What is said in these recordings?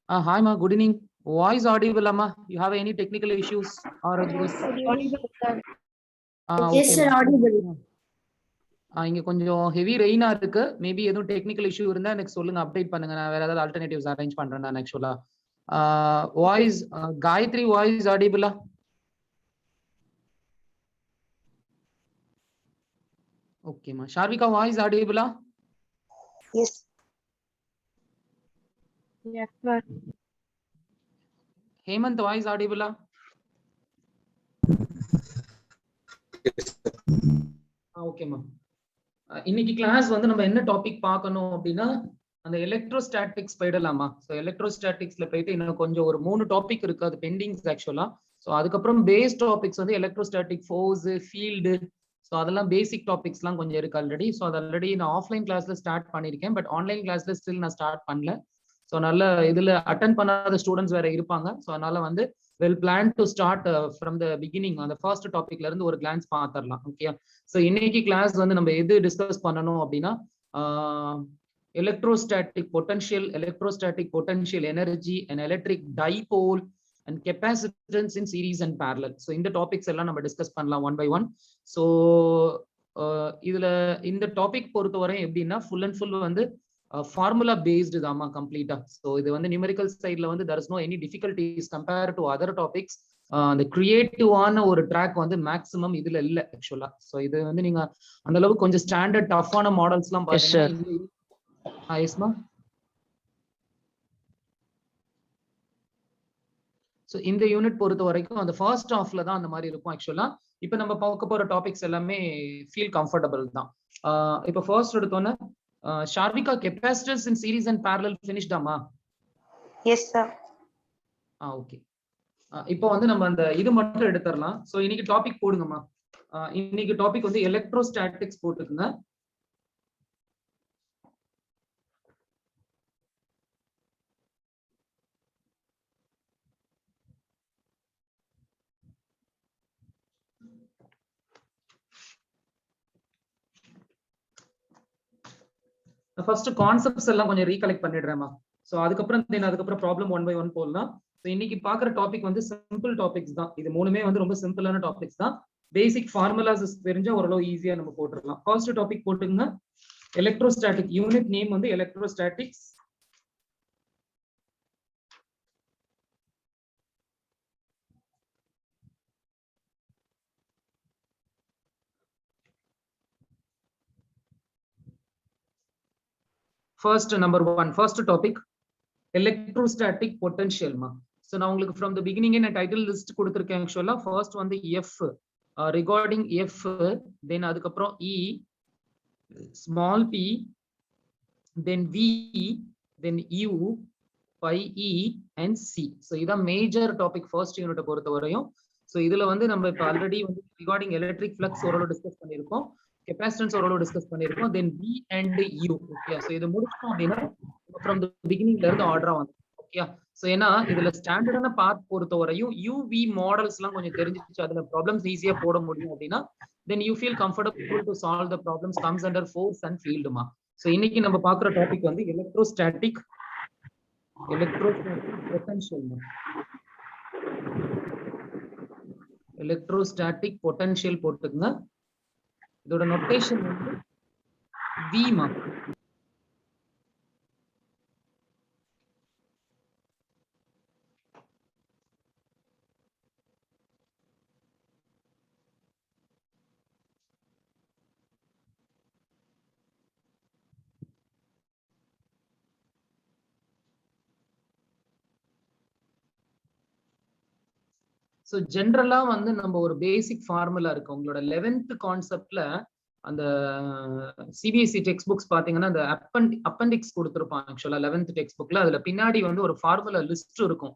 Hi, ma. Good evening. Voice audible, ma. You have any technical issues or Yes, just audible, sir. okay, Yes, sir, ma. audible. இங்க கொஞ்சம் heavy ரெயினா இருக்கு. Maybe எதுவும் technical issue இருந்தா எனக்கு சொல்லுங்க, update பண்ணுங்க. நான் வேற ஏதாவது ஆல்டர்னேட்டிவ்ஸ் அரேஞ்ச் பண்றேன் நான் ஆக்சுவலா. வாய்ஸ் காயத்ரி வாய்ஸ் ஆடிபிளா? ஓகேமா. ஷார்விகா வாய்ஸ் ஆடிபிளா? Yes. Yes, sir. Hemanth voice ஆடிபிளா? ஓகேமா. இன்னைக்கு கிளாஸ் வந்து நம்ம என்ன டாபிக் பார்க்கணும் அப்படின்னா, அந்த எலக்ட்ரோஸ்டாட்டிக்ஸ் போயிடலாமா? ஸோ எலக்ட்ரோஸ்டாட்டிக்ஸ்ல போயிட்டு இன்னும் கொஞ்சம் ஒரு 3 டாபிக் இருக்கு, அது பெண்டிங்ஸ் ஆக்சுவலா. ஸோ அதுக்கப்புறம் பேஸ் டாபிக்ஸ் வந்து எலக்ட்ரோஸ்டாட்டிக் ஃபோர்ஸ், ஃபீல்டு, ஸோ அதெல்லாம் பேசிக் டாபிக்ஸ்லாம் கொஞ்சம் இருக்கு ஆல்ரெடி. ஸோ அது ஆல்ரெடி நான் ஆஃப்லைன் கிளாஸ்ல ஸ்டார்ட் பண்ணியிருக்கேன், பட் ஆன்லைன் கிளாஸ்ல ஸ்டில் நான் ஸ்டார்ட் பண்ணல. ஸோ நல்ல இதுல அட்டன் பண்ணாத ஸ்டூடெண்ட்ஸ் வேற இருப்பாங்க. ஸோ அதனால வந்து well plan to start from the beginning, அந்த ஃபர்ஸ்ட் டாபிக்ல இருந்து ஒரு கிளான்ஸ் பார்த்துடலாம். ஓகே. ஸோ இன்னைக்கு கிளாஸ் வந்து நம்ம எது டிஸ்கஸ் பண்ணணும் அப்படின்னா, electrostatic potential energy and electric dipole and capacitance in series and parallel. So இந்த டாபிக்ஸ் எல்லாம் நம்ம டிஸ்கஸ் பண்ணலாம் ஒன் பை ஒன். ஸோ இதுல இந்த டாபிக் பொறுத்தவரை எப்படின்னா ஃபுல் அண்ட் ஃபுல் வந்து ஃபார்முலா பேஸ்டு தாமா கம்ப்ளீட்டா. ஸோ இது வந்து நியூமெரிக்கல் சைட்ல வந்து there is no any difficulties compared to other topics. அந்த கிரியேட்டிவான ஒரு ட்ராக் வந்து மேக்ஸிமம் இதுல இல்ல ஆக்சுவலா. ஸோ இது வந்து நீங்க அந்த அளவுக்கு கொஞ்சம் ஸ்டாண்டர்ட் டஃப்பான மாடல்ஸ் எல்லாம் பாத்தீங்கன்னா, எஸ்மா. ஸோ இந்த யூனிட் பொறுத்த வரைக்கும் அந்த ஃபர்ஸ்ட் ஹாஃப்ல தான் அந்த மாதிரி இருக்கும் ஆக்சுவலா. இப்போ நம்ம பார்க்க போற டாபிக்ஸ் எல்லாமே ஃபீல் கம்ஃபர்டபுள் தான். இப்போ ஃபர்ஸ்ட் எடுத்தோன்னே Sharvika capacitors in series and parallel ஃபினிஷ்டாமா? Yes, sir. ஓகே. இப்போ வந்து நம்ம அந்த இது மட்டும் எடுத்துடலாம். ஸோ இன்னைக்கு டாபிக் போடுங்கம்மா. இன்னைக்கு டாபிக் வந்து எலக்ட்ரோஸ்டாட்டிக்ஸ் போட்டுக்குங்க. ஃபர்ஸ்ட் கான்செப்ட்ஸ் எல்லாம் கொஞ்சம் ரீகலெக்ட் பண்ணிடுறேம்மா. ஸோ அதுக்கப்புறம் ப்ராப்ளம் ஒன் பை ஒன் போடலாம். ஸோ இன்னைக்கு பார்க்குற டாபிக் வந்து சிம்பிள் டாபிக்ஸ் தான். இது மூணுமே வந்து ரொம்ப சிம்பிளான டாபிக்ஸ் தான். பேசிக் ஃபார்முலாஸ் தெரிஞ்சா ஓரளவு ஈஸியா நம்ம போட்டுடலாம். ஃபர்ஸ்ட் டாபிக் போட்டுங்க. எலக்ட்ரோஸ்டாட்டிக் யூனிட் நேம் வந்து electrostatics. First number 1 first topic electrostatic பொட்டன்ஷியல்மா. ஸோ நான் உங்களுக்கு ஃப்ரம் த பிகினிங்கே நான் டைட்டில் லிஸ்ட் கொடுத்துருக்கேன் ஆக்சுவலா. ஃபர்ஸ்ட் வந்து எஃப், ரிகார்டிங் எஃப், தென் அதுக்கப்புறம் E, small P, then V, then U, by E and C. So இதான் மேஜர் டாபிக் ஃபர்ஸ்ட் யூனிட்டை பொறுத்த வரையும். ஸோ இதுல வந்து நம்ம இப்போ ஆல்ரெடி வந்து ரிகார்டிங் எலக்ட்ரிக் ஃப்ளக்ஸ் ஓரளவு டிஸ்கஸ் பண்ணியிருக்கோம், கெப்பாசிட்டன்ஸ் ஓரளவு டிஸ்கஸ் பண்ணியிருக்கோம், then V and U. Okay. So இது முடிச்சோம் அப்படின்னா ஃப்ரம் தி பிகினிங்ல இருந்து ஆர்டரா வந்து ஓகே. ஸோ ஏன்னா இதுல ஸ்டாண்டர்டான பார்ட் பொறுத்த வரையும் யூவி மாடல்ஸ் எல்லாம் கொஞ்சம் தெரிஞ்சிச்சு, அதுல ப்ராப்ளம்ஸ் ஈஸியா போட முடியும் அப்படின்னா then you feel comfortable to solve the problems comes under force and ஃபீல்டுமா. ஸோ இன்னைக்கு நம்ம பார்க்குற டாபிக் வந்து எலக்ட்ரோஸ்டாட்டிக் பொட்டன்ஷியல். எலக்ட்ரோஸ்டாட்டிக் பொட்டன்ஷியல் போட்டுக்குங்க. இதோட நோட்டேஷன் வந்து V மா. ஸோ ஜென்ரலா வந்து நம்ம ஒரு பேசிக் ஃபார்முலா இருக்கு உங்களோட 11th கான்செப்ட்ல. அந்த சிபிஎஸ்சி டெக்ஸ்ட் புக்ஸ் பாத்தீங்கன்னா அந்த அப்பெண்டிக்ஸ் கொடுத்துருப்பாங்க ஆக்சுவலா 11th டெக்ஸ்ட் புக்ல. அதுல பின்னாடி வந்து ஒரு ஃபார்முலா லிஸ்ட் இருக்கும்.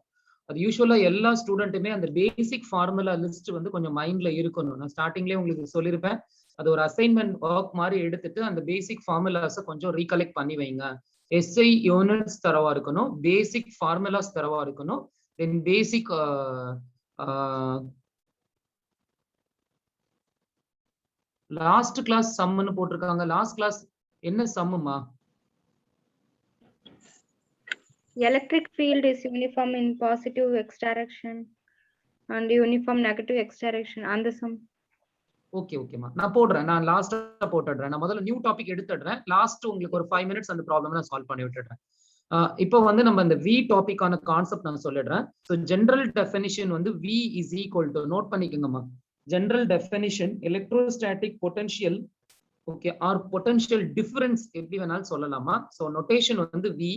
அது யூஸ்வலா எல்லா ஸ்டூடெண்ட்டுமே அந்த பேசிக் ஃபார்முலா லிஸ்ட் வந்து கொஞ்சம் மைண்ட்ல இருக்கணும். நான் ஸ்டார்டிங்லேயே உங்களுக்கு சொல்லியிருப்பேன், அது ஒரு அசைன்மெண்ட் ஒர்க் மாதிரி எடுத்துட்டு அந்த பேசிக் ஃபார்முலாஸை கொஞ்சம் ரீகலெக்ட் பண்ணி வைங்க. எஸ்ஐ யூனிட்ஸ் தரவா இருக்கணும், பேசிக் ஃபார்முலாஸ் தரவா இருக்கணும், தென் பேசிக் லாஸ்ட் கிளாஸ் சம்னு போட்டிருக்காங்க. லாஸ்ட் கிளாஸ் என்ன சம்முமா? Electric field is uniform in positive x direction and uniform negative x direction. And the sum. Okay ஓகேமா, நான் போடுறேன். நான் லாஸ்டா போட்டுடுறேன். நான் முதல்ல நியூ டாபிக் எடுத்துடுறேன். லாஸ்ட் உங்களுக்கு ஒரு 5 மினிட்ஸ் அந்த ப்ராப்ளம் நான் சால்வ் பண்ணி விட்டுடுறேன். இப்போ வந்து நம்ம இந்த V டாபிக்கான கான்செப்ட் நான் சொல்லிடுறேன். ஸோ ஜெனரல் டெஃபினிஷன் வந்து V is equal to, note பண்ணிக்கோங்கம்மா, general definition electrostatic potential, okay, or potential difference எப்படி வேணாலும் சொல்லலாமா. ஸோ நோட்டேஷன் வந்து V.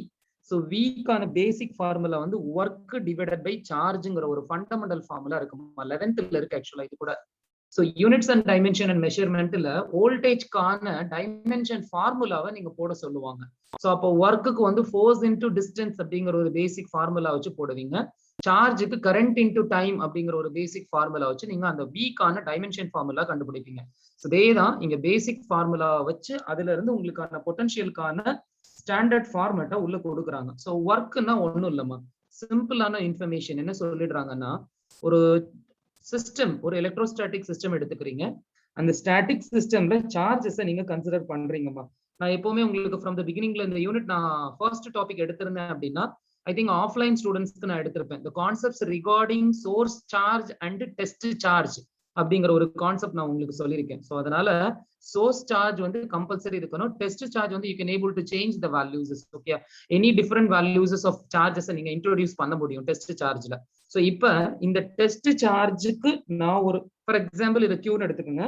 ஸோ விக்கான பேசிக் ஃபார்முலா வந்து ஒர்க் டிவைடட் பை சார்ஜ்ங்கிற ஒரு ஃபண்டமெண்டல் ஃபார்முலா இருக்குமா, 11th இருக்கு ஆக்சுவலா இது கூட. So units and dimension and மெஷர்மெண்ட்ல வோல்டேஜ்க்கான டைமென்ஷன் ஃபார்முலாவை நீங்க போட சொல்லுவாங்க. ஸோ அப்போ ஒர்க்குக்கு வந்து ஃபோர்ஸ் இன்டூ டிஸ்டன்ஸ் அப்படிங்கிற ஒரு பேசிக் ஃபார்முலா வச்சு போடுவீங்க. சார்ஜுக்கு கரண்ட் இன்டூ டைம் அப்படிங்கிற ஒரு பேசிக் ஃபார்முலா வச்சு நீங்க அந்த வீக்கான டைமென்ஷன் ஃபார்முலா கண்டுபிடிப்பீங்க. ஸோ இதேதான் இங்க பேசிக் ஃபார்முலா வச்சு அதுல இருந்து உங்களுக்கான பொட்டன்ஷியலுக்கான ஸ்டாண்டர்ட் ஃபார்மேட்டா உள்ள கொடுக்குறாங்க. ஸோ ஒர்க்னா ஒன்றும் இல்லைம்மா, சிம்பிளான இன்ஃபர்மேஷன் என்ன சொல்லிடுறாங்கன்னா, ஒரு சிஸ்டம், ஒரு எலக்ட்ரோஸ்டாட்டிக் சிஸ்டம் எடுத்துக்கிறீங்க. அந்த ஸ்டாட்டிக் சிஸ்டம்ல சார்ஜஸ் நீங்க கன்சிடர் பண்றீங்கம்மா. நான் எப்பவுமே உங்களுக்கு ஃப்ரம் த பிகினிங்ல இந்த யூனிட் நான் ஃபர்ஸ்ட் டாபிக் எடுத்திருந்தேன் அப்படின்னா, ஐ திங்க் ஆஃப்லைன் ஸ்டூடெண்ட்ஸ்க்கு நான் எடுத்திருப்பேன். இந்த concepts regarding source charge and test charge அப்படிங்கிற ஒரு கான்செப்ட் நான் உங்களுக்கு சொல்லியிருக்கேன். ஸோ அதனால சோர்ஸ் சார்ஜ் வந்து கம்பல்சரி இருக்கணும். டெஸ்ட் சார்ஜ் வந்து you can able to change the values. Okay, any different values of charges நீங்க இன்ட்ரோடியூஸ் பண்ண முடியும் டெஸ்ட் சார்ஜ்ல. ஸோ இப்ப இந்த டெஸ்ட் சார்ஜுக்கு நான் ஒரு ஃபார் எக்ஸாம்பிள் இதை கியூன்னு எடுத்துக்கோங்க.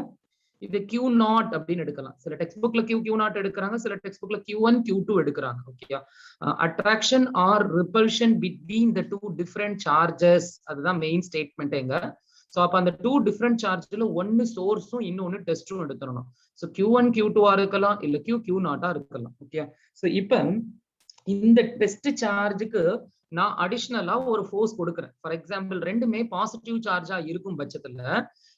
இது Q0 அப்படின்னு எடுக்கலாம். சில டெக்ஸ்ட் புக்ல Q0 எடுக்கிறாங்க, சில டெக்ஸ்ட் புக்ல Q1 Q2 எடுக்கிறாங்க. Okay, attraction or repulsion between the two different charges, அதுதான் மெயின் ஸ்டேட்மெண்ட் எங்க. ஸோ அப்ப அந்த டூ டிஃபரெண்ட் சார்ஜ்ல ஒன்னு சோர்ஸும் இன்னொன்னு டெஸ்டும் எடுத்துடணும். ஸோ Q1 Q2 இருக்கலாம், இல்ல Q0 இருக்கலாம். ஓகே, ஸோ இப்ப இந்த டெஸ்ட் சார்ஜுக்கு நான் அடிஷனலா ஒரு ஃபோர்ஸ் கொடுக்குறேன். ஃபார் எக்ஸாம்பிள் ரெண்டுமே பாசிட்டிவ் சார்ஜா இருக்கும் பட்சத்துல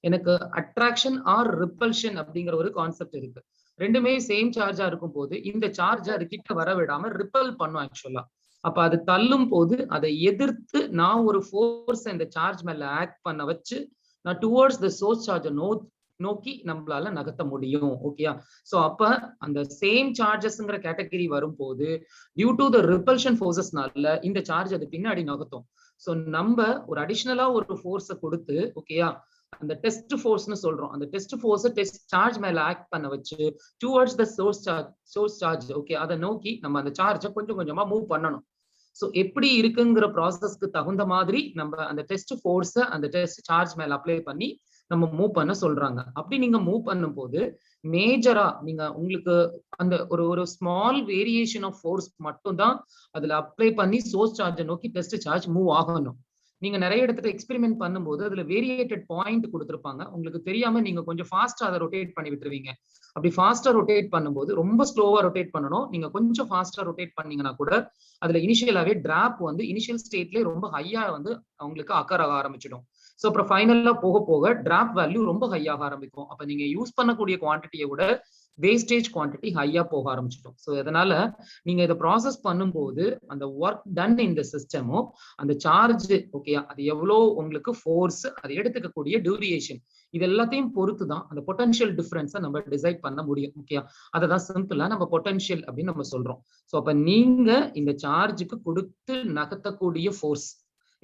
எனக்கு அட்ராக்ஷன் ஆர் ரிப்பல்ஷன் அப்படிங்கிற ஒரு கான்செப்ட் இருக்கு. ரெண்டுமே சேம் சார்ஜா இருக்கும் போது இந்த சார்ஜ் அது கிட்ட வர விடாம ரிப்பல் பண்ணும் ஆக்சுவலா. அப்ப அது தள்ளும் போது அதை எதிர்த்து நான் ஒரு ஃபோர்ஸ் இந்த சார்ஜ் மேல ஆக்ட் பண்ண வச்சு நான் டுவர்ட்ஸ் த சோர்ஸ் சார்ஜை நோக்கி நம்மளால நகர்த்த முடியும். ஓகேயா, சோ அப்ப அந்த சேம் சார்ஜஸ்ங்கிற கேட்டகரி வரும்போது டியூ டு த ரிப்பல்ஷன் ஃபோர்ஸஸ்னால இந்த சார்ஜ் அது பின்னாடி நகர்த்தும். சோ நம்ம ஒரு அடிஷனலா ஒரு ஃபோர்ஸை கொடுத்து, ஓகேயா, அந்த டெஸ்ட் ஃபோர்ஸ்னு சொல்றோம், அந்த டெஸ்ட் ஃபோர்ஸ் டெஸ்ட் சார்ஜ் மேல ஆக்ட் பண்ண வச்சு towards the source charge, okay, அதை நோக்கி நம்ம அந்த சார்ஜை கொஞ்சம் கொஞ்சமா மூவ் பண்ணணும். சோ எப்படி இருக்குங்கிற ப்ராசஸ்க்கு தகுந்த மாதிரி நம்ம அந்த டெஸ்ட் ஃபோர்ஸை அந்த டெஸ்ட் சார்ஜ் மேல அப்ளை பண்ணி நம்ம மூவ் பண்ண சொல்றாங்க. அப்படி நீங்க மூவ் பண்ணும் போது மேஜரா நீங்க உங்களுக்கு அந்த ஒரு ஸ்மால் வேரியேஷன் ஆஃப் ஃபோர்ஸ் மட்டும் தான் அதுல அப்ளை பண்ணி சோர்ஸ் சார்ஜை நோக்கி டெஸ்ட் சார்ஜ் மூவ் ஆகணும். நீங்க நிறைய இடத்துல எக்ஸ்பெரிமெண்ட் பண்ணும்போது அதுல வேரியேட்டட் பாயிண்ட் கொடுத்துருப்பாங்க, உங்களுக்கு தெரியாம நீங்க கொஞ்சம் ஃபாஸ்டா அதை ரொட்டேட் பண்ணி விட்டுருவீங்க. அப்படி ஃபாஸ்டா ரொட்டேட் பண்ணும்போது ரொம்ப ஸ்லோவா ரொட்டேட் பண்ணணும். நீங்க கொஞ்சம் ஃபாஸ்டா ரொட்டேட் பண்ணீங்கன்னா கூட அதுல இனிஷியலாவே டிராப் வந்து இனிஷியல் ஸ்டேட்லயே ரொம்ப ஹையா வந்து அவங்களுக்கு அக்கர் ஆக ஆரம்பிச்சிடும். ஸோ அப்புறம் ஃபைனலா போக போக டிராப் வேல்யூ ரொம்ப ஹையாக ஆரம்பிக்கும். அப்ப நீங்க யூஸ் பண்ணக்கூடிய குவான்டிட்டியை விட வேஸ்டேஜ் குவான்டிட்டி ஹையா போக ஆரம்பிச்சிடும். ஸோ அதனால நீங்க இதை ப்ராசஸ் பண்ணும்போது அந்த ஒர்க் டன் இந்த சிஸ்டமும் அந்த சார்ஜ், ஓகேயா, அது எவ்வளோ உங்களுக்கு ஃபோர்ஸ், அது எடுத்துக்கக்கூடிய டியூரேஷன், இது எல்லாத்தையும் பொறுத்து தான் அந்த பொட்டன்ஷியல் டிஃபரன்ஸை நம்ம டிசைட் பண்ண முடியும். ஓகேயா, அதை தான் சிம்பிளா நம்ம பொட்டன்ஷியல் அப்படின்னு நம்ம சொல்றோம். ஸோ அப்ப நீங்க இந்த சார்ஜுக்கு கொடுத்து நகர்த்தக்கூடிய ஃபோர்ஸ்,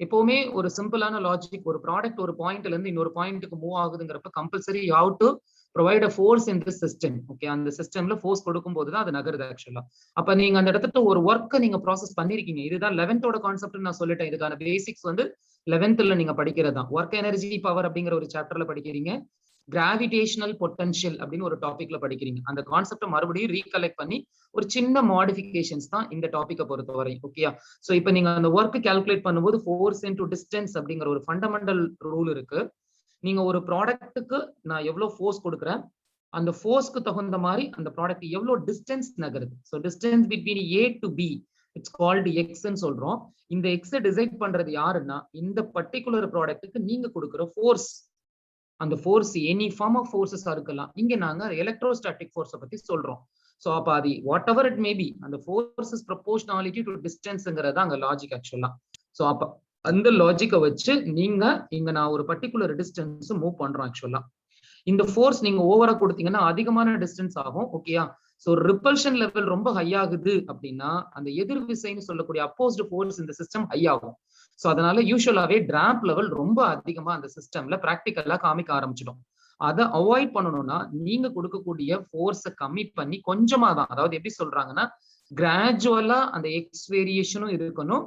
எப்பவுமே ஒரு சிம்பிளான லாஜிக், ஒரு ப்ராடக்ட் ஒரு பாயிண்ட்ல இருந்து இன்னொரு பாயிண்ட்டுக்கு மூவ் ஆகுதுங்கிறப்ப compulsory you have to provide a force in this system. Okay, அந்த சிஸ்டம்ல ஃபோர்ஸ் கொடுக்கும் போது தான் அது நகருது ஆக்சுவலா. அப்ப நீங்க அந்த இடத்துல ஒரு ஒர்க்கை நீங்க ப்ராசஸ் பண்ணிருக்கீங்க. இதுதான் 11th கான்செப்ட் நான் சொல்லிட்டேன். இதுக்கான பேசிக்ஸ் வந்து 11th நீங்க படிக்கிறதா. ஒர்க் எனர்ஜி பவர் அப்படிங்கிற ஒரு சாப்டர்ல படிக்கிறீங்க. கிராவிடேஷனல் பொட்டன்ஷியல் அப்படின்னு ஒரு டாபிக்ல படிக்கிறீங்க. அந்த கான்செப்டை மறுபடியும் ரீகலெக்ட் பண்ணி ஒரு சின்ன மாடிஃபிகேஷன்ஸ் தான் இந்த டாபிக்கை பொறுத்தவரை. ஓகேயா, சோ இப்போ நீங்க அந்த ஒர்க் கால்குலேட் பண்ணும்போது ஃபோர்ஸ் இன்டூ டிஸ்டன்ஸ் அப்படிங்கிற ஒரு ஃபண்டமெண்டல் ரூல் இருக்கு. நீங்க ஒரு ப்ராடக்ட்டுக்கு நான் எவ்வளவு ஃபோர்ஸ் கொடுக்குறேன், அந்த ஃபோர்ஸ்க்கு தகுந்த மாதிரி அந்த ப்ராடக்ட் எவ்வளவு டிஸ்டன்ஸ் நகருது. So distance between A to B it's called எக்ஸ்ன்னு சொல்றோம். இந்த எக்ஸை டிசைட் பண்றது யாருன்னா இந்த பர்டிகுலர் ப்ராடக்ட்டுக்கு நீங்க கொடுக்குற ஃபோர்ஸ். அந்த ஃபோர்ஸ் எனி ஃபார்ம் ஆஃப் ஃபோர்ஸஸா இருக்கலாம். இங்க நாங்க எலக்ட்ரோஸ்டாட்டிக் ஃபோர்ஸை பத்தி சொல்றோம். ஸோ அப்ப அது what ever it may be, அந்த ஃபோர்ஸ் இஸ் ப்ரொபோர்ஷனாலிட்டி டு டிஸ்டன்ஸ்ங்கிறதா அங்க லாஜிக் ஆக்சுவலா. ஸோ அப்ப அந்த லாஜிக்கை வச்சு நீங்க இங்க நான் ஒரு பர்டிகுலர் டிஸ்டன்ஸ் மூவ் பண்றோம் ஆக்சுவலா. இந்த ஃபோர்ஸ் நீங்க ஓவரா கொடுத்தீங்கன்னா அதிகமான டிஸ்டன்ஸ் ஆகும். ஓகேயா, ஸோ ரிப்பல்ஷன் லெவல் ரொம்ப ஹை ஆகுது அப்படின்னா அந்த எதிர் விசைன்னு சொல்லக்கூடிய அப்போஸ்டு ஃபோர்ஸ் இந்த சிஸ்டம் ஹை ஆகும். ஸோ அதனால யூஸ்வலாவே டிராம்ப் லெவல் ரொம்ப அதிகமா அந்த சிஸ்டம்ல பிராக்டிக்கலா காமிக்க ஆரம்பிச்சிடும். அதை அவாய்ட் பண்ணணும்னா நீங்க கொடுக்கக்கூடிய ஃபோர்ஸை கம்மி பண்ணி கொஞ்சமா தான், அதாவது எப்படி சொல்றாங்கன்னா கிராஜுவலா அந்த எக்ஸ் வேரியேஷனும் இருக்கணும்,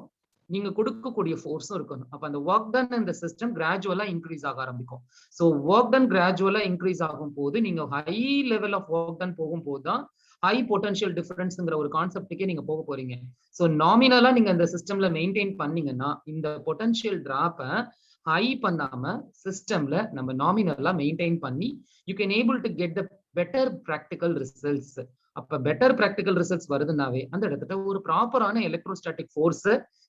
நீங்க கொடுக்கக்கூடிய ஃபோர்ஸும் இருக்கணும். அப்ப அந்த ஒர்க் டன் இந்த சிஸ்டம் கிராஜுவலா இன்க்ரீஸ் ஆக ஆரம்பிக்கும். ஸோ ஒர்க் டன் கிராஜுவலா இன்க்ரீஸ் ஆகும் போது நீங்க high level of work done போகும்போது தான் ஹை பொட்டன்ஷியல் டிஃபரன்ஸ்ங்கிற ஒரு கான்செப்டுக்கே நீங்க போக போறீங்க. ஸோ நாமினலா நீங்க இந்த சிஸ்டம்ல மெயின்டைன் பண்ணீங்கன்னா இந்த பொட்டன்ஷியல் டிராப்பை ஹை பண்ணாம சிஸ்டம்ல நம்ம நாமினலா மெயின்டைன் பண்ணி you can able to get the better practical results. அப்ப பெட்டர் ப்ராக்டிக்கல் ரிசல்ட்ஸ் வருதுனாவே அந்த இடத்துல ஒரு ப்ராப்பரான எலக்ட்ரோஸ்டாட்டிக் ஃபோர்ஸ்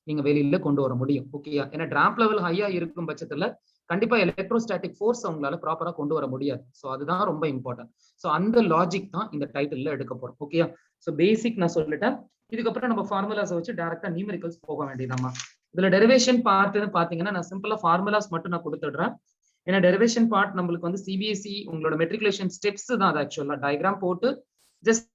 நீங்க வெளியில கொண்டு வர முடியும். ஓகேயா? ஏன்னா டிராம்ப் லெவல் ஹையா இருக்கும் பட்சத்துல கண்டிப்பா எலக்ட்ரோஸ்டாட்டிக் ஃபோர்ஸ் அவங்களால ப்ராப்பரா கொண்டு வர முடியாது. ஸோ அதுதான் ரொம்ப இம்பார்ட்டன்ட். ஸோ அந்த லாஜிக் தான் இந்த டைட்டில்ல எடுக்க போறோம். ஓகேயா? ஸோ பேசிக் நான் சொல்லிட்டேன். இதுக்கப்புறம் நம்ம ஃபார்முலாஸ் வச்சு டைரக்டா நியூமெரிக்கல்ஸ் போக வேண்டியதாமா. இதுல டெரிவேஷன் பார்ட்னு பாத்தீங்கன்னா நான் சிம்பிளா ஃபார்முலாஸ் மட்டும் நான் கொடுத்துடுறேன். ஏன்னா டெரிவேஷன் பார்ட் நம்மளுக்கு வந்து சிபிஎஸ்இ உங்களோட மெட்ரிகுலேஷன் ஸ்டெப்ஸ் தான் அது. ஆக்சுவலா டயக்ராம் போட்டு ஜஸ்ட்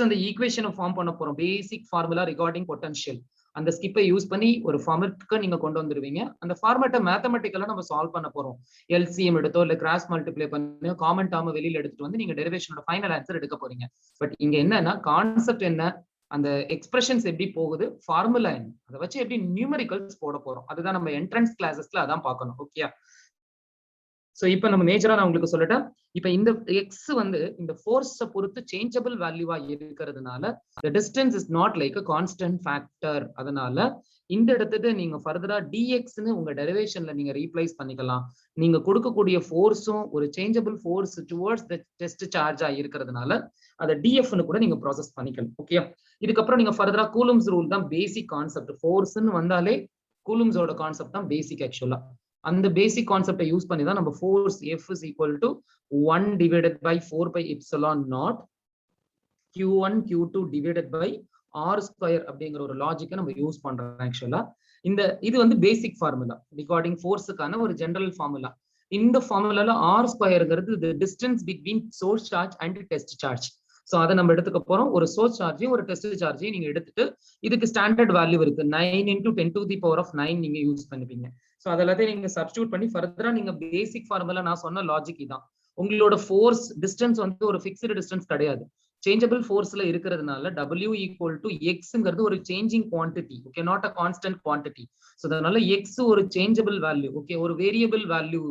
அந்த ஈக்குவேஷனை ஃபார்ம் பண்ண போறோம். பேசிக் ஃபார்முலா ரிகார்டிங் பொட்டன்ஷியல் அந்த ஸ்கிப்பை யூஸ் பண்ணி ஒரு ஃபார்மேட்க்கு நீங்க கொண்டு வந்துருவீங்க. அந்த ஃபார்மேட்டை மேத்தமெட்டிக்கலா நம்ம சால்வ் பண்ண போறோம். எல்சிஎம் எடுத்தோ இல்ல கிராஸ் மல்டிப்ளை பண்ணி காமன் டேர்ம் வெளியில எடுத்துட்டு வந்து நீங்க டெரிவேஷனோட ஃபைனல் ஆன்சர் எடுக்க போறீங்க. பட் இங்க என்னன்னா கான்செப்ட் என்ன, அந்த எக்ஸ்பிரஷன்ஸ் எப்படி போகுது, ஃபார்முலா என்ன, அதை வச்சு எப்படி நியூமெரிக்கல்ஸ் போட போறோம், அதுதான் நம்ம என்ட்ரன்ஸ் கிளாஸஸ்ல அதான் பார்க்கணும். ஓகே? சோ இப்ப நம்ம மேஜரா நான் உங்களுக்கு சொல்லிட்டேன். இப்ப இந்த எக்ஸ் வந்து இந்த ஃபோர்ஸை பொறுத்து சேஞ்சபிள் வேல்யூவா இருக்கிறதுனால the distance is not like a constant factor. அதனால இந்த இடத்துல நீங்க ஃபர்தரா dxன்னு உங்க டெரிவேஷன்ல நீங்க ரீப்ளேஸ் பண்ணிக்கலாம். நீங்க கொடுக்கக்கூடிய ஃபோர்ஸும் ஒரு changeable force towards the test சார்ஜா இருக்கிறதுனால அதை dfன்னு கூட நீங்க ப்ராசஸ் பண்ணிக்கலாம். ஓகே? இதுக்கப்புறம் நீங்க ஃபர்தரா கூலும்ஸ் ரூல் தான் பேசிக் கான்செப்ட். ஃபோர்ஸ்ன்னு வந்தாலே கூலும்ஸோட கான்செப்ட் தான் பேசிக். ஆக்சுவலா அந்த பேசிக் கான்செப்டை யூஸ் பண்ணி தான் நம்ம force F is equal to 1 divided by 4 pi epsilon naught Q1 Q2 divided by R square அப்படிங்கிற ஒரு லாஜிக்கை நம்ம யூஸ் பண்றோம். ஆக்சுவலா இது வந்து பேசிக் ஃபார்முலா ரிகார்டிங் ஃபோர்ஸுக்கான ஒரு ஜெனரல் ஃபார்முலா. இந்த ஃபார்முலால R ஸ்கொயர்ங்கிறது the distance between source charge and test charge. So அதை நம்ம எடுத்துக்க போறோம். ஒரு சோர்ஸ் சார்ஜையும் ஒரு டெஸ்ட் சார்ஜையும் நீங்க எடுத்துட்டு இதுக்கு ஸ்டாண்டர்ட் வேல்யூ இருக்கு 9 × 10⁻⁹ நீங்க யூஸ் பண்ணிப்பீங்க. ஸோ அதெல்லாத்தையும் நீங்க சப்ஸ்டியூட் பண்ணி ஃபர்தரா நீங்க பேசிக் ஃபார்முலா நான் சொன்ன லாஜிக் தான். உங்களோட ஃபோர்ஸ் டிஸ்டன்ஸ் வந்து ஒரு ஃபிக்ஸ்டு டிஸ்டன்ஸ் கிடையாது, சேஞ்சபிள் ஃபோர்ஸ்ல இருக்கிறதுனால W = Xங்கிறது ஒரு changing quantity. Okay? Not a constant quantity. So அதனால X ஒரு சேஞ்சபிள் வேல்யூ. ஓகே? ஒரு வேரியபிள் வேல்யூ.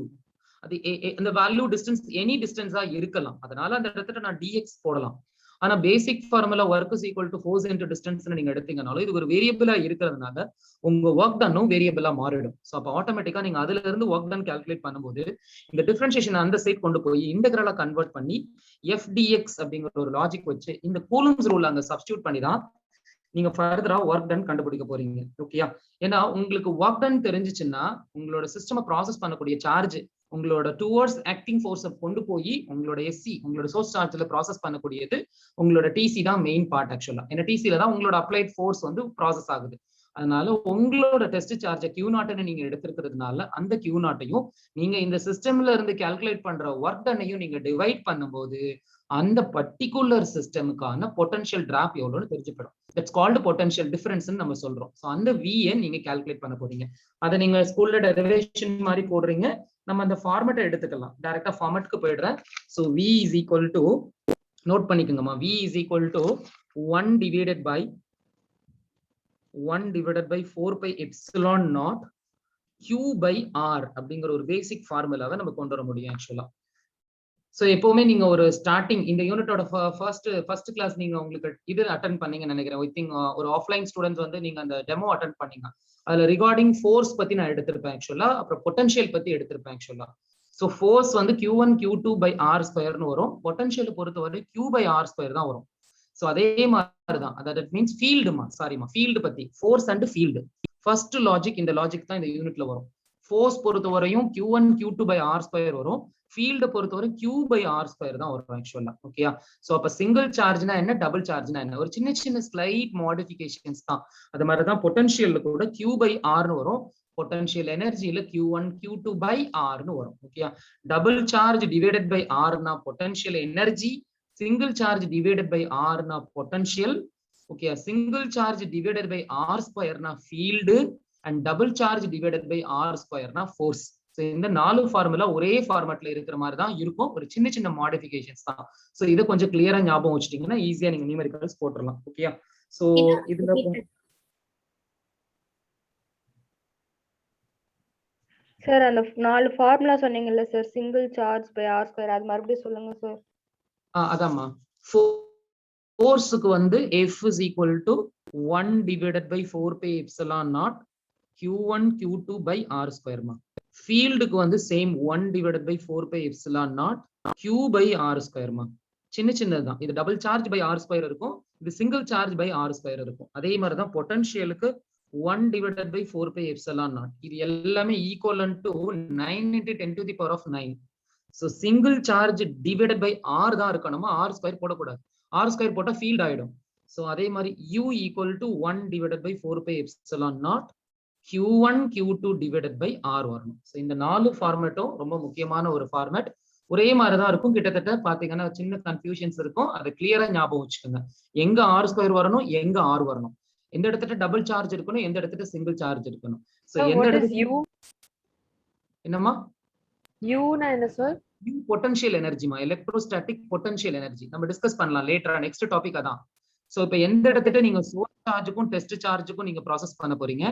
அது அந்த வேல்யூ டிஸ்டன்ஸ் எனி டிஸ்டன்ஸா இருக்கலாம். அதனால அந்த இடத்துல நான் dx போடலாம். ஆனா பேசிக் formula work is equal to force into distance நீங்க எடுத்தீங்கனாலும் இது ஒரு வேரியபிளா இருக்கிறதுனால உங்க ஒர்க் டன்னும் வேரியபிளா மாறிடும். ஸோ அப்போ ஆட்டோமேட்டிக்கா நீங்க அதுல இருந்து ஒர்க் டன் கால்குலேட் பண்ணும்போது இந்த டிஃபரன்ஷியேஷன் அந்த சைட் கொண்டு போய் இன்டெகிரலா கன்வெர்ட் பண்ணி FDX அப்படிங்கிற ஒரு லாஜிக் வச்சு இந்த கூலும்ஸ் ரூல் அங்க சப்ஸ்டியூட் பண்ணி தான் நீங்க ஃபர்தரா ஒர்க் டன் கண்டுபிடிக்க போறீங்க. ஓகேயா? ஏன்னா உங்களுக்கு ஒர்க் டன் தெரிஞ்சிச்சுன்னா உங்களோட சிஸ்டம் ப்ராசஸ் பண்ணக்கூடிய சார்ஜ் உங்களோட டுவர்ட்ஸ் ஆக்டிங் ஃபோர்ஸை கொண்டு போய் உங்களோட SC உங்களோட சோர்ஸ் சார்ஜ்ல ப்ராசஸ் பண்ணக்கூடியது உங்களோட TC தான் மெயின் பார்ட். ஆக்சுவலா ஏன்னா TCல தான் உங்களோட அப்ளைட் ஃபோர்ஸ் வந்து ப்ராசஸ் ஆகுது. அதனால உங்களோட டெஸ்ட் சார்ஜை Q0ன்னு நீங்க எடுத்திருக்கிறதுனால அந்த Q0ஐயும் நீங்க இந்த சிஸ்டம்ல இருந்து கால்குலேட் பண்ற ஒர்க் டன்னையும் நீங்க டிவைட் பண்ணும்போது அந்த பர்டிகுலர் சிஸ்டமுக்கான பொட்டன்ஷியல் டிராப் எவ்வளவுன்னு தெரிஞ்சுப்படும். தட்ஸ் கால்டு பொட்டன்ஷியல் டிஃபரன்ஸ்ன்னு நம்ம சொல்றோம். ஸோ அந்த VA நீங்க கால்குலேட் பண்ண போறீங்க. அதை நீங்க ஸ்கூல்ல டெரிவேஷன் மாதிரி போடுறீங்க. நம்ம அந்த ஃபார்மேட்டை எடுத்துக்கலாம். டைரக்டா ஃபார்மேட்க்கு போயிடுறேன். So V is equal to note பண்ணிக்கோங்கம்மா. V is equal to 1 divided by 4 pi epsilon naught Q by R அப்படிங்கிற ஒரு பேசிக் ஃபார்முலாவை நம்ம கொண்டு வர முடியும். ஆக்சுவலா ஸோ எப்பவுமே நீங்க ஒரு ஸ்டார்டிங் இந்த யூனிட்டோட ஃபர்ஸ்ட் கிளாஸ் நீங்க உங்களுக்கு இது அட்டென்ட் பண்ணீங்கன்னு நினைக்கிறேன். ஐ திங்க் ஒரு ஆஃப்லைன் ஸ்டூடெண்ட்ஸ் வந்து நீங்க அந்த டெமோ அட்டென்ட் பண்ணீங்க. அதுல ரிகார்டிங் ஃபோர்ஸ் பத்தி நான் எடுத்திருப்பேன் ஆக்சுவலா. அப்புறம் பொட்டன்ஷியல் பத்தி எடுத்திருப்பேன் ஆக்சுவலா. ஸோ ஃபோர்ஸ் வந்து Q1 Q2 by R ஸ்கொயர்னு வரும். பொட்டன்ஷியல் பொறுத்தவரை Q by R ஸ்கொயர் தான் வரும். ஸோ அதே மாதிரி தான். அதாவது மீன்ஸ் ஃபீல்டுமா, சாரிமா, ஃபீல்டு பத்தி force and field first logic இந்த லாஜிக் தான் இந்த யூனிட்ல வரும். ஃபோர்ஸ் பொறுத்தவரையும் Q1 Q2 by R square வரும். ஃபீல்டு பொறுத்தவரை Q by R ஸ்கொயர் தான் வரும் ஆக்சுவலா. ஓகேயா? ஸோ அப்ப சிங்கிள் சார்ஜ்னா என்ன, டபுள் சார்ஜ்னா என்ன, ஒரு சின்ன ஸ்லைட் மாடிஃபிகேஷன்ஸ் தான். அது மாதிரிதான் பொட்டன்ஷியல்ல கூட Q by Rன்னு வரும். பொட்டன்ஷியல் எனர்ஜியில Q1 Q2 by Rன்னு வரும். ஓகேயா? டபுள் சார்ஜ் டிவைடட் பை Rனா potential energy single charge divided by r na potential, okay, single charge divided by r square na field, and double charge divided by r square na force. So இந்த நாலு formula ஒரே ஃபார்மட்ல இருக்கிற மாதிரி தான் இருக்கும், ஒரு சின்ன சின்ன மாடிஃபிகேஷன்ஸ் தான். சோ இத கொஞ்சம் கிளியரா ஞாபகம் வச்சிட்டீங்கன்னா ஈஸியா நீங்க நியூமெரிக்கல்ஸ் போட்டுறலாம். ஓகேயா? சோ இதுல சார் அந்த 4 ஃபார்முலா சொன்னீங்கல்ல sir, single charge by r square, அது மறுபடியும் சொல்லுங்க சார். அதாம்மா, ஃபோர்ஸ்க்கு வந்து F is equal to 1 divided by 4 pi epsilon naught Q1 Q2 by R square மா. ஃபீல்டுக்கு வந்து same 1 divided by 4 pi epsilon naught Q by R square மா. சின்ன சின்னதுதான். இது double charge by R square இருக்கும், இது single charge by R square இருக்கும். அதே மாதிரி தான் பொட்டன்ஷியலுக்கு 1 divided by 4 pi epsilon naught. இது எல்லாமே equivalent to 9 into 10 to the power of 9. So single charge divided by R தான் இருக்கணுமா, R ஸ்கொயர் போடக்கூடாது. R ஸ்கொயர் போட்டா ஃபீல்ட் ஆயிடும். So அதே மாதிரி U equal to 1 divided by 4 pi epsilon naught Q1 Q2 divided by R வரணும். So இந்த 4 ஃபார்மேட்டும் ரொம்ப முக்கியமான ஒரு ஃபார்மேட். ஒரே மாதிரி தான் இருக்கும், கிட்டத்தட்ட பாத்தீங்கன்னா சின்ன கன்ஃபியூஷன்ஸ் இருக்கும், அதை கிளியரா ஞாபகம் வச்சுக்கோங்க. எங்க R ஸ்கொயர் வரணும், எங்க R வரணும், எந்த இடத்துல டபுள் சார்ஜ் இருக்கணும், எந்த இடத்துல சிங்கிள் சார்ஜ் இருக்கணும். சோ எந்த இடத்துல என்னமா U னா என்ன சார்? U பொட்டன்ஷியல் எனர்ஜிமா, எலக்ட்ரோஸ்டாட்டிக் பொட்டன்ஷியல் எனர்ஜி. நம்ம டிஸ்கஸ் பண்ணலாம் லேட்டரா, நெக்ஸ்ட் டாபிக் அதான். சோ இப்போ எந்த இடத்துல நீங்க சோர்ஸ் சார்ஜுக்கும் டெஸ்ட் சார்ஜுக்கும் நீங்க ப்ராசஸ் பண்ண போறீங்க,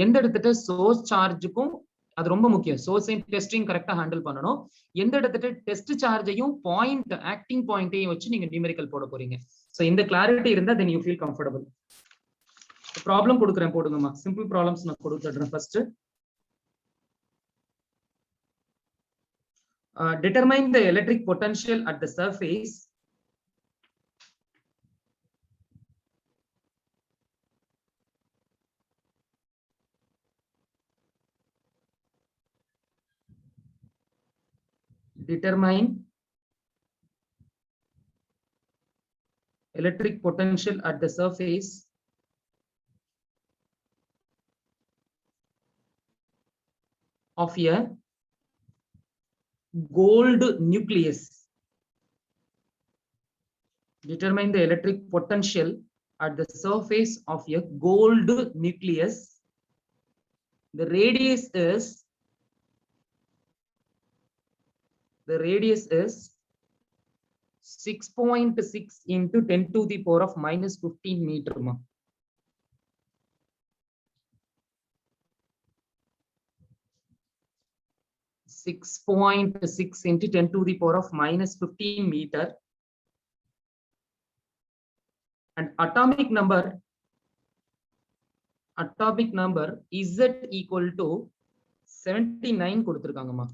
எந்த இடத்துல சோர்ஸ் சார்ஜுக்கும், அது ரொம்ப முக்கியம், சோர்ஸையும் டெஸ்டிங் கரெக்டா ஹேண்டில் பண்ணணும். எந்த இடத்துல டெஸ்ட் சார்ஜையும் பாயிண்ட் ஆக்டிங் பாயிண்ட்டையும் வச்சு நீங்க நியூமெரிக்கல் போட போறீங்க. சோ இந்த கிளாரிட்டி இருந்தா then you feel comfortable. Problem கொடுக்குறேன், போடுங்கம்மா. சிம்பிள் ப்ராப்ளம்ஸ் நான் கொடுத்துடுறேன். First determine the electric potential at the surface of a gold nucleus. Determine the electric potential at the surface of a gold nucleus. The radius is 6.6 into 10 to the power of minus 15 meter. 6.6 into 10 to the power of minus 15 meter, and atomic number Z equal to 79 கொடுத்திருக்காங்கம்மா.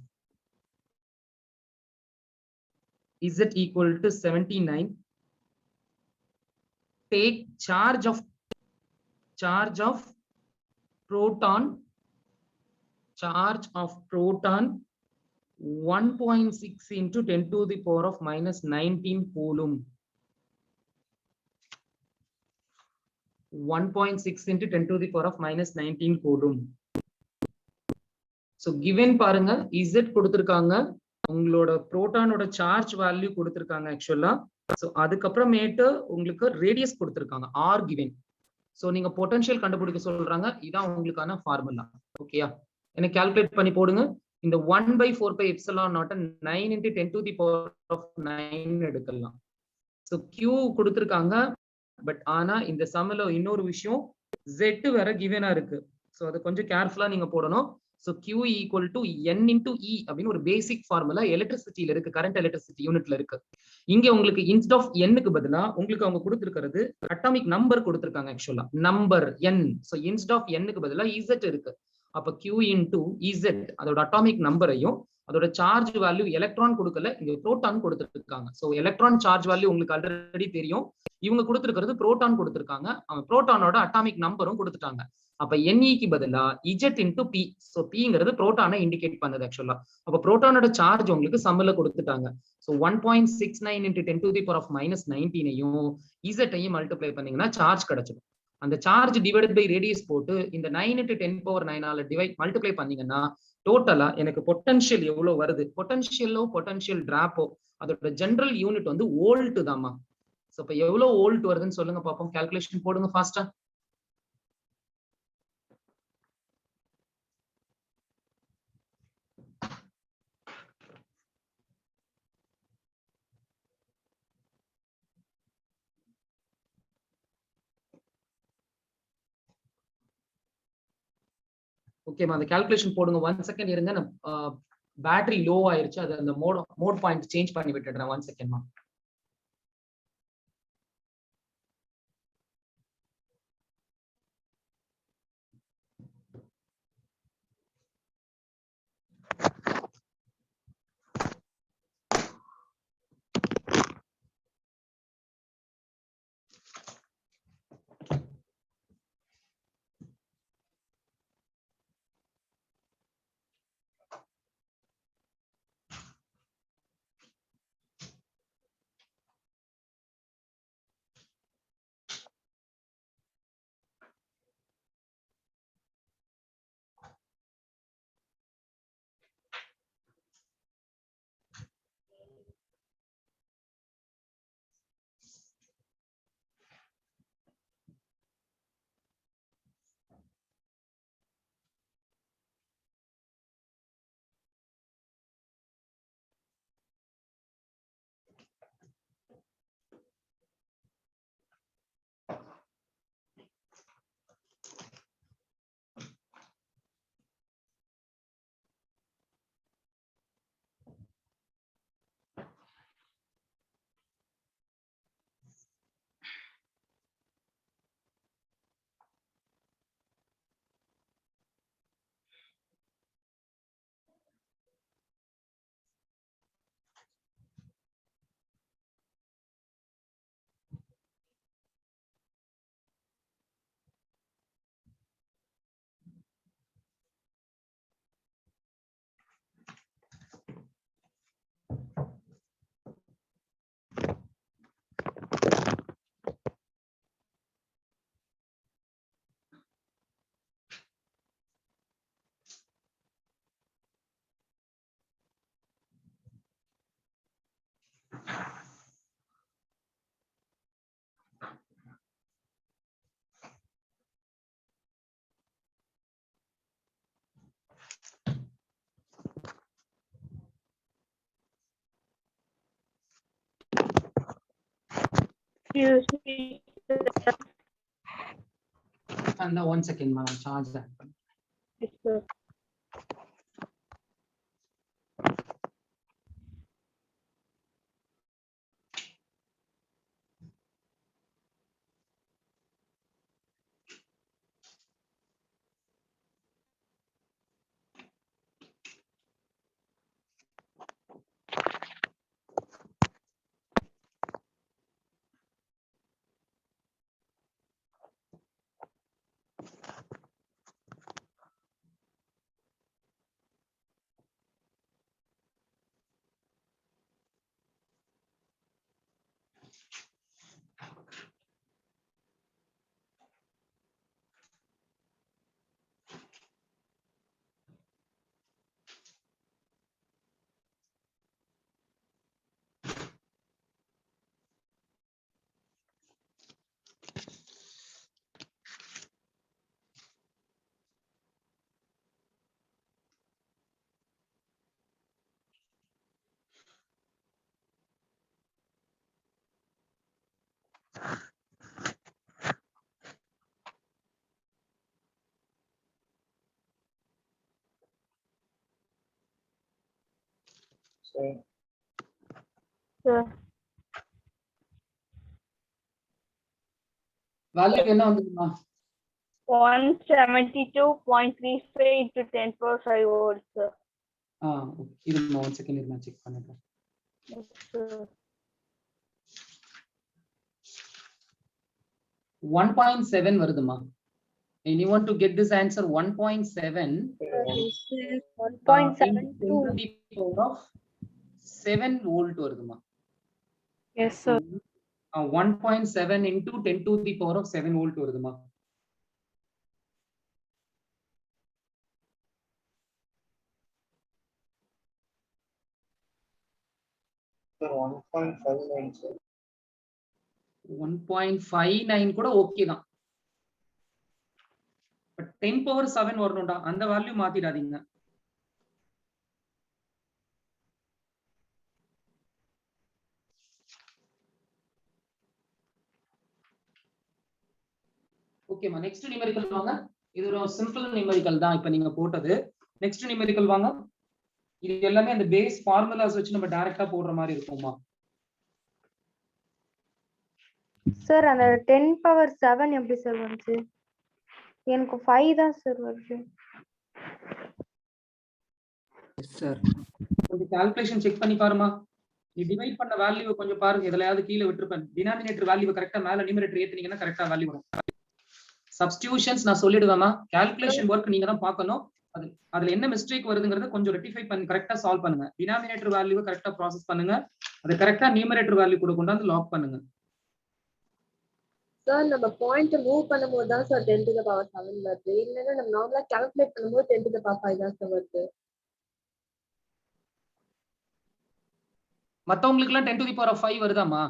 Z equal to 79. Take charge of proton 1.6 into 10 to the power of minus 19 coulomb. 1.6 into 10 to the power of minus 19 coulomb. So given பாருங்க, Z கொடுத்திருக்காங்க, உங்களோட புரோட்டானோட charge value கொடுத்திருக்காங்க ஆக்சுவலா. So அதுக்கப்புறமேட்டு உங்களுக்கு radius கொடுத்திருக்காங்க, R given. So நீங்க potential கண்டுபிடிக்க சொல்றாங்க, இதான் உங்களுக்கான ஃபார்முலா. ஓகேயா? என்ன கால்குலேட் பண்ணி போடுங்க. இந்த 1 by 4 pi epsilon naught 9 into 10 to the power of 9 எடுக்கலாம். சோ Q கொடுத்திருக்காங்க, பட் ஆனா இந்த சம்ல இன்னொரு விஷயம், Z வேற கிவனா இருக்கு. சோ அது கொஞ்சம் கேர்ஃபுல்லா நீங்க போடணும். So Q equal to N into E அப்படின்னு ஒரு பேசிக் ஃபார்முலா எலக்ட்ரிசிட்டியில இருக்கு, கரண்ட் எலக்ட்ரிசிட்டி யூனிட்ல இருக்கு. இங்க உங்களுக்கு இன்ஸ்ட் ஆஃப் N-க்கு பதிலா உங்களுக்கு அவங்க கொடுத்திருக்கிறது அட்டாமிக் நம்பர் கொடுத்திருக்காங்க ஆக்சுவலா, number N. So instead of N-க்கு பதிலா Z இருக்கு. அப்ப Q into Z அதோட அட்டாமிக் நம்பரையும் அதோட சார்ஜ் வேல்யூ எலக்ட்ரான் கொடுக்கல, இங்க புரோட்டான் கொடுத்திருக்காங்க. சோ எலக்ட்ரான் சார்ஜ் வேல்யூ உங்களுக்கு ஆல்ரெடி தெரியும், இவங்க கொடுத்திருக்கிறது புரோட்டான் கொடுத்திருக்காங்க, அவங்க புரோட்டானோட அட்டாமிக் நம்பரும் கொடுத்துட்டாங்க. அப்ப NE-க்கு பதிலா Z into P. சோ Pங்கிறது புரோட்டானை இண்டிகேட் பண்ணுது ஆக்சுவலா. அப்ப புரோட்டானோட சார்ஜ் உங்களுக்கு சம்ல கொடுத்துட்டாங்க. So 1.69 into 10 to the power of minus 19ஐயும் Z-ஐயும் மல்டிப்ளை பண்ணீங்கன்னா சார்ஜ் கிடைச்சிடும். அந்த சார்ஜ் டிவைடட் பை ரேடியஸ் போட்டு இந்த 9 into 10⁹ ஆல மல்டிப்ளை பண்ணீங்கன்னா டோட்டலா எனக்கு பொட்டன்ஷியல் எவ்வளவு வருது, பொட்டன்ஷியலோ பொட்டன்ஷியல் டிராப்போ அதோட ஜெனரல் யூனிட் வந்து வோல்ட் தாமா. சோ இப்ப எவ்வளவு வோல்ட் வருதுன்னு சொல்லுங்க பாப்போம். கால்குலேஷன் போடுங்க ஃபாஸ்டா. ஓகேமா, அந்த கால்குலேஷன் போடுங்க. 1 செகண்ட் இருங்க. பேட்டரி லோ ஆயிருச்சு. அது அந்த மோட் பாயிண்ட் சேஞ்ச் பண்ணி விட்டுடுறேன். 1 செகண்ட்மா. Excuse me. அந்த 1 செகண்ட்மா, நான் சார்ஜ் ஆட் பண்ணேன். Yes, sir. Sir. வேல்யூ என்ன வந்துருமா? 172.35 into 10⁵ volts, sir. இருமா 1 செகண்ட் இருமா, செக் பண்ணிடுறேன். Yes, sir. 1.7 வருதுமா. And you want to get this answer 1.7 1.72. 10 to the power of 7 volt வருதுமா. Yes, sir. 1.7 into 10 to the power of 7 volt வருதுமா. Sir, 1.59 sir. 1.59 கூட okay தான். But 10⁻7 வரணும்டா, அந்த value மாத்திடாதீங்க. ஓகேமா, next numerical வாங்க. இது ஒரு simple numerical தான் இப்ப நீங்க போட்டது. நெக்ஸ்ட் நியூமெரிக்கல் வாங்க. இது எல்லாமே அந்த பேஸ் ஃபார்முலாஸ் வச்சு நம்ம டைரக்டா போடுற மாதிரி இருக்குமா? சார் அந்த 10⁻7 எப்படி சார் வருது? எனக்கு 5 தான் சார் வருது. சார் கொஞ்சம் கால்குலேஷன் செக் பண்ணி பாருமா. நீ டிவைட் பண்ண வேல்யூ கொஞ்சம் பாருங்க, எதுலயாவது கீழே விட்டுருப்பேன். டினாமினேட்டர் வேல்யூ கரெக்டா மேல நியூமரேட்டர் ஏத்துனீங்கன்னா கரெக்டா வேல்யூ வரும். சப்ஸ்டிடியூஷன்ஸ் நான் சொல்லிடுவேமா, கால்குலேஷன் ஒர்க் நீங்க தான் பார்க்கணும். அதுல என்ன மிஸ்டேக் வருதுங்கறத கொஞ்சம் ரெக்டிஃபை பண்ணி கரெக்டா சால்வ் பண்ணுங்க. டினாமினேட்டர் வேல்யூவை கரெக்டா ப்ராசஸ் பண்ணுங்க, அது கரெக்டா நியூமரேட்டர் வேல்யூ கூட கொண்டாந்து லாக் பண்ணுங்க. சார் நம்ம பாயிண்ட் மூவ் பண்ணும்போது தான் சார் 10⁻7 வருது. இல்லைன்னா நம்ம நார்மலா கால்குலேட் பண்ணும்போது 10⁻5 தான் சார் வருது. மத்தவங்களுக்கு எல்லாம் 10⁻5 வருதாமா?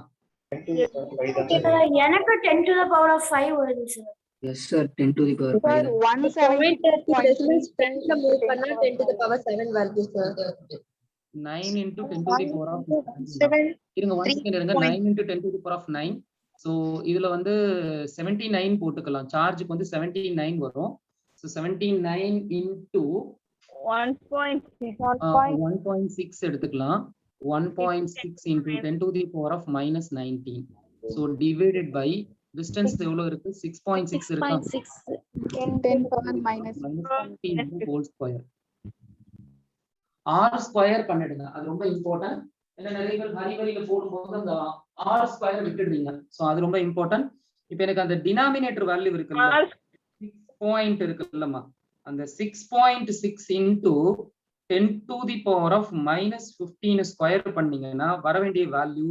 10⁻5 தான் sir. எனக்கு 10�5 வருது sir. Yes sir, 10⁻5. Sir 170.10 move பண்ணா 10⁻7 வருது சார். 9 into 10⁻7 இருங்க 1 செகண்ட் இருங்க. 9 into 10⁻9. சோ இதுல வந்து 79 போட்டுக்கலாம். சார்ஜுக்கு வந்து 79 வரும். சோ 79 into 1.6 எடுத்துக்கலாம். 1.6 into 10⁻−19. so divided by distance எவ்வளவு இருக்கு? 6.6 இருக்கா? 10⁻−15 whole square. r ஸ்கொயர் பண்ணிடுங்க, அது ரொம்ப இம்பார்ட்டன்ட். ஏன்னா நிறைய பேர் வரியில போடும்போது அந்த r ஸ்கொயர் விட்டுடுறீங்க. சோ அது ரொம்ப இம்பார்ட்டன்ட். இப்போ எனக்கு அந்த டினாமினேட்டர் வேல்யூ இருக்குல்ல, 6 பாயிண்ட் இருக்குல்லம்மா, அந்த 6.6 into 10⁻−15 ஸ்கொயர் பண்ணீங்கன்னா வர வேண்டிய வேல்யூ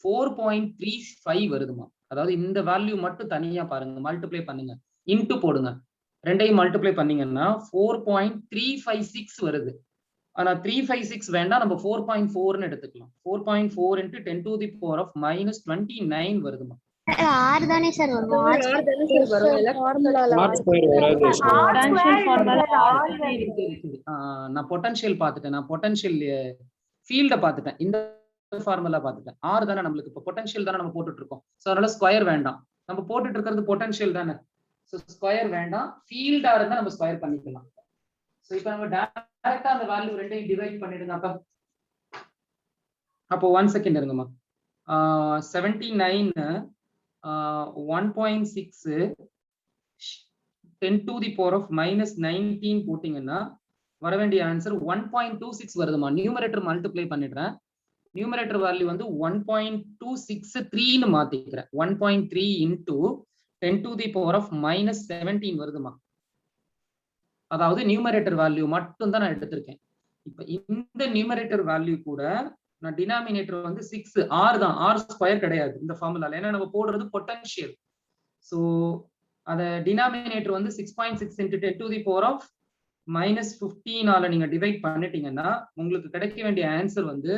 4.35 வருதுமா. அதாவது இந்த வேல்யூ மட்டும் தனியா பாருங்க, மல்டிப்ளை பண்ணுங்க, இன்டு போடுங்க. ரெண்டையும் மல்டிப்ளை பண்ணீங்கன்னா 4.356 வருது. ஆனா 356 வேண்டாம், நம்ம 4.4ன்னு எடுத்துக்கலாம். 4.4 into 10⁻−29 வருதுமா. R தானே சார் வரும். R தானே சார் வரும். எல்லாம் நான் பொட்டன்ஷியல் பார்த்துட்டேன், நான் பொட்டன்ஷியல் ஃபீல்ட பார்த்துட்டேன், இந்த ஃபார்முலா பார்த்துட்டேன். R தானே நம்மளுக்கு இப்போ பொட்டன்ஷியல் தானே நம்ம போட்டுட்டு இருக்கோம். சோ அதனால ஸ்கொயர் வேண்டாம், நம்ம போட்டுட்டு இருக்கிறது பொட்டன்ஷியல் தானே. சோ ஸ்கொயர் வேண்டாம், ஃபீல்டா இருந்தா நம்ம ஸ்கொயர் பண்ணிக்கலாம். சோ இப்போ நம்ம டைரக்டா அந்த வேல்யூ ரெண்டையும் டிவைட் பண்ணிடுங்க. அப்போ 1 செகண்ட் இருங்கம்மா. 79 1.6 10⁻−19 போட்டீங்கன்னா வர வேண்டிய ஆன்சர் 1.26 வருதுமா. நியூமரேட்டர் மல்டிப்ளை பண்ணிடுறேன். நியூமரேட்டர் வேல்யூ வந்து 1.263ன்னு மாத்திக்கிறேன். 1.3 into 10⁻−17 வருதுமா. அதாவது நியூமரேட்டர் வேல்யூ மட்டும் தான் நான் எடுத்திருக்கேன். இப்ப இந்த நியூமரேட்டர் வேல்யூ கூட நான் டினாமினேட்டர் வந்து 6 r தான், r ஸ்கொயர் கிடையாது இந்த ஃபார்முலால. ஏன்னா நம்ம போடுறது பொட்டன்ஷியல். சோ அத டினாமினேட்டர் வந்து 6.6 into 10⁻−15 நீங்க டிவைட் பண்ணிட்டீங்கன்னா உங்களுக்கு கிடைக்க வேண்டிய ஆன்சர் வந்து,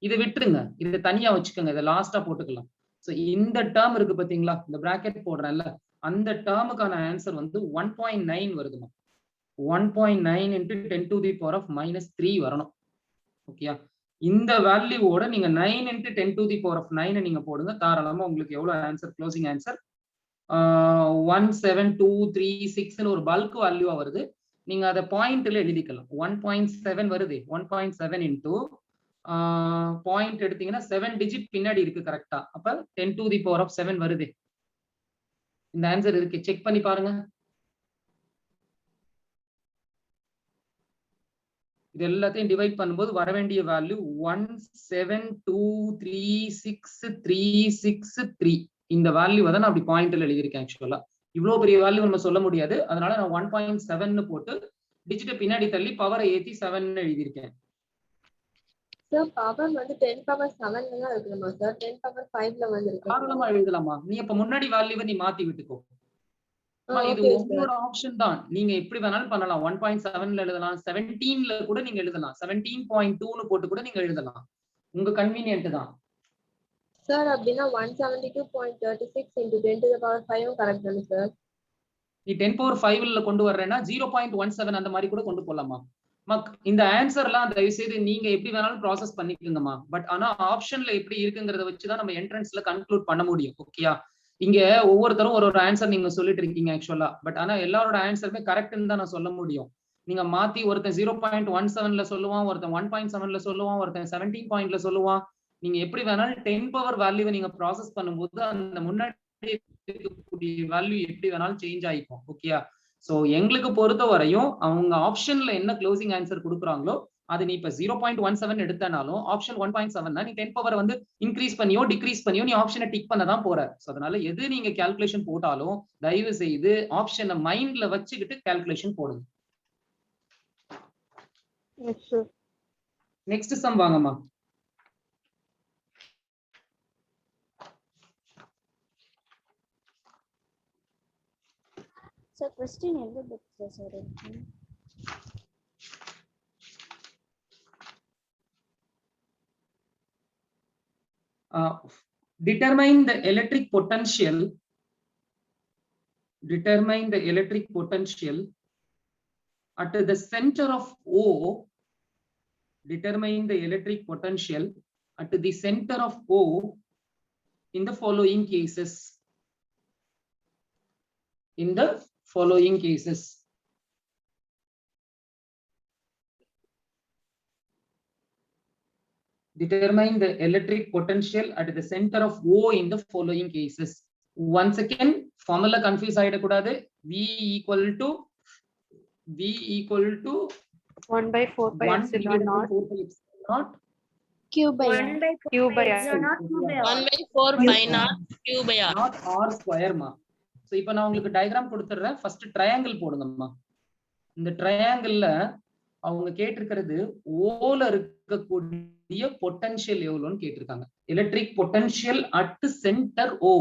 இதை விட்டுருங்க, இதை தனியா வச்சுக்கோங்க, இதை லாஸ்டா போட்டுக்கலாம். சோ இந்த டேர்ம் இருக்கு பாத்தீங்களா, இந்த பிராக்கெட் போடுறேன்ல, அந்த டேர்முக்கான ஆன்சர் வந்து 1.9 வருதுமா. 1.9 into 10⁻−3 வரணும். ஓகேயா? இந்த வேல்யூவோட நீங்க 9 into 10⁻9 நீங்க போடுங்க. தாராளமா உங்களுக்கு எவ்வளவு ஆன்சர், க்ளோசிங் ஆன்சர் 17236 ஒரு பல்க் வேல்யூவா வருது. நீங்க அதை பாயிண்ட்ல எழுதிக்கலாம். 1.7 வருது. 1.7 into பாயிண்ட் எடுத்தீங்கன்னா 7 டிஜிட் பின்னாடி இருக்கு கரெக்டா. அப்ப 10⁻7 வருது. இந்த ஆன்சர் இருக்கு, செக் பண்ணி பாருங்க. இது எல்லாத்தையும் டிவைட் பண்ணும்போது வர வேண்டிய வேல்யூ 172363363. இந்த வேல்யூ தான் நான் அப்படி பாயிண்ட்ல எழுதியிருக்கேன். ஆக்சுவலா இவ்வளவு பெரிய வேல்யூ நம்ம சொல்ல முடியாது, அதனால நான் 1.7 போட்டு டிஜிட்டை பின்னாடி தள்ளி பவரை ஏத்தி 7 எழுதியிருக்கேன். சார் பவர் வந்து 10⁻7 தான் இருக்குமா சார்? 10⁻5 வந்திருக்கு. தாராளமா எழுதலாமா. நீ அப்ப முன்னாடி வேல்யூவை நீ மாத்தி விட்டுக்கோ. இது உங்களோட ஆப்ஷன் தான், நீங்க எப்படி வேணாலும் பண்ணலாம். 1.7ல எழுதலாம், 17ல கூட நீங்க எழுதலாம், 17.2ன்னு போட்டு கூட நீங்க எழுதலாம், உங்க கன்வீனியன்ட் தான். சார் அப்படின்னா 172.36 into 10 to the power 5 correct தானே சார்? நீ 10⁵ கொண்டு வர்றேன்னா 0.17 அந்த மாதிரி கூட கொண்டு போலாமா. இந்த ஆன்சர்லாம் தயவு செய்து நீங்க எப்படி வேணாலும் ப்ராசஸ் பண்ணிக்கோங்கம்மா. பட் ஆனா ஆப்ஷன்ல எப்படி இருக்குங்கிறத வச்சுதான் நம்ம என்ட்ரன்ஸ்ல கன்க்ளூட் பண்ண முடியும். ஓகேயா? இங்க ஒவ்வொருத்தரும் ஒரு ஆன்சர் நீங்க சொல்லிட்டு இருக்கீங்க ஆக்சுவலா. பட் ஆனா எல்லாரோட ஆன்சருமே கரெக்ட்னு தான் நான் சொல்ல முடியும். நீங்க மாத்தி ஒருத்தன் 0.17 சொல்லுவான், ஒருத்தன் 1.7 சொல்லுவான், ஒருத்தன் 17 சொல்லுவான். நீங்க எப்படி வேணாலும் 10 பவர் வேல்யூவை நீங்க ப்ராசஸ் பண்ணும்போது அந்த முன்னாடி இருக்கக்கூடிய வேல்யூ எப்படி வேணாலும் சேஞ்ச் ஆயிக்கும். ஓகேயா? சோ எங்களுக்கு பொறுத்த வரையும் அவங்க ஆப்ஷன்ல என்ன க்ளோசிங் ஆன்சர் கொடுக்குறாங்களோ அது நீ இப்ப 0.17 எடுத்தனாலும் ஆப்ஷன் 1.7 நீ 10 பவர் வந்து இன்க்ரீஸ் பண்ணியோ டிக்ரீஸ் பண்ணியோ நீ ஆப்ஷனை டிக் பண்ண தான் போற. சோ அதனால எது நீங்க கால்குலேஷன் போட்டாலும் தயவு செய்து ஆப்ஷனை மைண்ட்ல வச்சுக்கிட்டு கால்குலேஷன் போடுங்க. நெக்ஸ்ட் சம் வாங்கம்மா. Sir, question எந்த புக்ல சார் இருக்கு? Determine the electric potential. Determine the electric potential at the center of O. Determine the electric potential at the center of O in the following cases. In the following cases. Determine the electric potential at the center of O in the following cases. Once again, formula confuse ஆயிடக்கூடாது. V equal to 1/4 pi epsilon naught Q by R. 1/4 q by r. 1/4 pi naught q by r. not r square மா. So இப்போ நான் உங்களுக்கு diagram கொடுத்துறேன். First triangle போடுங்கம்மா. இந்த ட்ரையாங்கிள்ல அவங்க கேட்டிருக்கிறது ஓல இருக்கக்கூடிய பொட்டன்ஷியல் எவ்வளவுன்னு கேட்டிருக்காங்க. எலக்ட்ரிக் பொட்டன்ஷியல் அட் சென்டர் ஓ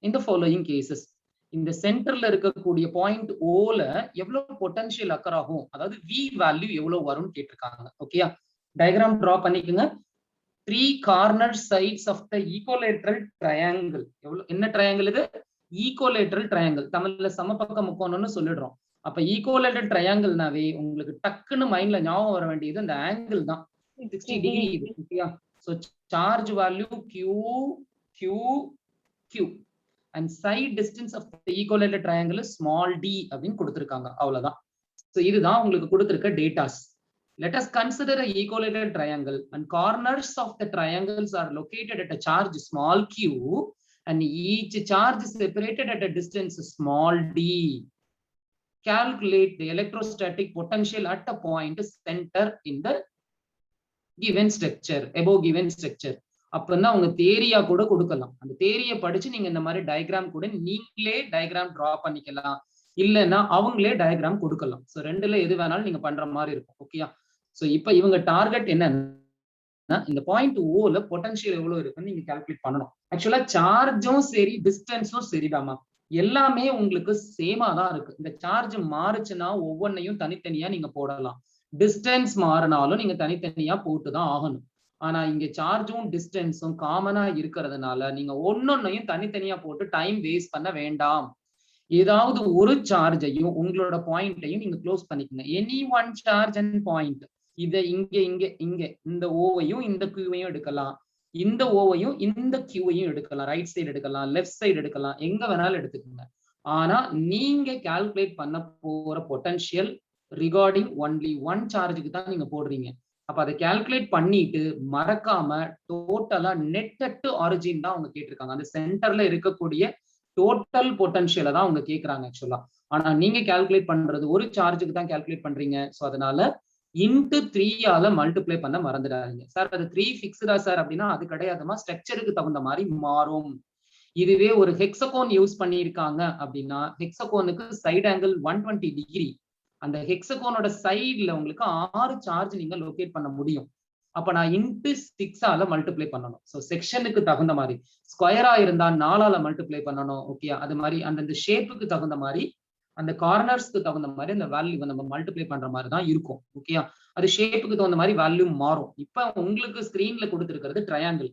இந்த ஃபாலோயிங் கேசஸ். இந்த சென்டர்ல இருக்கக்கூடிய பாயிண்ட் ஓல எவ்வளவு பொட்டன்ஷியல் அக்கர் ஆகும், அதாவது வி வேல்யூ எவ்வளவு வரும்னு கேட்டிருக்காங்க. ஓகேயா? டயகிராம் டிரா பண்ணிக்கோங்க. 3 corner sides of the equilateral triangle. எவ்வளவு என்ன ட்ரையாங்கிள் இது? Equilateral triangle. தமிழ்ல சமபக்க முக்கோணம்னு சொல்லிடுறோம். அப்ப ஈக்குவலேட்டட் ட்ரையாங்கிள்னாவே உங்களுக்கு டக்குன்னு மைண்ட்ல ஞாபகம் வர வேண்டியது அந்த ஆங்கிள் தான். 60 டிகிரி இது. ஓகேயா? So charge value Q Q Q and side distance of the equilateral triangle is small d அப்படின்னு கொடுத்திருக்காங்க. அவ்வளவுதான். சோ இதுதான் உங்களுக்கு கொடுத்திருக்க datas. Let us consider a equilateral triangle and corners of the triangles are located at a charge small q and each charge is separated at a distance small d. Calculate the electrostatic potential at a point center in the given structure, above given structure. அப்பன்னா உங்க தேரியா கூட கொடுக்கலாம். அந்த தேரியை படிச்சு நீங்க இந்த மாதிரி diagram கூட நீங்களே டயகிராம் டிரா பண்ணிக்கலாம். இல்லைன்னா அவங்களே டயகிராம் கொடுக்கலாம். சோ ரெண்டுல எது வேணாலும் நீங்க பண்ற மாதிரி இருக்கும். ஓகேயா? சோ இப்ப இவங்க டார்கெட் என்னன்னா இந்த பாயிண்ட் ஓல பொட்டன்ஷியல் எவ்வளவு இருக்குன்னு நீங்க கால்குலேட் பண்ணணும். ஆக்சுவலா சார்ஜும் சரி டிஸ்டன்ஸும் சரிதாமா, எல்லாமே உங்களுக்கு சேமா தான் இருக்கு. இந்த சார்ஜ் மாறுச்சுன்னா ஒவ்வொன்னையும் தனித்தனியா நீங்க போடலாம். டிஸ்டன்ஸ் மாறினாலும் நீங்க தனித்தனியா போட்டுதான் ஆகணும். ஆனா இங்க சார்ஜும் டிஸ்டன்ஸும் காமனா இருக்கிறதுனால நீங்க ஒன்னொன்னையும் தனித்தனியா போட்டு டைம் வேஸ்ட் பண்ண வேண்டாம். ஏதாவது ஒரு சார்ஜையும் உங்களோட பாயிண்டையும் நீங்க க்ளோஸ் பண்ணிக்கங்க. Any one charge and point. இத இங்க இங்க இங்க இந்த ஓவையும் இந்த கியூவையும் எடுக்கலாம், இந்த ஓவையும் இந்த கியூவையும் எடுக்கலாம், ரைட் சைடு எடுக்கலாம், லெஃப்ட் சைடு எடுக்கலாம், எங்க வேணாலும் எடுத்துக்கோங்க. ஆனா நீங்க கால்குலேட் பண்ண போற பொட்டன்ஷியல் ரிகார்டிங் ஒன்லி ஒன் சார்ஜுக்கு தான் நீங்க போடுறீங்க. அப்ப அதை கால்குலேட் பண்ணிட்டு மறக்காம டோட்டலா நெட் டு ஆரிஜின் தான் அவங்க கேட்டிருக்காங்க. அந்த சென்டர்ல இருக்கக்கூடிய டோட்டல் பொட்டன்ஷியலை தான் அவங்க கேட்கறாங்க ஆக்சுவலா. ஆனா நீங்க கால்குலேட் பண்றது ஒரு சார்ஜுக்கு தான் கால்குலேட் பண்றீங்க. ஸோ அதனால இன்டு 3 மல்டிப்ளை பண்ண மறந்துடாதீங்க. சார் அது 3 ஃபிக்ஸ்டா சார் அப்படின்னா அது கிடையாதுமா, ஸ்ட்ரக்சருக்கு தகுந்த மாதிரி மாறும். இதுவே ஒரு ஹெக்ஸகோன் யூஸ் பண்ணியிருக்காங்க அப்படின்னா ஹெக்ஸகோனுக்கு சைட் ஆங்கிள் 120 டிகிரி. அந்த ஹெக்ஸகோனோட சைட்ல உங்களுக்கு 6 சார்ஜ் நீங்க லொகேட் பண்ண முடியும். அப்ப நான் இன்டு 6 மல்டிப்ளை பண்ணணும். ஸோ செக்ஷனுக்கு தகுந்த மாதிரி ஸ்கொயரா இருந்தா 4 மல்டிப்ளை பண்ணணும். ஓகே? அது மாதிரி அந்த ஷேப்புக்கு தகுந்த மாதிரி அந்த கார்னர்ஸ்க்கு தகுந்த மாதிரி அந்த வேல்யூ நம்ம மல்டிப்ளை பண்ற மாதிரி தான் இருக்கும். ஓகே? அது ஷேப்புக்கு தகுந்த மாதிரி வேல்யூ மாறும். இப்ப உங்களுக்கு ஸ்கிரீன்ல கொடுத்துருக்கிறது ட்ரையாங்கிள்.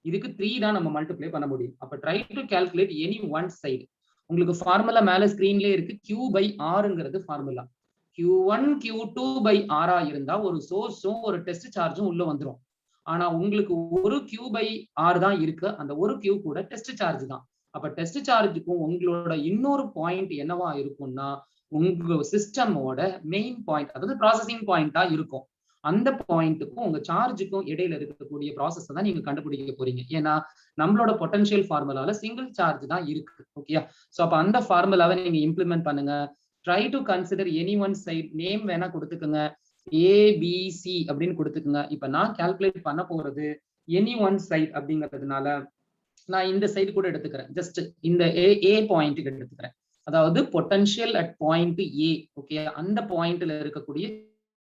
இதுக்கு 3 தான் நம்ம மல்டிப்ளை பண்ண முடியும். அப்ப try to calculate any one side. உங்களுக்கு ஃபார்முலா மேல ஸ்கிரீன்லயே இருக்கு. Q/R formula. Q1 Q2 by R இருந்தா ஒரு சோர்ஸும் ஒரு டெஸ்ட் சார்ஜும் உள்ள வந்துரும். ஆனா உங்களுக்கு ஒரு Q/R தான் இருக்கு. அந்த ஒரு Q கூட டெஸ்ட் சார்ஜ் தான். அப்ப டெஸ்ட் சார்ஜுக்கும் உங்களோட இன்னொரு பாயிண்ட் என்னவா இருக்கும்னா உங்க சிஸ்டமோட மெயின் பாயிண்ட், அதாவது ப்ராசஸிங் பாயிண்டா இருக்கும். அந்த பாயிண்ட்டுக்கும் உங்க சார்ஜுக்கும் இடையில இருக்கக்கூடிய ப்ராசஸ் தான் நீங்க கண்டுபிடிக்க போறீங்க. ஏன்னா நம்மளோட பொட்டன்ஷியல் ஃபார்முலால சிங்கிள் சார்ஜ் தான் இருக்கு. ஓகேயா? சோ அப்ப அந்த ஃபார்முலாவை நீங்க இம்ப்ளிமெண்ட் பண்ணுங்க. Try to consider any one side. Name வேணா கொடுத்துக்குங்க, ABC அப்படின்னு கொடுத்துக்குங்க. இப்ப நான் கால்குலேட் பண்ண போறது எனி ஒன் சைட் அப்படிங்கிறதுனால நான் இந்த சைடு கூட எடுத்துக்கிறேன். ஜஸ்ட் இந்த ஏ பாயிண்ட்டுக்கு எடுத்துக்கிறேன். அதாவது potential at point A. Okay, அந்த பாயிண்ட்ல இருக்கக்கூடிய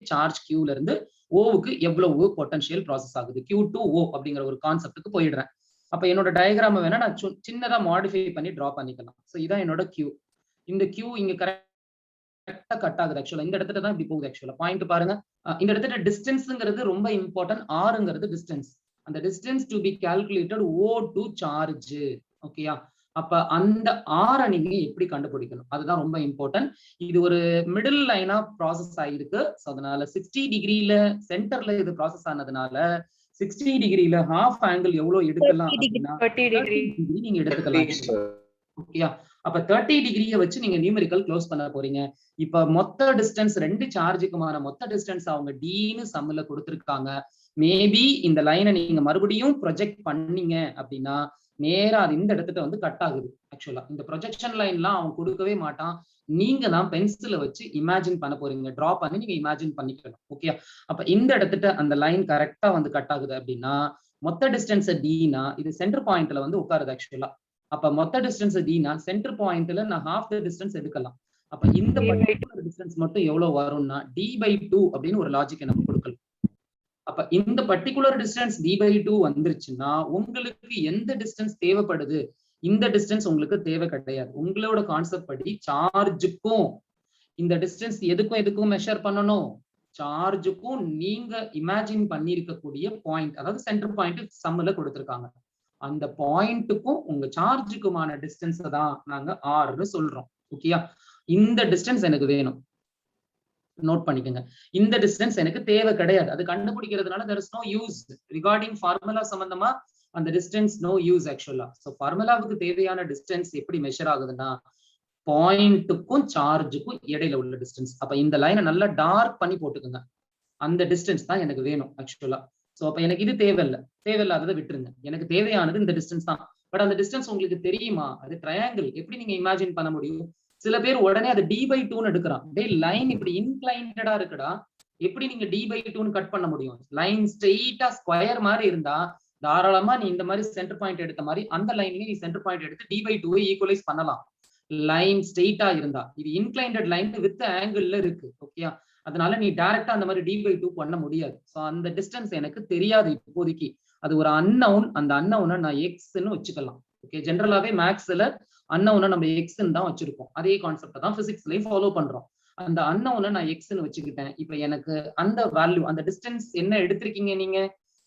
சார்ஜ் கியூல இருந்து ஓவுக்கு எவ்வளவு பொட்டன்ஷியல் ப்ராசஸ் ஆகுது, Q2O அப்படிங்கிற ஒரு கான்செப்டுக்கு போயிடுறேன். அப்ப என்னோட டயக்ராம் வேணா நான் சின்னதா மாடிஃபை பண்ணி டிரா பண்ணிக்கலாம். ஸோ இதான் என்னோட கியூ. இந்த கியூ இங்க கரெக்டா கட் ஆகுது. ஆக்சுவலா இந்த இடத்துல தான் இப்படி போகுது. ஆக்சுவலா பாயிண்ட் பாருங்க. இந்த இடத்துல டிஸ்டன்ஸ்ங்கிறது ரொம்ப இம்பார்ட்டன்ட். ஆர்ங்கிறது டிஸ்டன்ஸ். அந்த distance to be calculated O to charge. ஓகேயா? அப்ப அந்த ஆரை நீங்க எப்படி கண்டுபிடிக்கணும், அதுதான் ரொம்ப இம்பார்ட்டன்ட். இது ஒரு மிடில் லைனா ப்ராசஸ் ஆயிருக்கு. ஸோ அதனால 60 டிகிரில சென்டர்ல இது ப்ராசஸ் ஆனதுனால 60 டிகிரில ஹாஃப் ஆங்கிள் எவ்வளவு எடுக்கலாம் அப்படின்னா 30 டிகிரி நீங்க எடுத்துக்கலாம். ஓகேயா? அப்ப 30 டிகிரியை வச்சு நீங்க நியூமெரிக்கல் க்ளோஸ் பண்ண போறீங்க. இப்ப மொத்த டிஸ்டன்ஸ் ரெண்டு சார்ஜுக்குமான மொத்த டிஸ்டன்ஸ் அவங்க டின்னு சம்ல கொடுத்திருக்காங்க. மேபி இந்த லைனை நீங்க மறுபடியும் ப்ரொஜெக்ட் பண்ணீங்க அப்படின்னா நேரா அது இந்த இடத்துல வந்து கட் ஆகுது. ஆக்சுவலா இந்த ப்ரொஜெக்ஷன் லைன்லாம் அவன் கொடுக்கவே மாட்டான். நீங்க தான் பென்சில வச்சு இமேஜின் பண்ண போறீங்க. டிரா பண்ணி நீங்க இமேஜின் பண்ணிக்கணும். ஓகே, அப்ப இந்த இடத்துல அந்த லைன் கரெக்டா வந்து கட் ஆகுது அப்படின்னா மொத்த டிஸ்டன்ஸ் டினா இது சென்டர் பாயிண்ட்ல வந்து உட்காருது. ஆக்சுவலா அப்ப மொத்த டிஸ்டன்ஸ் டினா சென்டர் பாயிண்ட்ல நான் ஹாஃப் த டிஸ்டன்ஸ் எடுக்கலாம். அப்ப இந்த பர்டிகுலர் டிஸ்டன்ஸ் மட்டும் எவ்வளவு வரும்னா D/2 அப்படின்னு ஒரு லாஜிக் நம்ம கொடுக்கலாம். அப்ப இந்த பர்டிகுலர் டிஸ்டன்ஸ் D/2 வந்துருச்சுன்னா உங்களுக்கு எந்த டிஸ்டன்ஸ் தேவைப்படுது, இந்த டிஸ்டன்ஸ் உங்களுக்கு தேவை கிடையாது. உங்களோட கான்செப்ட் படி சார்ஜுக்கும் இந்த டிஸ்டன்ஸ் எதுக்கும் மெஷர் பண்ணணும், சார்ஜுக்கும் நீங்க இமேஜின் பண்ணிருக்கக்கூடிய பாயிண்ட், அதாவது சென்டர் பாயிண்ட் சம்ல கொடுத்திருக்காங்க. அந்த பாயிண்ட்டுக்கும் உங்க சார்ஜுக்குமான டிஸ்டன்ஸ் தான் நாங்க ஆர்னு சொல்றோம். ஓகேயா? இந்த டிஸ்டன்ஸ் எனக்கு வேணும், நோட் பண்ணிக்கோங்க. இந்த டிஸ்டன்ஸ் எனக்கு தேவை கிடையாது. அது கண்டுபிடிக்கிறதுனால there is no use regarding formula சம்பந்தமா அந்த டிஸ்டன்ஸ் no use ஆக்சுவலா. சோ ஃபார்முலாவுக்கு தேவையான டிஸ்டன்ஸ் எப்படி மெஷர் ஆகுதுன்னா பாயிண்ட்டுக்கும் சார்ஜுக்கும் இடையில உள்ள டிஸ்டன்ஸ். அப்ப இந்த லைனை நல்லா டார்க் பண்ணி போட்டுக்கோங்க. அந்த டிஸ்டன்ஸ் தான் எனக்கு வேணும் ஆக்சுவலா. சோ அப்ப எனக்கு இது தேவையில்லாததை விட்டுருங்க. எனக்கு தேவையானது இந்த டிஸ்டன்ஸ் தான். பட் அந்த டிஸ்டன்ஸ் உங்களுக்கு தெரியுமா? அது ட்ரையாங்கிள். எப்படி நீங்க இமேஜின் பண்ண முடியும்? சில பேர் உடனே அது D/2 எடுக்கிறான். டே லைன் இப்படி இன்க்ளைண்டடா இருக்குடா, எப்படி நீங்க D/2 கட் பண்ண முடியும்? லைன் ஸ்ட்ரெயிட்டா ஸ்கொயர் மாதிரி இருந்தா தாராளமா நீ இந்த மாதிரி சென்டர் பாயிண்ட் எடுத்த மாதிரி அந்த லைன்லயே நீ சென்டர் பாயிண்ட் எடுத்து D/2 ஈக்குவலைஸ் பண்ணலாம். லைன் ஸ்ட்ரெயிட்டா இருந்தா. இது இன்க்ளைண்டட் லைன் வித் ஆங்கிள் இருக்கு. ஓகேயா? அதனால நீ டைரக்டா அந்த மாதிரி D/2 பண்ண முடியாது. சோ அந்த டிஸ்டன்ஸ் எனக்கு தெரியாது இப்போதைக்கு. அது ஒரு அன்னவுன். அந்த அன்னவுனை நான் எக்ஸ்ன்னு வச்சுக்கலாம். ஓகே, ஜென்ரலாவே மேக்ஸ்ல அன்னவுனை நம்ம எக்ஸ்ன்னு தான் வச்சிருக்கோம். அதே கான்செப்ட் தான் பிசிக்ஸ்லயும் ஃபாலோ பண்றோம். அந்த அன்னவுனை நான் எக்ஸ்ன்னு வச்சுக்கிட்டேன். இப்ப எனக்கு அந்த வேல்யூ, அந்த டிஸ்டன்ஸ் என்ன எடுத்திருக்கீங்க நீங்க?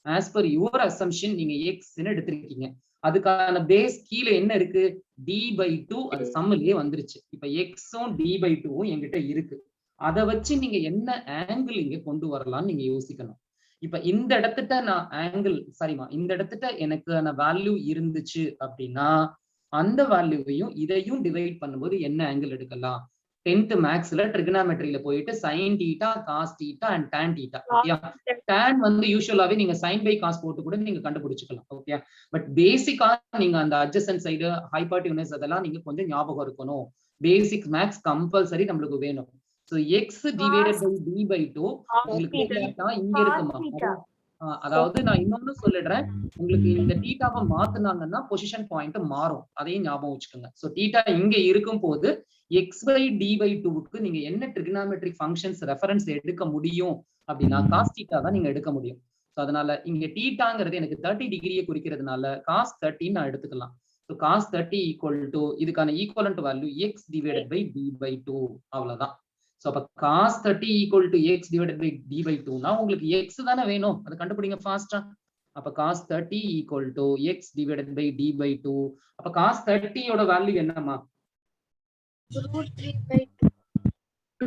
ஆஸ் பர் யுவர் அசம்ஷன் நீங்க எக்ஸ்ன்னு எடுத்திருக்கீங்க. அதுக்கான பேஸ் கீழே என்ன இருக்கு? D/2 அது சம்மிலேயே வந்துருச்சு. இப்ப எக்ஸும் D/2 என்கிட்ட இருக்கு. அதை வச்சு நீங்க என்ன ஆங்கிள் இங்க கொண்டு வரலாம்னு நீங்க யோசிக்கணும். இப்ப இந்த இடத்துட்ட நான் ஆங்கிள் இந்த இடத்துட்ட எனக்கான வேல்யூ இருந்துச்சு அப்படின்னா அந்த வேல்யூவையும் இதையும் டிவைட் பண்ணும்போது என்ன ஆங்கிள் எடுக்கலாம்? 10th மேக்ஸ்ல ட்ரிகனாமெட்ரியில போயிட்டு sin θ, cos θ and tan θ. ஓகேயா? tan வந்து யூசுவலாவே நீங்க sin by cos போட்டு கூட நீங்க கண்டுபிடிச்சுக்கலாம். ஓகேயா? பட் பேசிக்கா நீங்க அந்த அட்ஜசன்ட் சைடு, ஹைபார்டியூனஸ் அதெல்லாம் நீங்க கொஞ்சம் ஞாபகம் இருக்கணும். பேசிக் மேக்ஸ் கம்பல்சரி நம்மளுக்கு வேணும். So x divided by D/2 உங்களுக்கு θ இங்க இருக்குமா? அதாவது நான் இன்னொன்னு சொல்லிடுறேன். உங்களுக்கு இந்த தீட்டாவை மாத்துனாங்கன்னா பொசிஷன் பாயிண்ட் மாறும். அதையும் ஞாபகம் வச்சுக்கோங்க. சோ தீட்டா இங்க இருக்கும் போது x/D/2க்கு நீங்க என்ன ட்ரிகனாமெட்ரிக் ஃபங்க்ஷன்ஸ் ரெஃபரன்ஸ் எடுக்க முடியும் அப்படின்னா cos θ தான் நீங்க எடுக்க முடியும். சோ அதனால இங்க தீட்டாங்கிறது எனக்கு 30 டிகிரியை குறிக்கிறதுனால cos 30 நான் எடுத்துக்கலாம். சோ cos 30 ஈக்குவல் டு இதுக்கான equivalent value x divided by D/2. அவ்வளவுதான். சோ அப்ப cos 30 equal to x divided by D/2 னா உங்களுக்கு x தானே வேணும். அதை கண்டுபிடிங்க ஃபாஸ்டா. அப்ப cos 30 equal to x divided by d by 2. அப்ப cos 30 யோட வேல்யூ என்னமா? root 3 by 2.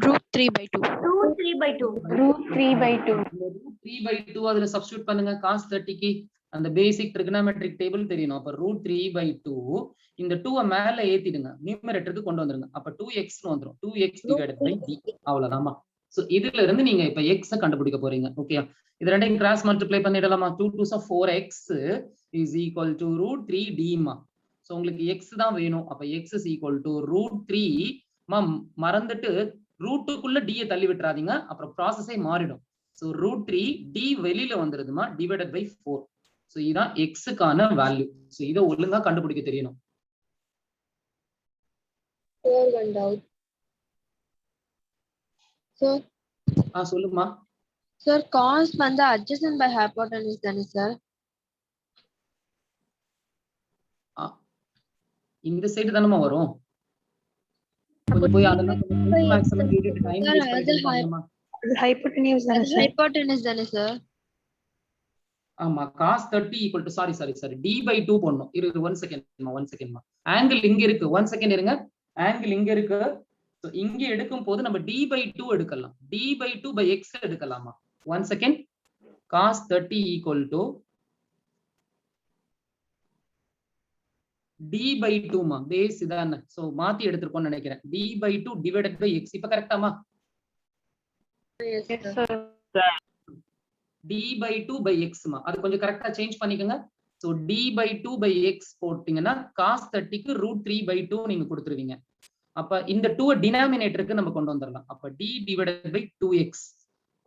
Root 3 by 2. Root 3 by 2. Root 3 by 2. root 3 by 2 அதுல சப்ஸ்டிட்யூட் பண்ணுங்க. cos 30க்கு அந்த பேசிக் ட்ரிகோனோமெட்ரிக் டேபிள் தெரியணும். அப்ப root 3 by 2 இந்த 2 மேல ஏத்திடுங்க, நியூமரேட்டருக்கு கொண்டு வந்துருங்க. அப்ப 2x னு வந்துரும். 2x divided by d. அவ்வளவுதான்மா. சோ இதுல இருந்து நீங்க இப்ப x கண்டுபிடிக்க போறீங்க. ஓகே, இது ரெண்டையும் கிராஸ் மல்டிப்ளை பண்ணிடலாமா? 2 2s 4x is equal to root 3d மா. சோ உங்களுக்கு x தான் வேணும். அப்ப x is equal to root 3 மா. மறந்துட்டு ரூட்டுக்குள்ள d தள்ளி விட்டுறாதீங்க, அப்புறம் ப்ராசஸே மாறிடும். சோ root 3 d வெளியில வந்துருதுமா, divided by 4. சோ இதான் x க்கான வேல்யூ. சோ இத ஒழுங்கா கண்டுபிடிக்க தெரியணும். one doubt. Sir, சொல்லுமா. sir, cos வந்து adjacent by hypotenuse தானே sir? இந்த சைடு தானமா வரும். கொஞ்சம் போய் அதெல்லாம் மேக்ஸிமம் கேட்டுட்டு டைம் வேஸ்ட் பண்ணிட்டீங்கமா. Hypotenuse. Hypotenuse தானே sir? ஆமா, cos 30 equal to sorry d by 2 போடணும். இரு 1 செகண்ட்மா. ஆங்கிள் இங்க இருக்கு. 1 செகண்ட் இருங்க. ஆங்கிள் இங்க இருக்கு. சோ இங்க எடுக்கும் போது நம்ம d by 2 எடுக்கலாம். d by 2 by x எடுக்கலாமா? 1 second. cos 30 equal to d by 2 மா. பேஸ் இதானே. சோ மாத்தி எடுத்துறோம்னு நினைக்கிறேன். d by 2 divided by x. இப்ப கரெக்ட்டாமா? Yes Yes, sir. sir. d by 2 by x மா. அது கொஞ்சம் கரெக்ட்டா சேஞ்ச் பண்ணிக்கங்க. So d by 2 by x போட்டீங்கன்னா cos 30 க்கு root 3 by 2 நீங்க கொடுத்துருவீங்க. அப்ப இந்த 2 டினாமினேட்டருக்கு நம்ம கொண்டு வந்துடலாம். அப்ப d divided by 2x.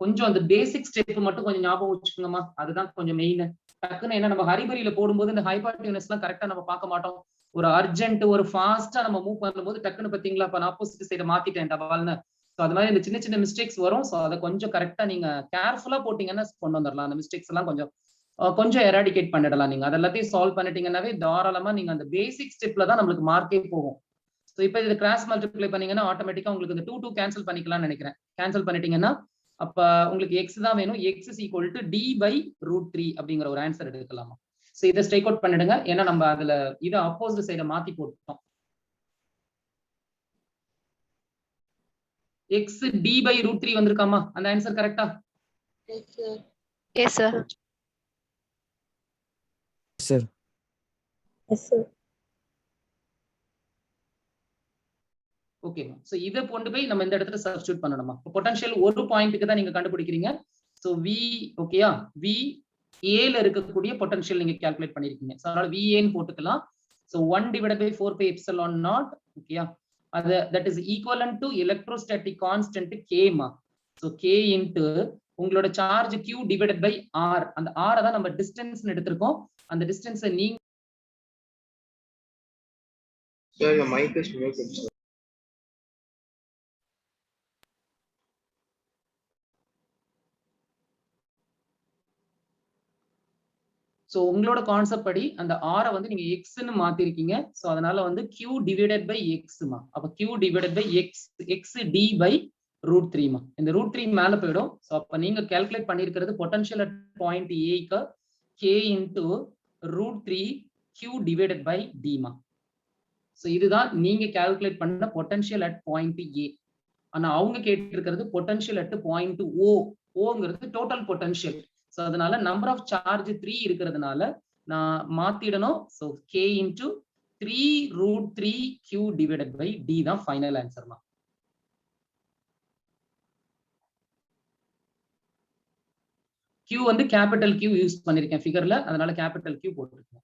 கொஞ்சம் அந்த பேசிக் ஸ்டெப் மட்டும் கொஞ்சம் ஞாபகம் வச்சுக்கோங்கம்மா. அதுதான் கொஞ்சம் மெயின். டக்குன்னு என்ன நம்ம ஹரிபரியில போடும்போது இந்த ஹைபார்டினஸ் எல்லாம் கரெக்டா நம்ம பார்க்க மாட்டோம். ஒரு அர்ஜென்ட் ஒரு ஃபாஸ்டா நம்ம மூவ் பண்ணும்போது டக்குன்னு பாத்தீங்களா, இப்ப நான் ஆப்போசிட் சைட மாத்திட்டேன் டபால்னு. சோ அது மாதிரி இந்த சின்ன சின்ன மிஸ்டேக்ஸ் வரும். சோ அதை கொஞ்சம் கரெக்டா நீங்க கேர்ஃபுல்லா போட்டீங்கன்னா கொண்டு வந்துடலாம். அந்த மிஸ்டேக்ஸ் எல்லாம் கொஞ்சம் எராடிகேட் பண்ணிடலாம். நீங்க அதெல்லாத்தையும் சால்வ் பண்ணிட்டீங்கன்னாவே தாராளமா நீங்க அந்த பேசிக் ஸ்டெப்ல தான் நம்மளுக்கு மார்க்கே போகும். சோ இப்போ இது கிராஸ் மல்டிப்ளை பண்ணீங்கன்னா ஆட்டோமேட்டிக்கா உங்களுக்கு இந்த 2 2 கேன்சல் பண்ணிக்கலாம்னு நினைக்கிறேன். கேன்சல் பண்ணிட்டீங்கன்னா அப்ப உங்களுக்கு x தான் வேணும். x is equal to d by root 3 அப்படிங்கிற ஒரு ஆன்சர் எடுக்கலாமா? சோ இதை ஸ்ட்ரைக் அவுட் பண்ணிடுங்க. ஏன்னா நம்ம அதுல இதை ஆப்போசிட் சைட மாத்தி போட்டோம். x d by root 3 வந்திருக்காமா? அந்த ஆன்சர் கரெக்ட்டா? Yes sir. Yes, sir. sir. Yes, sir. Okay, so இத கொண்டு போய் நம்ம இந்த இடத்துல சப்ஸ்டிட்யூட் பண்ணணுமா? பொட்டன்ஷியல் ஒரு பாயிண்ட்க்கு தான் நீங்க கண்டுபிடிக்கிறீங்க. சோ v ஓகேயா, v a ல இருக்கக்கூடிய பொட்டன்ஷியல் நீங்க கால்குலேட் பண்ணிருக்கீங்க. சோ அதனால va ன்னு போட்டுக்கலாம். So 1 divided by 4 pi epsilon naught ஓகேயா, அது that is equivalent to electrostatic constant k மா. சோ k into உங்களோட charge q divided by r. அந்த r தான் நம்ம டிஸ்டன்ஸ் எடுத்துறோம். அந்த டிஸ்டன்ஸ் நீங்க Sir, your mic is muted, sir. So உங்களோட கான்செப்ட் படி அந்த r வந்து நீங்க x ன்னு மாத்திருக்கீங்க. சோ அதனால வந்து q divided by x மா. அப்ப q divided by x d by root 3 மா. இந்த root 3 மேல போய்டும். சோ அப்ப நீங்க கால்குலேட் பண்ணிருக்கிறது பொட்டன்ஷியல் அட் பாயிண்ட் a க்கு k into root 3 q divided by d மா. சோ இதுதான் நீங்க கால்குலேட் பண்ண பொட்டன்ஷியல் அட் பாயிண்ட் a. ஆனா அவங்க கேட்டிருக்கிறது பொட்டன்ஷியல் அட் பாயிண்ட் o. ஓங்கிறது டோட்டல் பொட்டன்ஷியல். சோ அதனால நம்பர் ஆஃப் சார்ஜ் 3 இருக்கிறதுனால நான் மாத்திடணும். So k into 3 root 3 q divided by d தான் ஃபைனல் ஆன்சர்மா. q வந்து கேபிட்டல் Q யூஸ் பண்ணிருக்கேன் ஃபிகர்ல, அதனால கேபிட்டல் Q போட்டுருக்கேன்.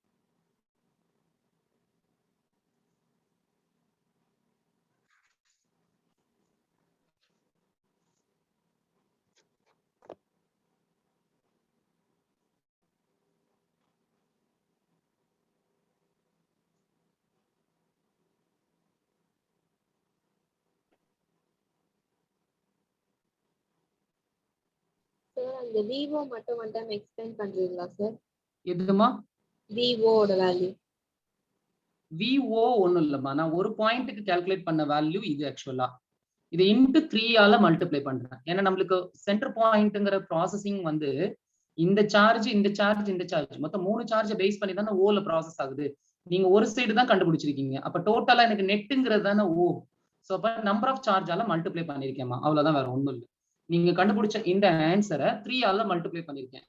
Sir, அந்த vivo மட்டும் one time explain பண்றீங்களா sir? எதுமா? vivo ஓட வேல்யூ. VO ஒண்ணும் இல்லம்மா, நான் ஒரு பாயிண்ட்டுக்கு கால்குலேட் பண்ண வேல்யூ இது. ஆக்சுவலா இது இன்டு 3 ஆல மல்டிப்ளை பண்றேன். ஏன்னா நம்மளுக்கு சென்டர் பாயிண்ட்ங்கிற ப்ராசஸிங் வந்து இந்த சார்ஜ் மொத்தம் 3 சார்ஜ் பேஸ் பண்ணி தானே ஓல ப்ராசஸ் ஆகுது. நீங்க ஒரு சைடு தான் கண்டுபிடிச்சிருக்கீங்க. அப்ப டோட்டலா எனக்கு நெட்டுங்கிறது தானே ஓ. சோ அப்ப நம்பர் ஆஃப் சார்ஜால மல்டிப்ளை பண்ணிருக்கேன்மா, அவ்வளவுதான், வேற ஒண்ணும் இல்ல. நீங்க கண்டுபிடிச்ச இந்த ஆன்சரை 3 ஆல மல்டிப்ளை பண்ணிருக்கேன்.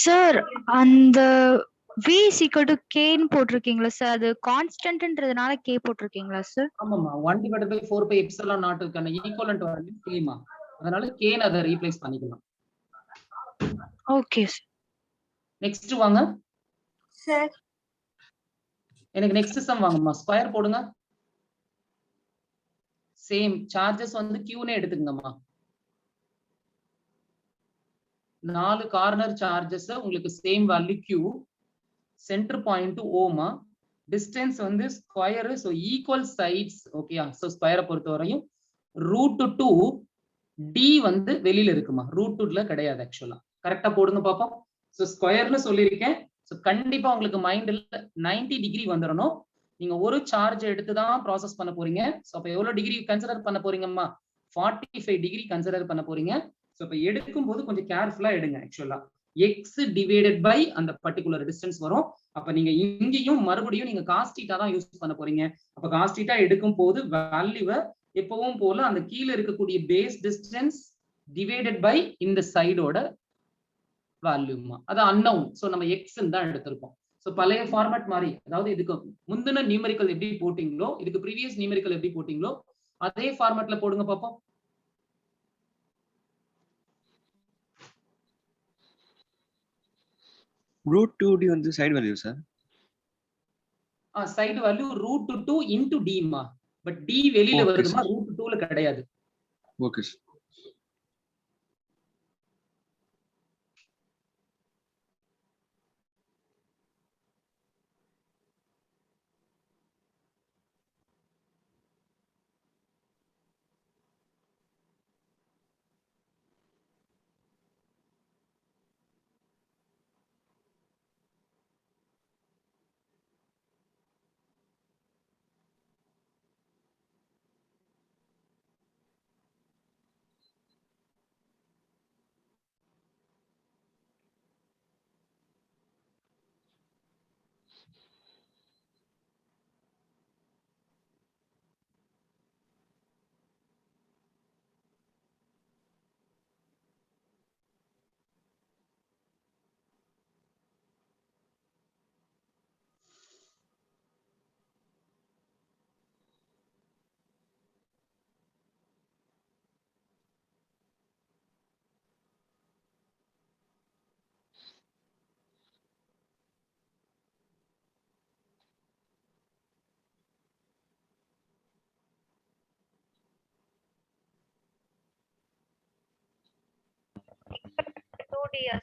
சார் அந்த v is equal to k ன்னு போட்டிருக்கீங்களா சார்? அது கான்ஸ்டன்ட்ன்றதுனால k போட்டிருக்கீங்களா சார்? ஆமாமா, 1/4 க்கான ஈக்குவலன்ட் வேல்யூ k மா, அதனால k ன்னு அதை ரீப்ளேஸ் பண்ணிக்கலாம். Okay sir. நெக்ஸ்ட் வாங்க சார். எனக்கு நெக்ஸ்ட் சம் வாங்கம்மா. ஸ்கொயர் போடுங்க. சேம் சார்ஜஸ் வந்து q னே எடுத்துக்கங்கம்மா. 4 கார்னர் சார்ஜஸ் உங்களுக்கு same value q, centre point o மா, டிஸ்டன்ஸ் வந்து ஸ்கொயர், சோ ஈக்குவல் சைட்ஸ். ஓகேயா? சோ ஸ்கொயரை பொறுத்தவரையும் √2 d வந்து வெளியில இருக்குமா, √2ல கிடையாது ஆக்சுவலா. கரெக்டா போடுங்க பாப்போம். சோ ஸ்கொயர்னு சொல்லியிருக்கேன். சோ கண்டிப்பா உங்களுக்கு மைண்ட்ல 90 டிகிரி வந்துடணும். நீங்க ஒரு சார்ஜ் எடுத்து தான் ப்ராசஸ் பண்ண போறீங்க. சோ அப்ப எவ்வளவு டிகிரி கன்சிடர் பண்ண போறீங்கம்மா? 45 டிகிரி கன்சிடர் பண்ண போறீங்க. சோ இப்ப எடுக்கும் போது கொஞ்சம் கேர்ஃபுல்லா எடுங்க. ஆக்சுவலா x டிவைடட் பை அந்த பர்டிகுலர் டிஸ்டன்ஸ் வரும். அப்ப நீங்க இங்கேயும் மறுபடியும் நீங்க cos θ தான் யூஸ் பண்ண போறீங்க. அப்ப cos θ எடுக்கும் போது வேல்யூவை எப்பவும் போல அந்த கீழே இருக்கக்கூடிய பேஸ் டிஸ்டன்ஸ் டிவைடட் பை இந்த சைடோட வேல்யூமா, அது அன்னவுன். சோ நம்ம x தான் எடுத்திருக்கோம். சோ பழைய ஃபார்மேட் மாதிரி, அதாவது இதுக்கு முந்தின நியூமெரிக்கல் எப்படி போட்டீங்களோ, இதுக்கு ப்ரீவியஸ் நியூமெரிக்கல் எப்படி போட்டீங்களோ அதே ஃபார்மேட்ல போடுங்க பாப்போம். √2d வந்து side value sir. Side value √2 into d மா, பட் d வெளியில வருதுமா, √2ல கிடையாது. Okay sir.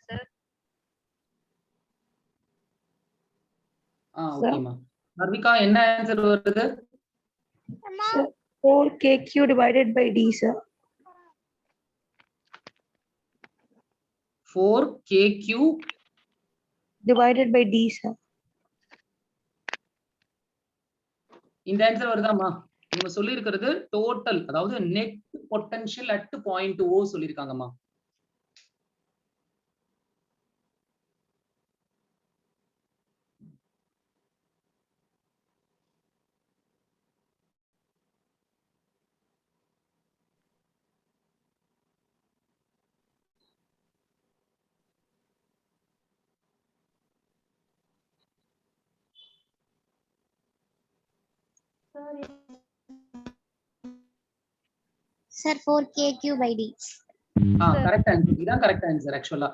சார். ஓகேமா. நர்விகா என்ன ஆன்சர் வருது? 4kq divided by d sir. 4kq divided by d sir. இந்த ஆன்சர் வருதாமா? நீங்க சொல்லி இருக்கிறது டோட்டல், அதாவது net potential at point O சொல்லிருக்காங்கம்மா. Sir, 4kq by d. Correct answer. இதான் கரெக்ட் ஆன்சர் ஆக்சுவலா.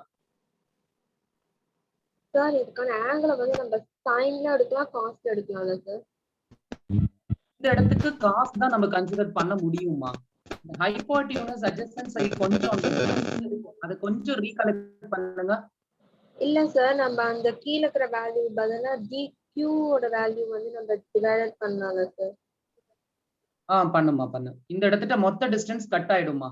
சார் இதுக்கான ஆங்கிளை வந்து நம்ம சைன்ல எடுக்கலாம், காஸ்ட்ல எடுக்கலாம்ல சார்? இந்த இடத்துக்கு காஸ் தான் நம்ம கன்சிடர் பண்ண முடியுமா? ஹைபோடென்யூஸ் அட்ஜஸ்டன்ட் சைடு கொஞ்சம் அதை கொஞ்சம் ரீகலெக்ட் பண்ணுங்க. இல்ல சார், நம்ம அந்த கீழ இருக்கிற வேல்யூ பதிலா dq ஓட வேல்யூ வந்து நம்ம டிவைட் பண்ணலாம்ல சார்? பண்ணுமா பண்ணு. இந்த இடத்துல மொத்த டிஸ்டன்ஸ் கட் ஆயிடுமா.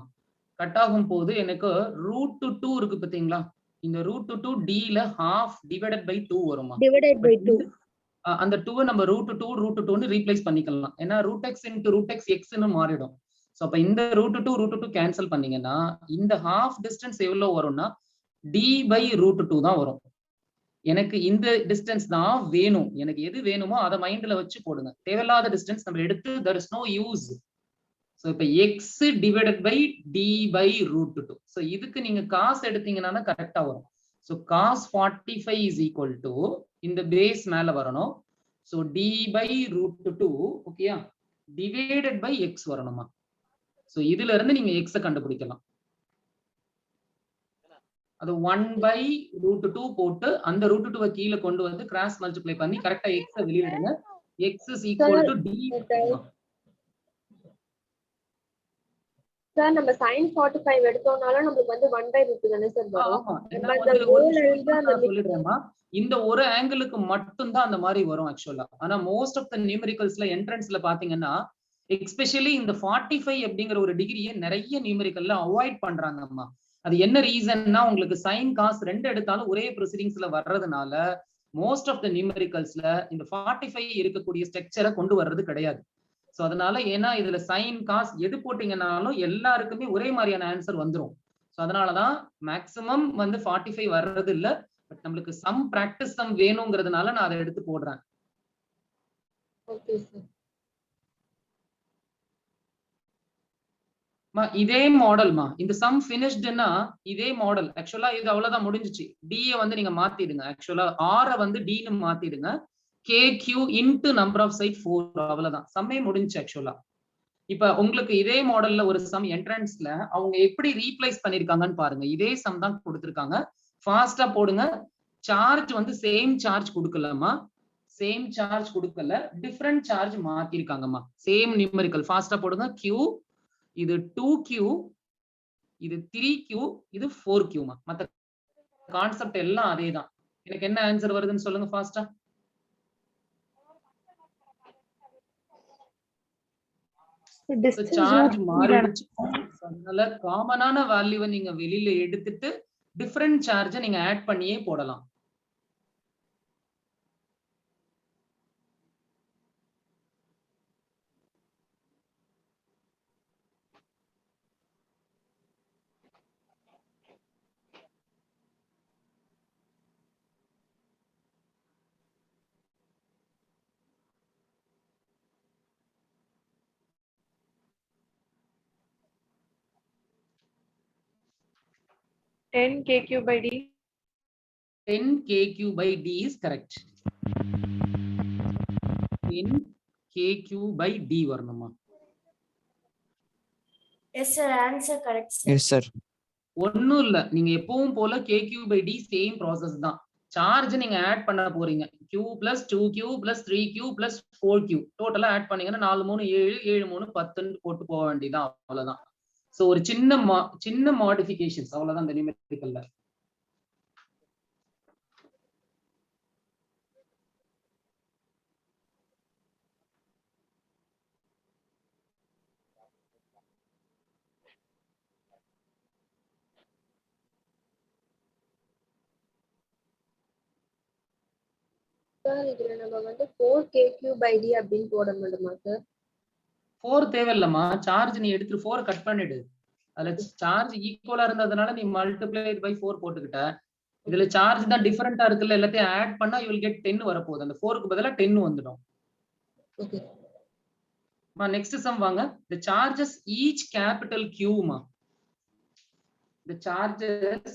கட் ஆகும் போது எனக்கு √2 இருக்கு பாத்தீங்களா, இந்த √2 d ல half divided by 2 வருமா. Divided by 2. அந்த 2 நம்ம √2 √2 ன்னு ரீப்ளேஸ் பண்ணிக்கலாம். ஏன்னா √x into √x x ன்னு மாறிடும். சோ அப்ப இந்த √2 கேன்சல் பண்ணீங்கன்னா இந்த half distance எவ்வளவு வரும்னா d/√2 தான் வரும். எனக்கு இந்த டிஸ்டன்ஸ் தான் வேணும், எனக்கு எது வேணுமோ அதை மைண்ட்ல வச்சு போடுங்க. தேவையில்லாத டிஸ்டன்ஸ் நம்ம எடுத்து there is no use. So இப்ப x divided by d/√2. So இதுக்கு நீங்க காசு எடுத்தீங்கன்னா தான் கரெக்டா வரும். So cos 45 is equal to இந்த பேஸ் மேல வரணும். சோ d/√2 ஓகேயா டிவைடட் பை x வரணுமா. சோ இதுல இருந்து நீங்க x கண்டுபிடிக்கலாம். அது 1/√2 போட்டு அந்த √2 கீழே கொண்டு வந்து கிராஸ் மல்டிப்ளை பண்ணி கரெக்டா x வெளியில எடுங்க. x is equal to d. Sir நம்ம sin 45 எடுத்தோம்னால நமக்கு வந்து 1/√2 தானே சார் வரும். ஆமா சொல்லிடுறேன்மா, இந்த ஒரு ஆங்கிளுக்கு மட்டும் தான் அந்த மாதிரி வரும் ஆக்சுவலா. ஆனா மோஸ்ட் ஆஃப் த நியூமெரிக்கல்ஸ்ல என்ட்ரன்ஸ்ல பாத்தீங்கன்னா எஸ்பெஷலி இந்த 45 அப்படிங்கிற ஒரு டிகிரியை நிறைய நியூமெரிக்கல்ல அவாய்ட் பண்றாங்கம்மா. அது என்ன ரீசன்னா உங்களுக்கு சைன் காஸ் ரெண்டு எடுத்தாலும் ஒரே ப்ரொசீடிங்ஸ்ல வர்றதுனால மோஸ்ட் ஆஃப் த நியூமெரிக்கல்ஸ்ல இந்த 45 இருக்கக்கூடிய ஸ்ட்ரக்சரை கொண்டு வர்றது கிடையாது. சோ அதனால ஏன்னா இதுல சைன் காஸ் எது போட்டீங்கன்னாலும் எல்லாருக்குமே ஒரே மாதிரியான ஆன்சர் வந்துரும். சோ அதனாலதான் மேக்சிமம் வந்து 45 வர்றது இல்ல. பட் நம்மளுக்கு சம் பிராக்டிஸ் சம் வேணுங்கிறதுனால நான் அதை எடுத்து போடுறேன். Okay sir. இதே மாடல்மா, இந்த சம் பினிஷ்டுன்னா இதே மாடல். ஆக்சுவலா இது அவ்வளவுதான் முடிஞ்சிச்சு. டி வந்து நீங்க மாத்திடுங்க. ஆக்சுவலா ஆர வந்து டின்னு மாத்திடுங்க. KQ into number of side 4 அவ்வளவுதான். சம்மே முடிஞ்சு ஆக்சுவலா. இப்ப உங்களுக்கு இதே மாடல்ல ஒரு சம் என்ட்ரன்ஸ்ல அவங்க எப்படி ரீப்ளேஸ் பண்ணிருக்காங்கன்னு பாருங்க. இதே சம் தான் கொடுத்திருக்காங்க. ஃபாஸ்டா போடுங்க. சார்ஜ் வந்து சேம் சார்ஜ் கொடுக்கலமா, சேம் சார்ஜ் கொடுக்கல, டிஃபரண்ட் சார்ஜ் மாத்திருக்காங்கம்மா. Same numerical. ஃபாஸ்டா போடுங்க. Q இது 2Q, இது 3Q, இது 4Qமா. மத்த கான்செப்ட் எல்லாம் அதேதான். எனக்கு என்ன ஆன்சர் வருதுன்னு சொல்லுங்க ஃபாஸ்டா. சார்ஜ் மாறிடுச்சு. அதனால காமனான வேல்யூவை நீங்க வெளியில எடுத்துட்டு டிஃபரண்ட் சார்ஜை நீங்க ஆட் பண்ணியே போடலாம். Ten KQ by D. 10 KQ by D is correct. 10 KQ by D வரணுமா? Yes sir, answer correct sir. Yes sir. ஒண்ணும் இல்ல, நீங்க எப்பவும் போல KQ by D same process தான். சார்ஜ் நீங்க ஆட் பண்ண போறீங்க. Q plus 2Q plus 3Q plus 4Q டோட்டலா ஆட் பண்ணீங்கன்னா 4 3 7 7 3 10 போட்டு போக வேண்டியதான். அவ்வளவுதான். சோ ஒரு சின்ன மாடிஃபிகேஷன்ஸ் அவ்வளவுதான் இந்த நியூமெரிக்கல்ல. சார் இதுல நம்ம வந்து 4KQ by D அப்படின்னு போட முடியுமா சார்? 4 தேவையில்லம்மா. சார்ஜ் நீ எடுத்து 4 கட் பண்ணிடு. அதுல சார்ஜ் ஈக்குவலா இருந்ததுனால நீ மல்டிப்ளைட் பை 4 போட்டுக்கிட்ட. இதுல சார்ஜ் தான் டிஃபரெண்டா இருக்குல்ல, எல்லாத்தையும் ஆட் பண்ணா you will get 10 வரப்போகுது. அந்த 4க்கு பதிலா 10 வந்துடும். ஓகே. நெக்ஸ்ட் சம் வாங்க. the charges each capital Q மா. the charges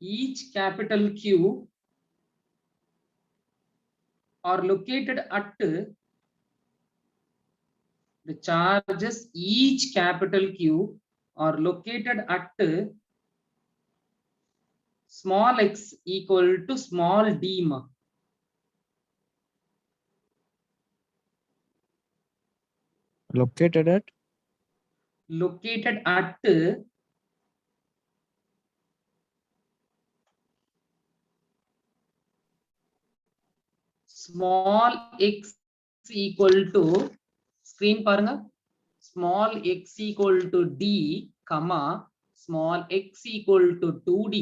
each capital Q are located at the charges each capital Q are located at small x equal to small d ma. Located at small x equal to, screen பாருங்க, small x equal to d, small x equal to 2d,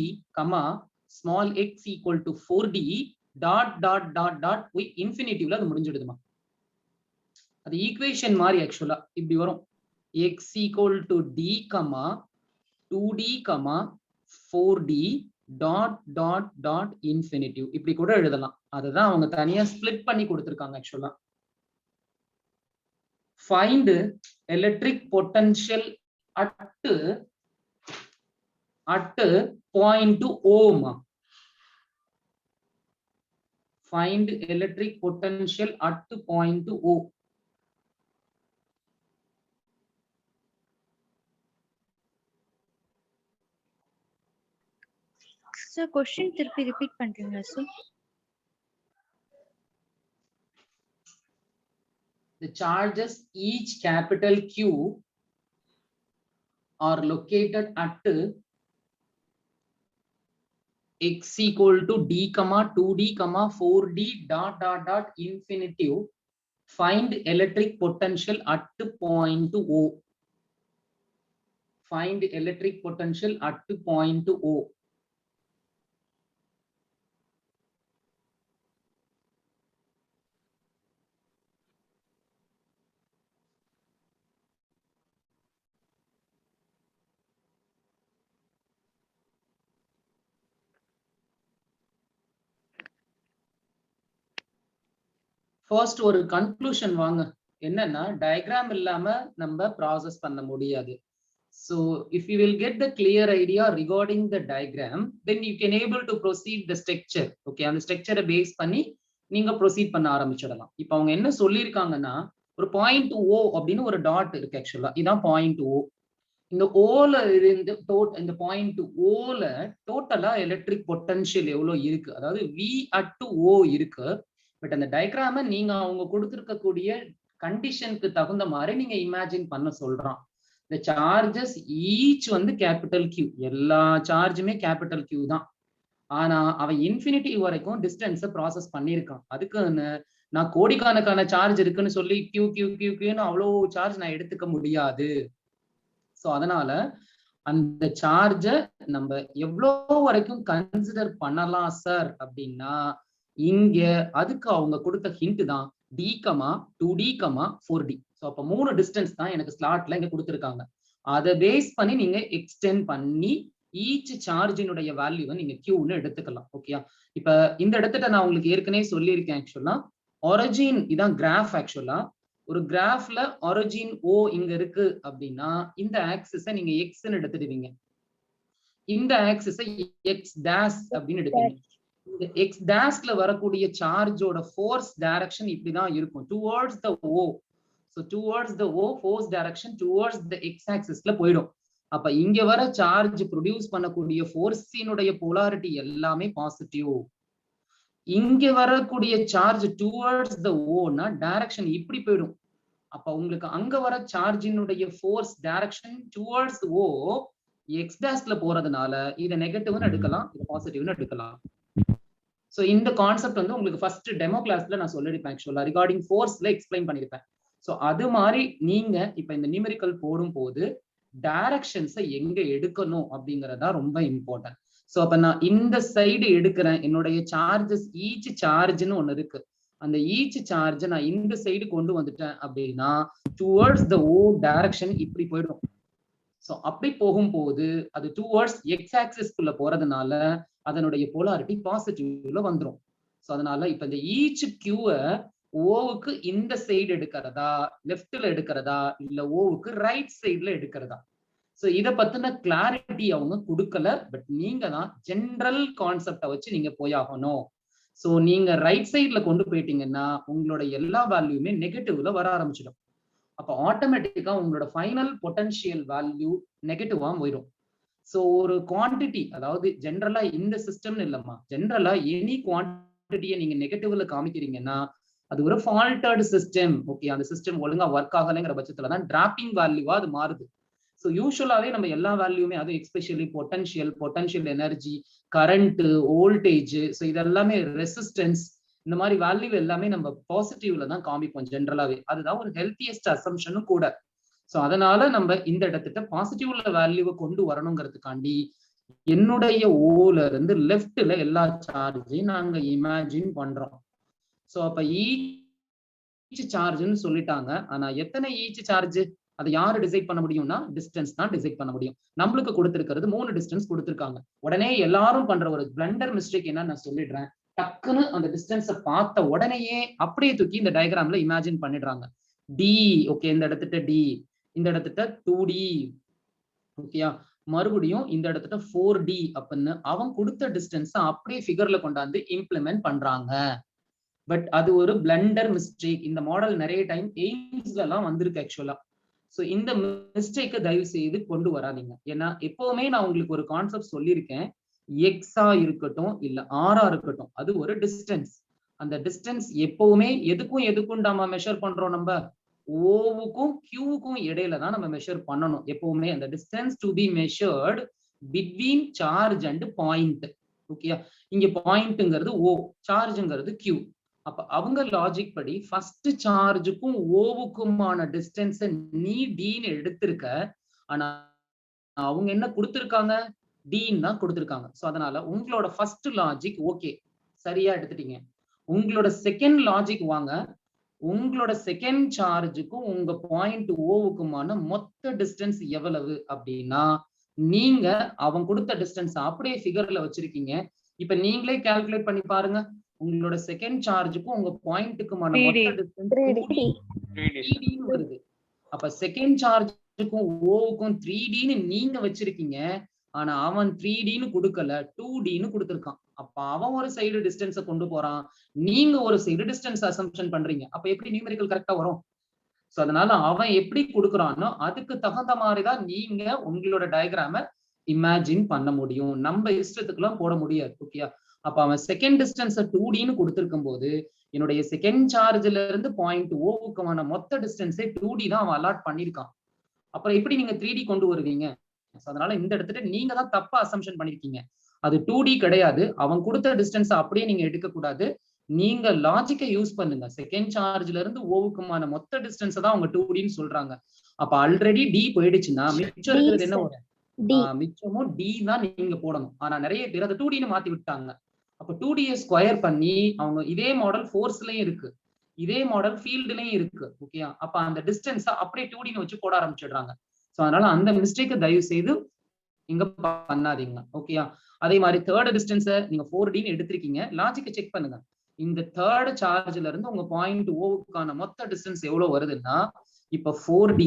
small x equal to 4d, infinitive அது முடிஞ்சிடுதுமா. அது equation மாதிரி ஆக்சுவலா இப்படி வரும். x equal to d, 2d, 4d dot dot dot infinitive இப்படி கூட எழுதலாம். அதுதான் அவங்க தனியா ஸ்பிளிட் பண்ணி கொடுத்திருக்காங்க ஆக்சுவலா. Find electric potential at point to O. Find electric potential at point to O. Sir, question திருப்பி repeat பண்றீங்களா sir? The charges each capital Q are located at x equal to d, 2d, 4d dot dot dot infinitive. Find electric potential at point to O. Find electric potential at point to O. First ஒரு conclusion வாங்க. என்னன்னா diagram இல்லாம நம்ம process பண்ண முடியாது. So if you will get the clear idea regarding the diagram, then you can able to proceed the structure. Okay, அந்த ஸ்ட்ரக்சரை base பண்ணி நீங்க ப்ரொசீட் பண்ண ஆரம்பிச்சிடலாம். இப்போ அவங்க என்ன சொல்லியிருக்காங்கன்னா, ஒரு பாயிண்ட் O அப்படின்னு ஒரு டாட் இருக்கு ஆக்சுவலா. இதான் பாயிண்ட் O. இந்த ஓல இந்த பாயிண்ட் ஓல டோட்டலா எலக்ட்ரிக் பொட்டன்ஷியல் எவ்வளவு இருக்கு, அதாவது V at O இருக்கு. பட் அந்த டயக்ராம நீங்க அவங்க கொடுத்திருக்கக்கூடிய கண்டிஷனுக்கு தகுந்த மாதிரி நீங்க இமேஜின் பண்ண சொல்றான். இந்த சார்ஜஸ் ஈச் வந்து கேபிட்டல் Q, எல்லா சார்ஜுமே கேபிட்டல் Q தான். ஆனா அவன் இன்ஃபினிட்டி வரைக்கும் டிஸ்டன்ஸை ப்ராசஸ் பண்ணியிருக்கான். அதுக்கு நான் கோடிக்கணக்கான சார்ஜ் இருக்குன்னு சொல்லி கியூ கியூ கியூ கியூன்னு அவ்வளோ சார்ஜ் நான் எடுத்துக்க முடியாது. ஸோ அதனால அந்த சார்ஜை நம்ம எவ்வளோ வரைக்கும் கன்சிடர் பண்ணலாம் சார் அப்படின்னா, இங்க அதுக்கு அவங்க கொடுத்த ஹிண்ட் தான் d, 2d, 4d. ஸோ அப்ப 3 டிஸ்டன்ஸ் தான் எனக்கு ஸ்லாட்ல இங்க கொடுத்துருக்காங்க. அதை பேஸ் பண்ணி நீங்க எக்ஸ்டெண்ட் பண்ணி ஈச் சார்ஜினுடைய வேல்யூவை நீங்க கியூன்னு எடுத்துக்கலாம். ஓகே, இப்ப இந்த இடத்துல நான் உங்களுக்கு ஏற்கனவே சொல்லியிருக்கேன். ஆக்சுவலா ஒரிஜின் இதான் கிராஃப். ஆக்சுவலா ஒரு கிராஃப்ல ஒரிஜின் O இங்க இருக்கு அப்படின்னா இந்த ஆக்சிஸை நீங்க எக்ஸ்ன்னு எடுத்துடுவீங்க, இந்த ஆக்சிஸை எக்ஸ் டேஷ் அப்படின்னு எடுப்பீங்க. இந்த எக்ஸ் டேஷ்ல வரக்கூடிய சார்ஜோட ஃபோர்ஸ் டைரக்ஷன் இப்படிதான் இருக்கும், towards the O. So towards the O force direction towards the X ஆக்சிஸ்ல போயிடும். அப்ப இங்க வர சார்ஜ் ப்ரொடியூஸ் பண்ணக்கூடிய ஃபோர்ஸினுடைய போலாரிட்டி எல்லாமே பாசிட்டிவ். இங்க வரக்கூடிய சார்ஜ் டுவர்ட்ஸ் த ஓனா டைரக்ஷன் இப்படி போயிடும். அப்ப உங்களுக்கு அங்க வர சார்ஜினுடைய force direction towards O X டேஷ்ல போறதுனால இதை நெகட்டிவ்னு எடுக்கலாம், இது பாசிட்டிவ்னு எடுக்கலாம். ஸோ இந்த கான்செப்ட் வந்து உங்களுக்கு ஃபர்ஸ்ட் டெமோ கிளாஸ்ல நான் சொல்லியிருப்பேன். ஆக்சுவலா ரிகார்டிங் ஃபோர்ஸ்ல எக்ஸ்பிளைன் பண்ணியிருப்பேன். ஸோ அது மாதிரி நீங்க இப்ப இந்த நியூமெரிக்கல் போடும் போது டைரக்ஷன்ஸை எங்க எடுக்கணும் அப்படிங்கறதா ரொம்ப இம்பார்ட்டன்ட். ஸோ அப்ப நான் இந்த சைடு எடுக்கிறேன், என்னுடைய சார்ஜஸ் ஈச் சார்ஜ்னு ஒண்ணு இருக்கு, அந்த ஈச் சார்ஜ் நான் இந்த சைடு கொண்டு வந்துட்டேன் அப்படின்னா டுவர்ட்ஸ் த O டைரக்ஷன் இப்படி போயிடும். ஸோ அப்படி போகும்போது அது டுவர்ட்ஸ் எக்ஸ் ஆக்சிஸ்குள்ள போறதுனால அதனுடைய போலாரிட்டி பாசிட்டிவ்ல வந்துடும். ஸோ அதனால இப்ப இந்த ஈச் கியூவை ஓவுக்கு இந்த சைடு எடுக்கிறதா, லெஃப்ட்ல எடுக்கிறதா, இல்ல ஓவுக்கு ரைட் சைட்ல எடுக்கிறதா, ஸோ இதை பத்தின கிளாரிட்டி அவங்க கொடுக்கல. பட் நீங்க தான் ஜென்ரல் கான்செப்டை வச்சு நீங்க போயாகணும். ஸோ நீங்க ரைட் சைட்ல கொண்டு போயிட்டீங்கன்னா உங்களோட எல்லா வேல்யூமே நெகட்டிவ்ல வர ஆரம்பிச்சிடும். அப்ப ஆட்டோமேட்டிக்கா உங்களோட ஃபைனல் பொட்டன்ஷியல் வேல்யூ நெகட்டிவா போயிடும். ஸோ ஒரு குவான்டிட்டி, அதாவது ஜென்ரலா இந்த சிஸ்டம்னு இல்லம்மா, ஜென்ரலா எனி குவான்டிட்டியை நீங்க நெகட்டிவ்ல காமிக்கிறீங்கன்னா அது ஒரு ஃபால்டட் சிஸ்டம். ஓகே, அந்த சிஸ்டம் ஒழுங்கா ஒர்க் ஆகலைங்கிற பட்சத்துல தான் டிராப்பிங் வேல்யூவா அது மாறுது. ஸோ யூஸ்வலாவே நம்ம எல்லா வேல்யூமே, அது especially potential energy, current, voltage, so இதெல்லாமே ரெசிஸ்டன்ஸ், இந்த மாதிரி வேல்யூ எல்லாமே நம்ம பாசிட்டிவ்ல தான் காமிப்போம் ஜென்ரலாவே. அதுதான் ஒரு ஹெல்த்தியஸ்ட் அசம்ஷனும் கூட. ஸோ அதனால நம்ம இந்த இடத்துல பாசிட்டிவ்ல வேல்யூவை கொண்டு வரணுங்கிறதுக்காண்டி என்னுடைய ஓல இருந்து லெஃப்ட்ல எல்லா சார்ஜையும் நாங்க இமேஜின் பண்றோம். ஸோ அப்ப ஈச் சார்ஜ்னு சொல்லிட்டாங்க, ஆனா எத்தனை ஈச் சார்ஜ், அதை யாரு டிசைட் பண்ண முடியும்னா டிஸ்டன்ஸ் தான் டிசைட் பண்ண முடியும். நம்மளுக்கு கொடுத்திருக்கிறது 3 டிஸ்டன்ஸ் கொடுத்திருக்காங்க. உடனே எல்லாரும் பண்ற ஒரு பிளண்டர் மிஸ்டேக் என்ன நான் சொல்லிடுறேன், டக்குன்னு அந்த டிஸ்டன்ஸை பார்த்த உடனேயே அப்படியே தூக்கி இந்த டயக்ராம்ல இமேஜின் பண்ணிடுறாங்க. டி ஓகே, இந்த இடத்துட்ட டி, இந்த இடத்துட்ட 2D ஓகேயா, மறுபடியும் இந்த இடத்துல 4D அப்படின்னு அவன் கொடுத்த டிஸ்டன்ஸ் அப்படியே ஃபிகர்ல கொண்டாந்து இம்ப்ளிமெண்ட் பண்றாங்க. பட் அது ஒரு பிளண்டர் மிஸ்டேக். இந்த மாடல் நிறைய டைம் எய்ம்ஸ்ல எல்லாம் வந்திருக்கு ஆக்சுவலா. சோ இந்த மிஸ்டேக்கை தயவு செய்து கொண்டு வராதீங்க. ஏன்னா எப்பவுமே நான் உங்களுக்கு ஒரு கான்செப்ட் சொல்லியிருக்கேன், எக்ஸா இருக்கட்டும் இல்ல ஆரா இருக்கட்டும், அது ஒரு டிஸ்டன்ஸ். அந்த டிஸ்டன்ஸ் எப்பவுமே எதுக்கும் நம்ம மெஷர் பண்றோம், நம்ம ஓவுக்கும் கியூவுக்கும் இடையில தான் நம்ம மெஷர் பண்ணணும். எப்பவுமே அந்த distance to be measured between charge and point. ஓகேயா, இங்க பாயிண்ட்ங்கிறது ஓ, சார்ஜ்ங்கிறது கியூ. அப்ப அவங்க லாஜிக் படி ஃபர்ஸ்ட் சார்ஜுக்கும் ஓவுக்குமான டிஸ்டன்ஸை நீ டீன்னு எடுத்திருக்க, ஆனா அவங்க என்ன கொடுத்திருக்காங்க, டீன்னு தான் கொடுத்திருக்காங்க. சோ அதனால உங்களோட ஃபர்ஸ்ட் லாஜிக் ஓகே, சரியா எடுத்துட்டீங்க. உங்களோட செகண்ட் லாஜிக் வாங்க, உங்களோட செகண்ட் சார்ஜுக்கும் உங்க பாயிண்ட் ஓவுக்குமான மொத்த டிஸ்டன்ஸ் எவ்வளவு அப்படின்னா, நீங்க அவன் கொடுத்த டிஸ்டன்ஸ் அப்படியே ஃபிகர்ல வச்சிருக்கீங்க. இப்ப நீங்களே கால்குலேட் பண்ணி பாருங்க, உங்களோட செகண்ட் சார்ஜுக்கும் உங்க பாயிண்ட்டுக்குமான மொத்த டிஸ்டன்ஸ் 3D வருது. அப்ப செகண்ட் சார்ஜுக்கும் ஓவுக்கும் 3Dன்னு நீங்க வச்சிருக்கீங்க, ஆனா அவன் 3Dன்னு கொடுக்கல, 2Dன்னு கொடுத்திருக்கான். அப்ப அவன் ஒரு சைடு டிஸ்டன்ஸை கொண்டு போறான், நீங்க ஒரு சைடு டிஸ்டன்ஸ் அசம்ப்ஷன் பண்றீங்க. அப்ப எப்படி நியூமெரிக்கல் கரெக்டா வரும்? சோ அதனால அவன் எப்படி கொடுக்குறானோ அதுக்கு தகுந்த மாதிரிதான் நீங்க உங்களோட டயக்ராம இமேஜின் பண்ண முடியும். நம்ம இஷ்டத்துக்குலாம் போட முடியாது. ஓகேயா, அப்ப அவன் செகண்ட் டிஸ்டன்ஸை 2Dன்னு கொடுத்திருக்கும் போது என்னுடைய செகண்ட் சார்ஜ்ல இருந்து பாயிண்ட் ஓவுக்குமான மொத்த டிஸ்டன்ஸே 2D தான் அவன் அலாட் பண்ணிருக்கான். அப்புறம் எப்படி நீங்க 3D கொண்டு வருவீங்க? அதனால இந்த இடத்துல நீங்க தான் தப்பா அசம்ப்ஷன் பண்ணிருக்கீங்க. அது 2D கிடையாது. அவன் கொடுத்த டிஸ்டன்ஸ் அப்படியே நீங்க எடுக்க கூடாது. நீங்க லாஜிக்கை யூஸ் பண்ணுங்க. செகண்ட் சார்ஜ்ல இருந்து ஓவுக்குமான மொத்த டிஸ்டன்ஸ் தான் அவங்க 2Dன்னு சொல்றாங்க. அப்ப ஆல்ரெடி டி போயிடுச்சுன்னா மிச்சம் இருக்கிறது என்ன வரும்? மிச்சமும் டி தான் நீங்க போடணும். ஆனா நிறைய பேர் அதை 2Dன்னு மாத்தி விட்டாங்க. அப்ப 2D ஸ்கொயர் பண்ணி அவங்க இதே மாடல் ஃபோர்ஸ்லயும் இருக்கு, இதே மாடல் ஃபீல்டுலயும் இருக்கு. ஓகேயா, அப்ப அந்த டிஸ்டன்ஸ் அப்படியே 2Dன்னு வச்சு போட ஆரம்பிச்சிடுறாங்க. சோ அதனால அந்த மிஸ்டேக்கை தயவு செய்து இங்க பண்ணாதீங்க. ஓகேயா, அதே மாதிரி தேர்ட் டிஸ்டன்ஸை நீங்க 4Dன்னு எடுத்திருக்கீங்க, லாஜிக்கை செக் பண்ணுங்க. இந்த தேர்ட் சார்ஜ்ல இருந்து உங்க பாயிண்ட் ஓவுக்கான மொத்த டிஸ்டன்ஸ் எவ்வளவு வருதுன்னா, இப்ப 4D,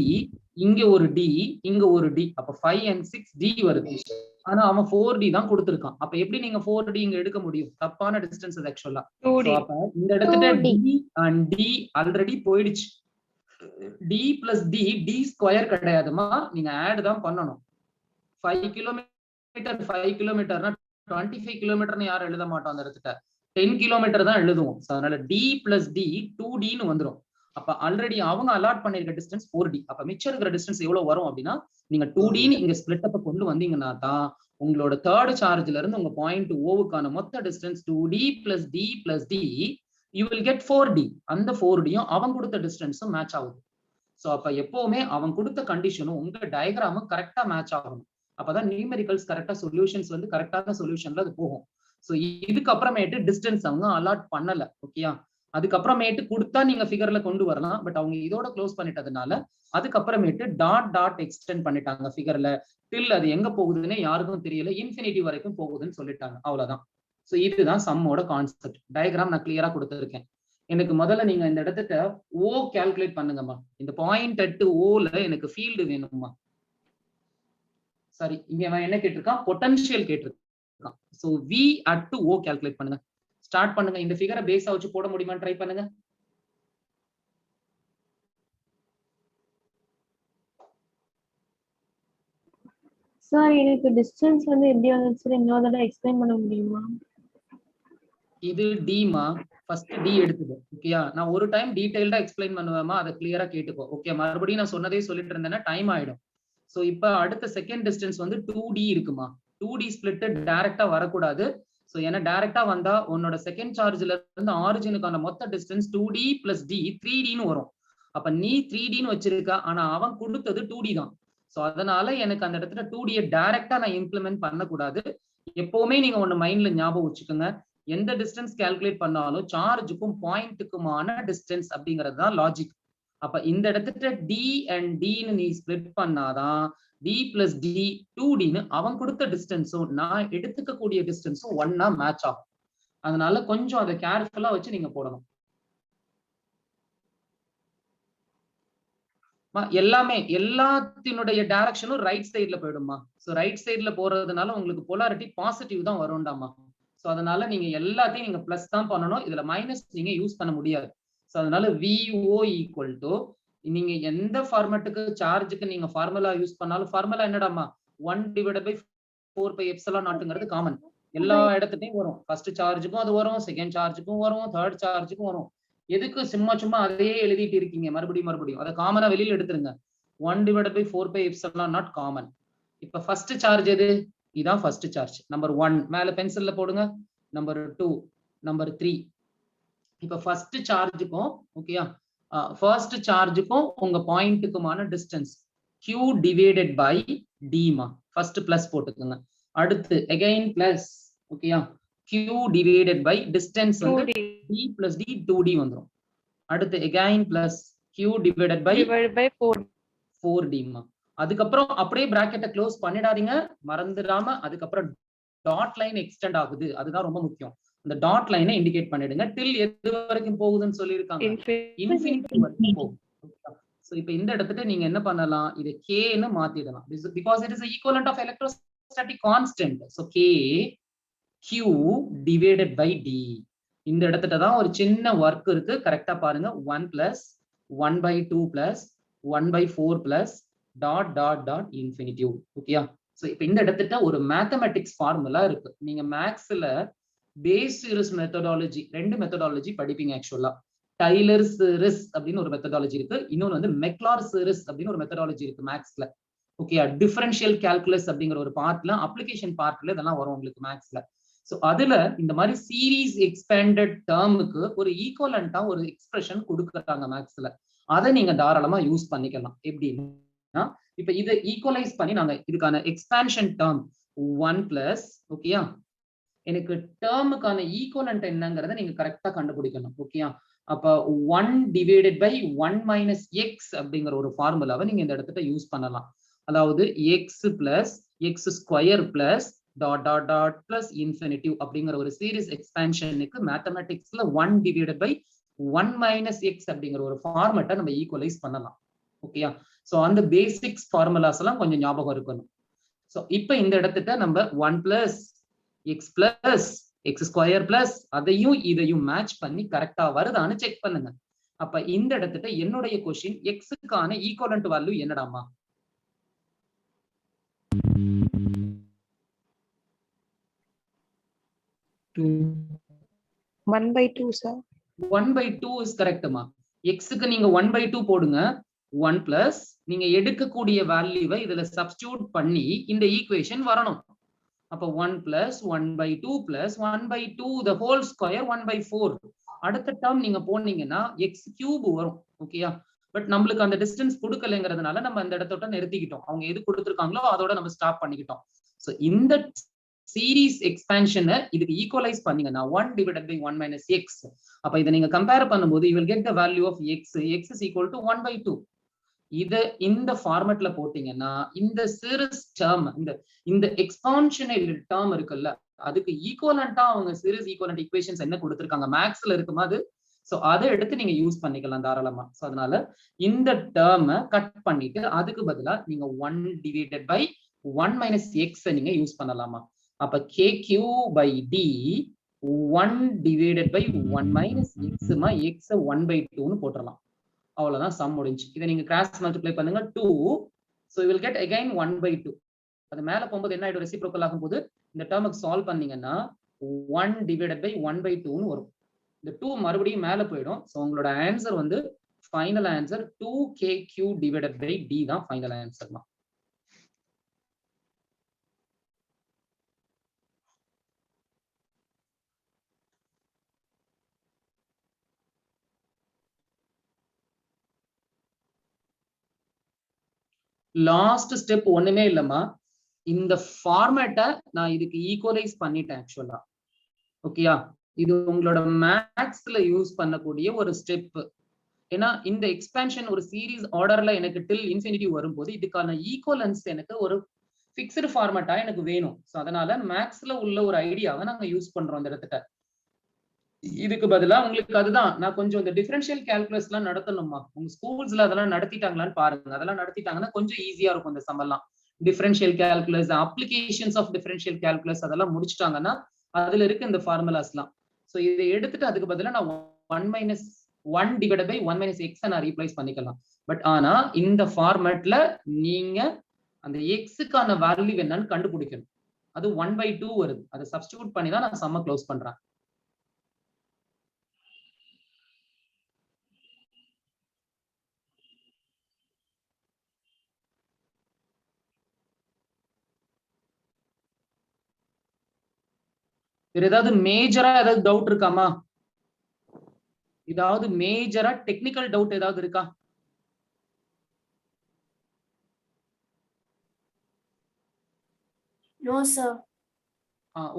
இங்க ஒரு டி, இங்க ஒரு டி, அப்ப 5 and 6D வருது. ஆனா அவன் 4D தான் கொடுத்திருக்கான். அப்ப எப்படி நீங்க 4D இங்க எடுக்க முடியும்? தப்பான டிஸ்டன்ஸ் அது ஆக்சுவலா. அப்ப இந்த இடத்துல டி அண்ட் டி ஆல்ரெடி போயிடுச்சு. T plus T, T square கிடையாதுமா, நீங்க ஆட் தான் பண்ணணும். 5 கிலோமீட்டர் 5 கிலோமீட்டர்னா 25 கிலோமீட்டர்னு யாரும் எழுத மாட்டோம் அந்த இடத்துல, 10 கிலோமீட்டர் தான் எழுதுவோம். அதனால டி பிளஸ் டி 2Dன்னு வந்துடும். அப்ப ஆல்ரெடி அவங்க அலாட் பண்ணிருக்க டிஸ்டன்ஸ் 4D. அப்ப மிச்சம் இருக்கிற டிஸ்டன்ஸ் எவ்வளவு வரும் அப்படின்னா, நீங்க 2Dன்னு இங்க ஸ்பிளிட் அப்ப கொண்டு வந்தீங்கன்னா தான் உங்களோட தேர்ட் சார்ஜ்ல இருந்து உங்க பாயிண்ட் ஓவுக்கான மொத்த distance 2D plus D plus D, you will get 4D. அந்த 4Dயும் அவன் கொடுத்த டிஸ்டன்ஸும் மேட்ச் ஆகுது. சோ அப்ப எப்பவுமே அவன் கொடுத்த கண்டிஷனும் உங்க டயக்ராமும் கரெக்டா மேட்ச் ஆகணும். அப்பதான் நியூமெரிக்கல்ஸ் கரெக்டா சொல்யூஷன்ஸ் வந்து கரெக்டான சொல்யூஷன்ல அது போகும். சோ இதுக்கு அப்புறமேட்டு டிஸ்டன்ஸ் அவங்க அலாட் பண்ணல. ஓகேயா, அதுக்கப்புறமேட்டு கொடுத்தா நீங்க ஃபிகர்ல கொண்டு வரலாம். பட் அவங்க இதோட க்ளோஸ் பண்ணிட்டதுனால அதுக்கப்புறமேட்டு டாட் எக்ஸ்டெண்ட் பண்ணிட்டாங்க ஃபிகர்ல. டில் அது எங்க போகுதுன்னு யாருக்கும் தெரியல, இன்ஃபினிட்டி வரைக்கும் போகுதுன்னு சொல்லிட்டாங்க. அவ்வளவுதான். சோ இதுதான் சம்மோட கான்செப்ட். டயக்ராம் நான் கிளியரா கொடுத்துருக்கேன். எனக்கு முதல்ல நீங்க இந்த இடத்துல ஓ கால்குலேட் பண்ணுங்கம்மா. இந்த பாயிண்ட் அட் ஓல எனக்கு ஃபீல்டு வேணும்மா. சரி, இங்க என்ன கேட்டிருக்கான்? பொட்டன்ஷியல் கேட்டிருக்கான். So V at O calculate பண்ணுங்க. ஸ்டார்ட் பண்ணுங்க. இந்த ஃபிகரை பேஸா வச்சு போட முடியுமா ட்ரை பண்ணுங்க. சார் எனக்கு டிஸ்டன்ஸ் வந்து எப்படி வந்துச்சு இன்னொரு தடவை எக்ஸ்பிளைன் பண்ண முடியுமா? இது டிமா, ஃபர்ஸ்ட் டி எடுத்துக்கோ. ஓகேயா, நான் ஒரு டைம் டீடைல்டா எக்ஸ்பிளைன் பண்ணுவேமா, அதை கிளியரா கேட்டுக்கோ. ஓகே, மறுபடியும் நான் சொன்னதே சொல்லிட்டு இருந்தேன்னா டைம் ஆயிடும். சோ இப்ப அடுத்த செகண்ட் டிஸ்டன்ஸ் வந்து 2D இருக்குமா. 2D ஸ்பிளிட் டைரக்டா வரக்கூடாது. சோ ஏன்னா டைரக்டா வந்தா உன்னோட செகண்ட் சார்ஜ்ல இருந்து ஆரிஜினுக்கான மொத்த டிஸ்டன்ஸ் 2D பிளஸ் டி 3Dன்னு வரும். அப்ப நீ 3Dன்னு வச்சிருக்க, ஆனா அவன் கொடுத்தது 2D தான். சோ அதனால எனக்கு அந்த இடத்துல 2D டைரக்டா நான் இம்ப்ளிமெண்ட் பண்ணக்கூடாது. எப்பவுமே நீங்க ஒண்ணு மைண்ட்ல ஞாபகம் வச்சுக்கோங்க, எந்த டிஸ்டன்ஸ் கால்குலேட் பண்ணாலும் சார்ஜுக்கும் பாயிண்ட்டுக்குமான டிஸ்டன்ஸ் அப்படிங்கிறது தான் லாஜிக். அப்ப இந்த இடத்துல D and D ன்னு நீ ஸ்ப்ளிட் பண்ணாதான் D plus D 2Dன்னு அவன் கொடுத்த டிஸ்டன்ஸும் நான் எடுத்துக்கக்கூடிய டிஸ்டன்ஸும் ஒன்னா மேட்ச் ஆகும். அதனால கொஞ்சம் அதை கேர்ஃபுல்லா வச்சு நீங்க போடணும். எல்லாமே எல்லாத்தினுடைய டைரக்ஷனும் ரைட் சைடுல போயிடுமா. சோ ரைட் சைடுல போறதுனால உங்களுக்கு போலாரிட்டி பாசிட்டிவ் தான் வரும்டாமா. சோ அதனால நீங்க எல்லாத்தையும் நீங்க பிளஸ் தான் பண்ணணும். இதுல மைனஸ் நீங்க யூஸ் பண்ண முடியாது. சோ அதனால VO ஈக்குவல் டு நீங்க எந்த ஃபார்மேட்டுக்கு சார்ஜுக்கு நீங்க ஃபார்முலா யூஸ் பண்ணாலும் ஃபார்முலா என்னடாமா 1/4πε0ங்கிறது காமன். எல்லா இடத்துலயும் வரும். ஃபர்ஸ்ட் சார்ஜுக்கும் அது வரும், செகண்ட் சார்ஜுக்கும் வரும், தேர்ட் சார்ஜுக்கும் வரும். எதுக்கு சும்மா அதையே எழுதிட்டு இருக்கீங்க மறுபடியும் அதை காமனா வெளியில எடுத்துருங்க. 1/4πε0 காமன். இப்ப ஃபர்ஸ்ட் சார்ஜ் எது? இதான் ஃபர்ஸ்ட் சார்ஜ் நம்பர் 1 மேல பென்சில்ல போடுங்க. Number 2 number 3. இப்ப ஃபர்ஸ்ட் சார்ஜுக்கும் ஓகேயா ஃபர்ஸ்ட் சார்ஜுக்கும் உங்க பாயிண்ட்டுக்குமான distance Q divided by D மா. ஃபர்ஸ்ட் பிளஸ் போட்டுக்கோங்க. அடுத்து அகைன் பிளஸ் ஓகேயா Q டிவைடட் பை டிஸ்டன்ஸ் வந்து D plus D 2D வந்துரும். அடுத்து again plus Q divided by 4D மா. அதுக்கப்புறம் அப்படியே பிராக்கெட்டை க்ளோஸ் பண்ணிடாதீங்க மறந்துடாம. அதுக்கப்புறம் டாட் லைன் எக்ஸ்டெண்ட் ஆகுது, அதுதான் ரொம்ப முக்கியம். அந்த டாட் லைனை இண்டிகேட் பண்ணிடுங்க. டில் எது வரைக்கும் போகுதுன்னு சொல்லியிருக்காங்க, இன்ஃபினிட்டி வரைக்கும் போகும். சோ இப்போ இந்த இடத்துல நீங்க என்ன பண்ணலாம், இதை K-ன்னு மாத்திடலாம். because it is the equivalent of electrostatic constant. so K Q divided by D. இந்த இடத்துல தான் ஒரு சின்ன ஒர்க் இருக்கு. கரெக்டா பாருங்க. 1 plus 1/2 plus 1/4 plus dot dot dot infinitive. ஓகேயா. சோ இப்போ இந்த இடத்துல ஒரு மேத்தமெட்டிக்ஸ் ஃபார்முலா இருக்கு. நீங்க மேக்ஸ்ல பேஸ் சீரிஸ் மெத்தடாலஜி 2 மெத்தடாலஜி படிப்பீங்க. ஆக்சுவலா டைலர் சீரிஸ் அப்படின்னு ஒரு மெத்தடாலஜி இருக்கு, இன்னொன்னு வந்து மெக்லார் சீரிஸ் அப்படின்னு ஒரு மெத்தடாலஜி இருக்கு மேக்ஸ்ல. ஓகே, டிஃபரன்ஷியல் கால்குலஸ் அப்படிங்கிற ஒரு பார்ட்ல, அப்ளிகேஷன் பார்ட்ல இதெல்லாம் வரும் உங்களுக்கு மேக்ஸ்ல. சோ அதுல இந்த மாதிரி சீரீஸ் எக்ஸ்பேண்டட் டேர்முக்கு ஒரு ஈக்குவலண்டா ஒரு எக்ஸ்பிரஷன் கொடுக்குறாங்க மேக்ஸ்ல. அதை நீங்க தாராளமா யூஸ் பண்ணிக்கலாம். எப்படின்னா இப்ப இதை ஈக்குவலைஸ் பண்ணி நாங்க இதுக்கான எக்ஸ்பான்ஷன் டேர்ம் 1 பிளஸ் ஓகேயா, எனக்கு டேர்முக்கான ஈக்குவலண்ட் என்னங்கிறத நீங்க கரெக்டா கண்டுபிடிக்கணும். ஓகேயா. அப்ப 1 டிவைடட் பை 1 மைனஸ் எக்ஸ் அப்படிங்கிற ஒரு ஃபார்முலாவை நீங்க இந்த இடத்துல யூஸ் பண்ணலாம். அதாவது x plus x square plus dot dot dot plus infinitive அப்படிங்கிற ஒரு சீரிஸ் எக்ஸ்பான்ஷனுக்கு மேத்தமெட்டிக்ஸ்ல 1 டிவைடட் பை 1 மைனஸ் எக்ஸ் அப்படிங்கிற ஒரு ஃபார்மேட்டை நம்ம ஈக்குவலைஸ் பண்ணலாம். ஓகேயா. சோ அந்த பேசிக்ஸ் ஃபார்முலாஸ் எல்லாம் கொஞ்சம் ஞாபகம் இருக்கணும். சோ இப்ப இந்த இடத்துல நம்ம 1 plus X plus x square plus அதையும் இதையும் மேட்ச் பண்ணி கரெக்டா வருதான்னு செக் பண்ணுங்க. அப்ப இந்த இடத்துல என்னுடைய கொஸ்டின் எக்ஸுக்கான ஈக்குவலன்ட் வேல்யூ என்னடாமா? 1/2 சார். 1/2 இஸ் கரெக்ட்மா. எக்ஸுக்கு நீங்க 1/2 போடுங்க. 1 பிளஸ் நீங்க எடுக்கக்கூடிய வேல்யூவை இதுல சப்ஸ்டிடியூட் பண்ணி இந்த ஈக்குவேஷன் வரணும். அப்ப 1 plus 1/2 plus 1/2 the whole square 1/4. அடுத்த டேர்ம் நீங்க போனீங்கன்னா எக்ஸ் கியூப் வரும். ஓகேயா. பட் நம்மளுக்கு அந்த டிஸ்டன்ஸ் கொடுக்கலைங்கிறதுனால நம்ம அந்த இடத்தோட நிறுத்திக்கிட்டோம். அவங்க எது கொடுத்துருக்காங்களோ அதோட நம்ம ஸ்டாப் பண்ணிக்கிட்டோம். சோ இந்த சீரீஸ் எக்ஸ்பான்ஷனை இதுக்கு ஈக்குவலைஸ் பண்ணீங்கன்னா 1 டிவைடட் பை 1 மைனஸ் எக்ஸ். அப்ப இதை நீங்க கம்பேர் பண்ணும்போது you will get the value of x. x is equal to 1/2. இத இந்த ஃபார்மட்ல போட்டீங்கன்னா இந்த சீரிஸ் டேர்ம் இந்த எக்ஸ்பான்ஷனல் டேர்ம் இருக்குல்ல, அதுக்கு ஈக்குவலண்டா அவங்க சீரிஸ் ஈக்குவலண்ட் ஈக்குவேஷன்ஸ் என்ன கொடுத்திருக்காங்க மேக்ஸ்ல இருக்குமா அது. சோ அதை எடுத்து நீங்க யூஸ் பண்ணிக்கலாம் தாராளமா. சோ அதனால இந்த டேர்மை கட் பண்ணிட்டு அதுக்கு பதிலா நீங்க 1 டிவைடட் பை 1 மைனஸ் எக்ஸ் நீங்க யூஸ் பண்ணலாமா. அப்ப KQ by D 1 divided by 1 minus x மா x 1/2 போட்டுறலாம். அவ்வளவுதான் சம் முடிஞ்சு. இதை நீங்க கிராஸ் மல்டிப்ளை பண்ணுங்க 2. so you will get again 1/2. அது மேல போகும்போது என்ன ஆயிடும், ரெசிப்ரோக்கல் ஆகும்போது இந்த டேர்முக்கு சால்வ் பண்ணீங்கன்னா 1 divided by 1/2 வரும். இந்த 2 மறுபடியும் மேல போயிடும். சோ உங்களோட ஆன்சர் வந்து final answer 2KQ divided by D தான் ஃபைனல் ஆன்சர்மா. லாஸ்ட் ஸ்டெப் ஒண்ணுமே இல்லம்மா. இந்த ஃபார்மேட்டை நான் இதுக்கு ஈக்குவலைஸ் பண்ணிட்டேன் ஆக்சுவலா. ஓகேயா. இது உங்களோட மேத்ஸ்ல யூஸ் பண்ணக்கூடிய ஒரு ஸ்டெப். ஏன்னா இந்த எக்ஸ்பான்ஷன் ஒரு சீரீஸ் ஆர்டர்ல எனக்கு டில் இன்ஃபினிட்டி வரும்போது இதுக்கான ஈக்குவலன்ஸ் எனக்கு ஒரு ஃபிக்ஸ்டு ஃபார்மேட்டா எனக்கு வேணும். ஸோ அதனால மேக்ஸ்ல உள்ள ஒரு ஐடியாவை நாங்க யூஸ் பண்றோம் அந்த இடத்துல. இதுக்கு பதிலா உங்களுக்கு அதுதான் நான் கொஞ்சம் இந்த டிஃபரன்ஷியல் கால்குலஸ் எல்லாம் நடத்தணுமா, உங்க ஸ்கூல்ஸ்ல அதெல்லாம் நடத்திட்டாங்களான்னு பாருங்க. அதெல்லாம் நடத்திட்டாங்கன்னா கொஞ்சம் ஈஸியா இருக்கும் இந்த சம் எல்லாம். Differential calculus, applications of differential calculus அதெல்லாம் முடிச்சிட்டாங்கன்னா அதுல இருக்கு இந்த ஃபார்முலாஸ்லாம். ஸோ இதை எடுத்துட்டு அதுக்கு பதிலா நான் 1 டிவைடட் பை 1 - x நான் ரீப்ளேஸ் பண்ணிக்கலாம். பட் ஆனா இந்த ஃபார்மேட்ல நீங்க அந்த எக்ஸுக்கான வேல்யூ என்னன்னு கண்டுபிடிக்கணும். அது 1/2 வருது. அதை சப்ஸ்டிடியூட் பண்ணி தான் நான் சம்ம க்ளோஸ் பண்றேன். வேற ஏதாவது மேஜரா ஏதாவது டவுட் இருக்காமா? ஏதாவது மேஜரா டெக்னிக்கல் டவுட் ஏதாவது இருக்கா? No, sir.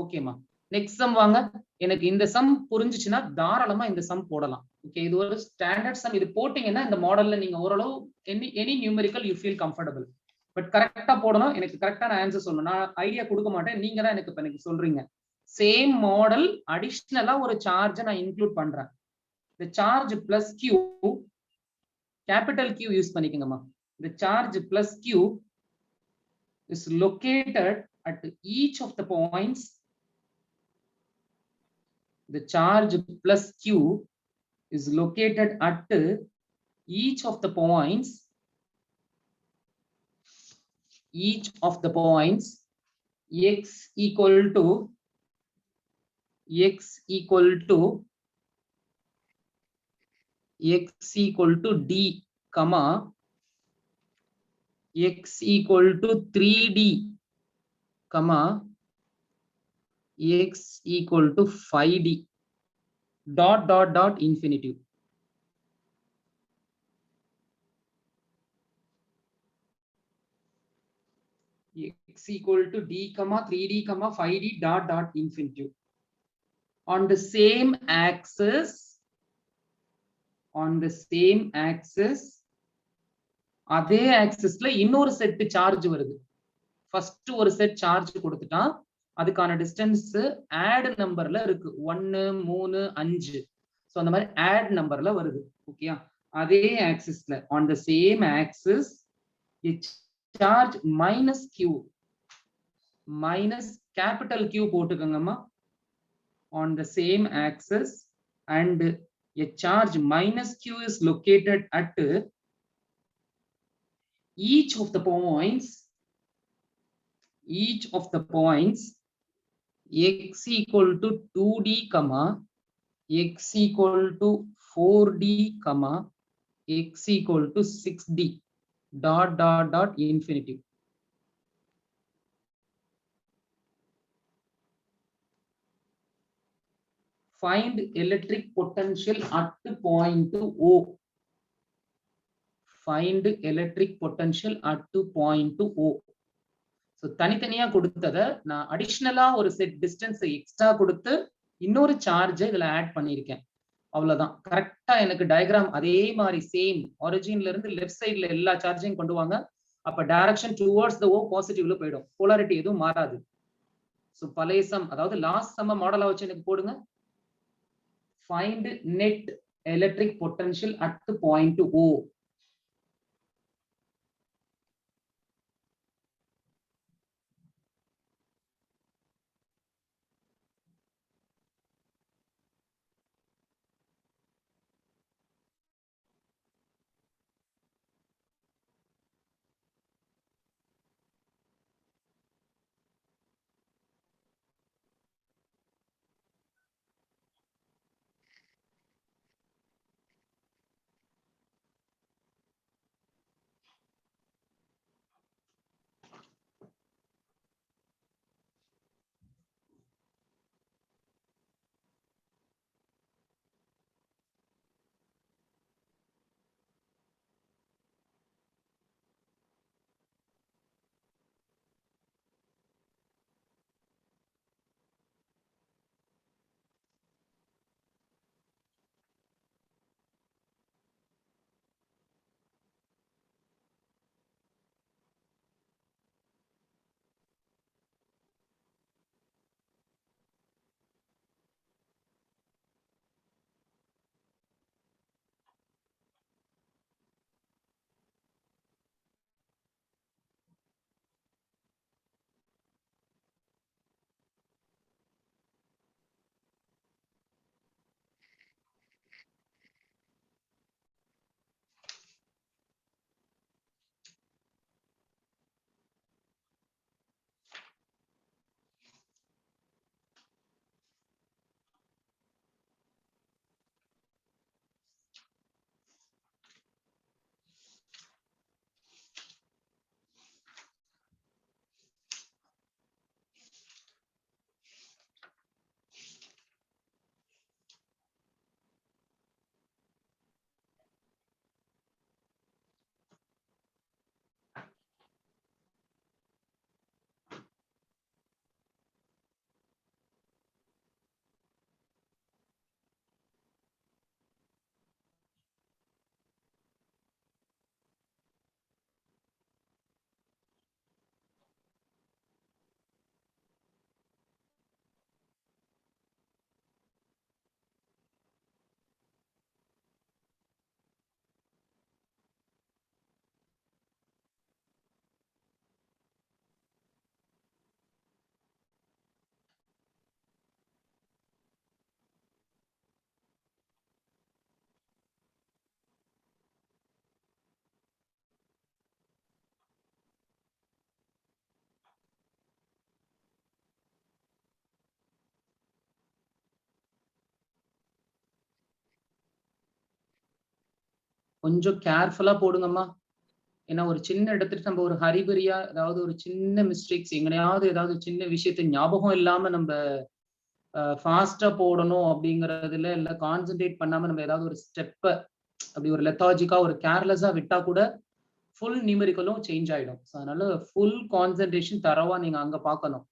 ஓகேமா. நெக்ஸ்ட் சம் வாங்க. எனக்கு இந்த சம் புரிஞ்சுச்சுன்னா தாராளமா இந்த சம் போடலாம். ஓகே, இது ஒரு ஸ்டாண்டர்ட் சம். இது போட்டீங்கன்னா இந்த மாடல்ல நீங்க ஓரளவு any numerical you feel comfortable. But கரெக்டா போடணும். எனக்கு கரெக்டான ஆன்சர் சொல்லணும். நான் ஐடியா கொடுக்க மாட்டேன், நீங்க தான் எனக்கு சொல்றீங்க. சேம் மாடல் அடிஷனலா ஒரு சார்ஜை நான் இன்க்ளூட் பண்றேன். இந்த charge plus Q, capital Q use பண்ணிக்கங்கம்மா. இந்த charge plus Q is located at each of the points. The charge plus q is located at each of the points. Each of the points x equal to d, comma x equal to 3d, comma x equal to 5d, dot dot dot infinitive. X equal to d, comma 3d, comma 5d, dot dot infinitive. On the same axis, அதே ஆக்சிஸ்ல இன்னொரு set charge வருது. First ஒரு set charge கொடுத்துட்டான், அதுக்கான distance add நம்பர்ல இருக்கு 1 3 5. So அந்த மாதிரி ஆட் நம்பர்ல வருது. ஓகே, அதே ஆக்சிஸ்ல on the same axis charge minus Q, minus capital Q போட்டுக்கோங்கம்மா. on the same axis and a charge minus q is located at each of the points x equal to 2d, comma x equal to 4d, comma x equal to 6d, dot dot dot infinitive. Find electric potential at point O. Find electric potential at point O. So தனித்தனியா கொடுத்தத நான் அடிஷனலா ஒரு set distance extra கொடுத்து இன்னொரு charge இதுல add பண்ணிருக்கேன். அவ்வளவுதான். கரெக்டா எனக்கு டயக்ராம் அதே மாதிரி சேம் ஒரிஜின்ல இருந்து லெஃப்ட் சைடுல எல்லா சார்ஜையும் கொண்டு வாங்க. அப்ப டைரக்ஷன் டுவர்ட்ஸ் தி O பாசிட்டிவ்ல போயிடும். போலாரிட்டி எதுவும் மாறாது. சோ பழைய சம், அதாவது லாஸ்ட் சம் மாடலா வச்சு எனக்கு போடுங்க. Find net electric potential at the point O. கொஞ்சம் கேர்ஃபுல்லா போடுங்கம்மா. ஏன்னா ஒரு சின்ன இடத்துக்கு நம்ம ஒரு ஹரிபரியா ஏதாவது ஒரு சின்ன மிஸ்டேக்ஸ் எங்கனையாவது ஏதாவது சின்ன விஷயத்தை ஞாபகம் இல்லாம நம்ம ஃபாஸ்டா போடணும் அப்படிங்கறதுல இல்ல கான்சென்ட்ரேட் பண்ணாம நம்ம ஏதாவது ஒரு ஸ்டெப்பை அப்படி ஒரு லெத்தாஜிக்கா ஒரு கேர்லெஸ்ஸா விட்டா கூட ஃபுல் நியூமெரிக்கலும் சேஞ்ச் ஆயிடும். ஸோ அதனால ஃபுல் கான்சென்ட்ரேஷன் தரவா நீங்க அங்க பார்க்கணும்.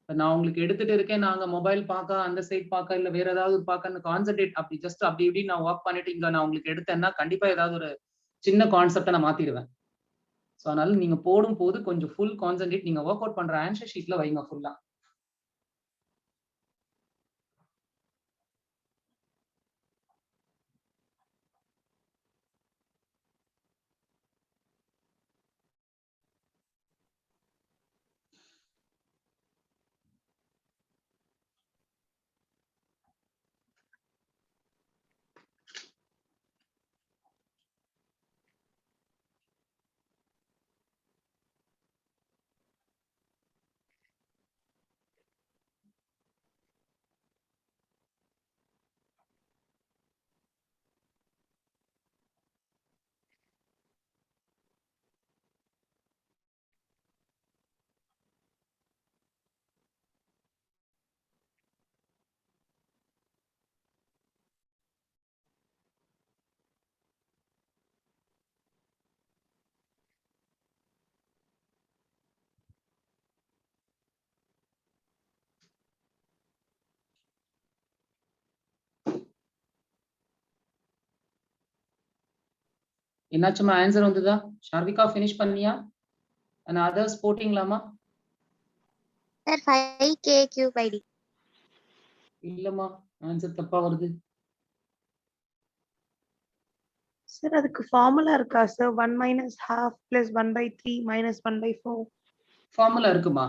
இப்போ நான் உங்களுக்கு எடுத்துட்டு இருக்கேன், நாங்க மொபைல் பார்க்க அந்த சைட் பார்க்க இல்ல வேற ஏதாவது பார்க்க கான்சென்ட்ரேட் அப்படி ஜஸ்ட் அப்படி இப்படி நான் ஒர்க் பண்ணிட்டு இங்க நான் உங்களுக்கு எடுத்தேன்னா கண்டிப்பா ஏதாவது ஒரு சின்ன கான்செப்டை நான் மாத்திடுவேன். ஸோ அதனால நீங்க போடும் போது கொஞ்சம் ஃபுல் கான்சென்ட்ரேட் நீங்க ஒர்க் அவுட் பண்ற ஆன்சர் ஷீட்ல வைங்க ஃபுல்லா. என்னாச்சுமா ஆன்சர் வந்ததா? ஷார்விகா ஃபினிஷ் பண்ணியா? அண்ட் அதர்ஸ் போட்டிங்களாமா? சார் 5k³ இல்லம்மா ஆன்சர் தப்பா வருது. சார் அதுக்கு ஃபார்முலா இருக்கா சார்? 1 - ½ + 1/3 - 1/4. ஃபார்முலா இருக்குமா?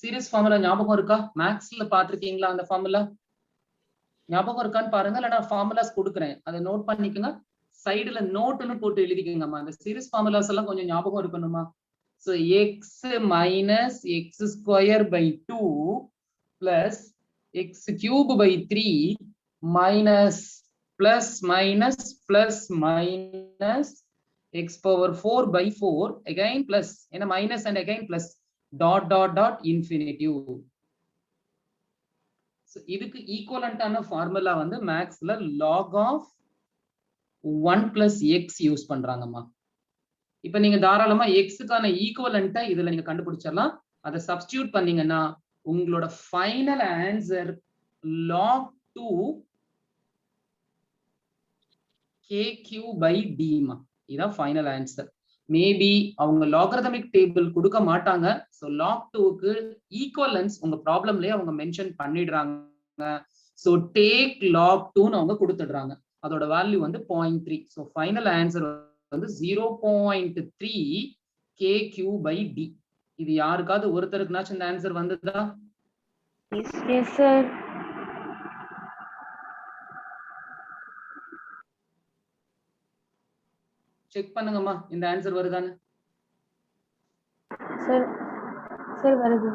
சீரியஸ் ஃபார்முலா ஞாபகம் இருக்கா? மேக்ஸ்ல பாத்திருக்கீங்களா அந்த ஃபார்முலா? ஞாபகம் இருக்கான்னு பாருங்க, இல்ல நான் ஃபார்முலாஸ் கொடுக்குறேன் அதை நோட் பண்ணிக்கோங்க. சைடுல நோட்னு போட்டு எழுதிக்கோங்கம்மா. அந்த சீரியஸ் ஃபார்முலாஸ் எல்லாம் கொஞ்சம் ஞாபகம் இருக்கணுமா? So x - x²/2 + x³/3 - x⁴/4 again plus என்ன minus and again plus infinitive. இதுக்கு ஈக்குவலண்டான ஃபார்முலா வந்து மேக்ஸ்ல log of 1 + x யூஸ் பண்றாங்கம்மா. இப்ப நீங்க தாராளமா எக்ஸுக்கான ஈக்குவலண்டா இதுல நீங்க கண்டுபிடிச்சிடலாம். அதை சப்ஸ்டிடியூட் பண்ணீங்கன்னா உங்களோட ஃபைனல் ஆன்சர் log 2 kq/d மா. இதான் ஃபைனல் ஆன்சர். மேபி அவங்க லாகரிதமிக் டேபிள் கொடுக்க மாட்டாங்க. ஸோ log 2க்கு ஈக்குவலன்ஸ் உங்க ப்ராப்ளம்லயே அவங்க மென்ஷன் பண்ணிடுறாங்க. ஸோ டேக் log 2ன்னு அவங்க கொடுத்துடுறாங்க. அதோட வேல்யூ வந்து 0.3. ஸோ ஃபைனல் ஆன்சர் வந்து 0.3 kq/d. இது யாருக்காவது ஒருத்தருக்குனாச்சும் இந்த ஆன்சர் வந்ததா? Yes sir. செக் பண்ணுங்கம்மா இந்த ஆன்சர் வருதான்னு. சார் சார் வருது.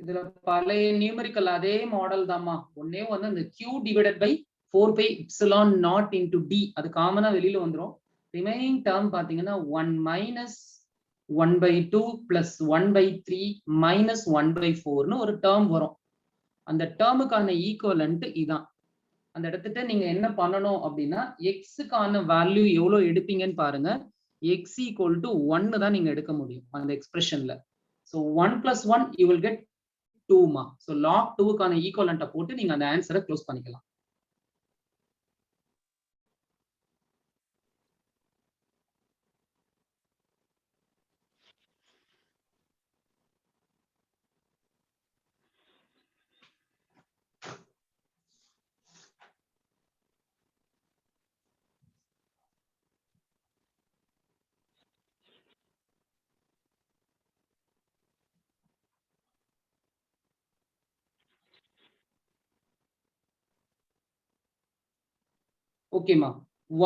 இதுல பழைய நியூமெரிக்கல் அதே மாடல் தான்மா. ஒன்னே வந்து அந்த q/4πε0 × d அது காமனா வெளியில வந்துரும். ரிமைனிங் டேர்ம் பாத்தீங்கன்னா 1 - 1/2 + 1/3 - 1/4ன்னு ஒரு டேர்ம் வரும். அந்த டேர்முக்கான ஈக்குவலன்ட் இதான். அந்த இடத்துட்ட நீங்க என்ன பண்ணணும் அப்படின்னா எக்ஸுக்கான வேல்யூ எவ்வளவு எடுப்பீங்கன்னு பாருங்க. x = 1 தான் நீங்க எடுக்க முடியும் அந்த எக்ஸ்பிரஷன்ல. ஸோ 1 + 1 you will get 2 மா. ஸோ log 2க்கான ஈக்குவலண்ட்டை போட்டு நீங்க அந்த ஆன்சரை க்ளோஸ் பண்ணிக்கலாம். ஓகேமா.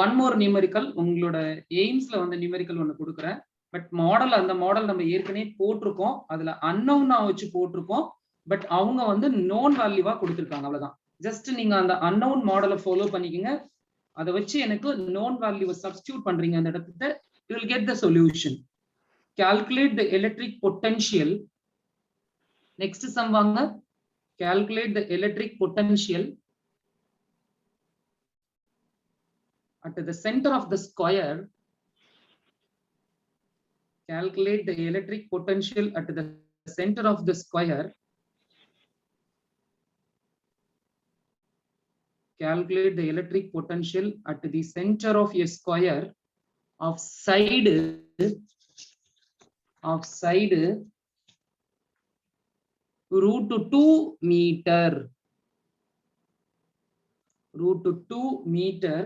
ஒன் மோர் நியூமெரிக்கல் உங்களோட எய்ம்ஸ்ல வந்து நியூமெரிக்கல் ஒன்னு கொடுக்குறேன். பட் மாடல் அந்த மாடல் நம்ம ஏற்கனவே போட்டிருக்கோம். அதுல அன்னவுனா வச்சு போட்டிருக்கோம். பட் அவங்க வந்து நோன் வேல்யூவா கொடுத்துருக்காங்க. அவ்வளவுதான். ஜஸ்ட் நீங்க அந்த அன்னவுன் மாடலை ஃபாலோ பண்ணிக்கங்க. அதை வச்சு எனக்கு நோன் வேல்யூவை சப்ஸ்டியூட் பண்றீங்க அந்த இடத்துல, you will get the solution. Calculate the electric potential. Next sum வாங்க. Calculate the electric potential at the center of the square. Calculate the electric potential at the center of the square. Calculate the electric potential at the center of a square of side √2 meter. √2 meter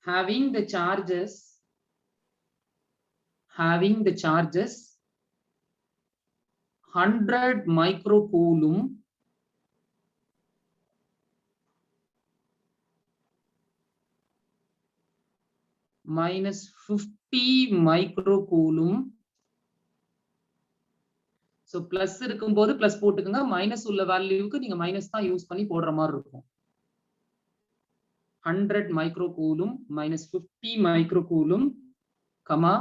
having the charges 100 microcoulomb minus 50 microcoulomb. So plus இருக்கும்போது plus போட்டுக்கங்க, minus உள்ள வேல்யூக்கு நீங்க minus தான் use பண்ணி போடுற மாதிரி இருக்கும். 100 microcoulomb minus 50 microcoulomb, comma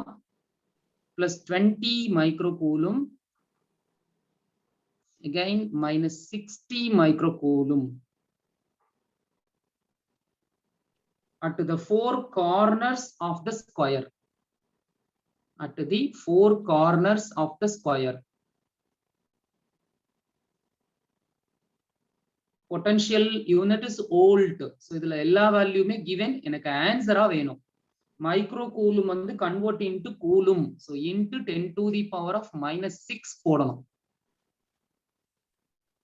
plus 20 microcoulomb, again minus 60 microcoulomb at the four corners of the square. At the four corners of the square. Potential unit is volt. So இதுல எல்லா வேல்யூமே given. எனக்கு ஆன்சரா வேணும். மைக்ரோகூலும் வந்து convert into coulomb. So into 10 to the power of minus 6 போடணும்.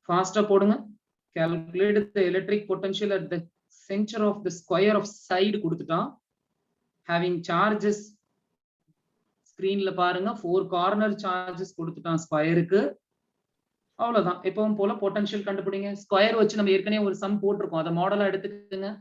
Faster போடுங்க. Calculate the electric potential at the center of the square of side கொடுத்துட்டான். Having charges ஸ்கிரீன்ல பாருங்க, 4 corner charges கொடுத்துட்டான் ஸ்கொயருக்கு. அவ்வளவுதான். எப்பவும் போல பொட்டன்ஷியல் கண்டுபிடிங்க. ஸ்கொயர் வச்சு நம்ம ஏற்கனவே ஒரு சம் போட்டிருக்கோம். அதை மாடலா எடுத்துக்கங்க.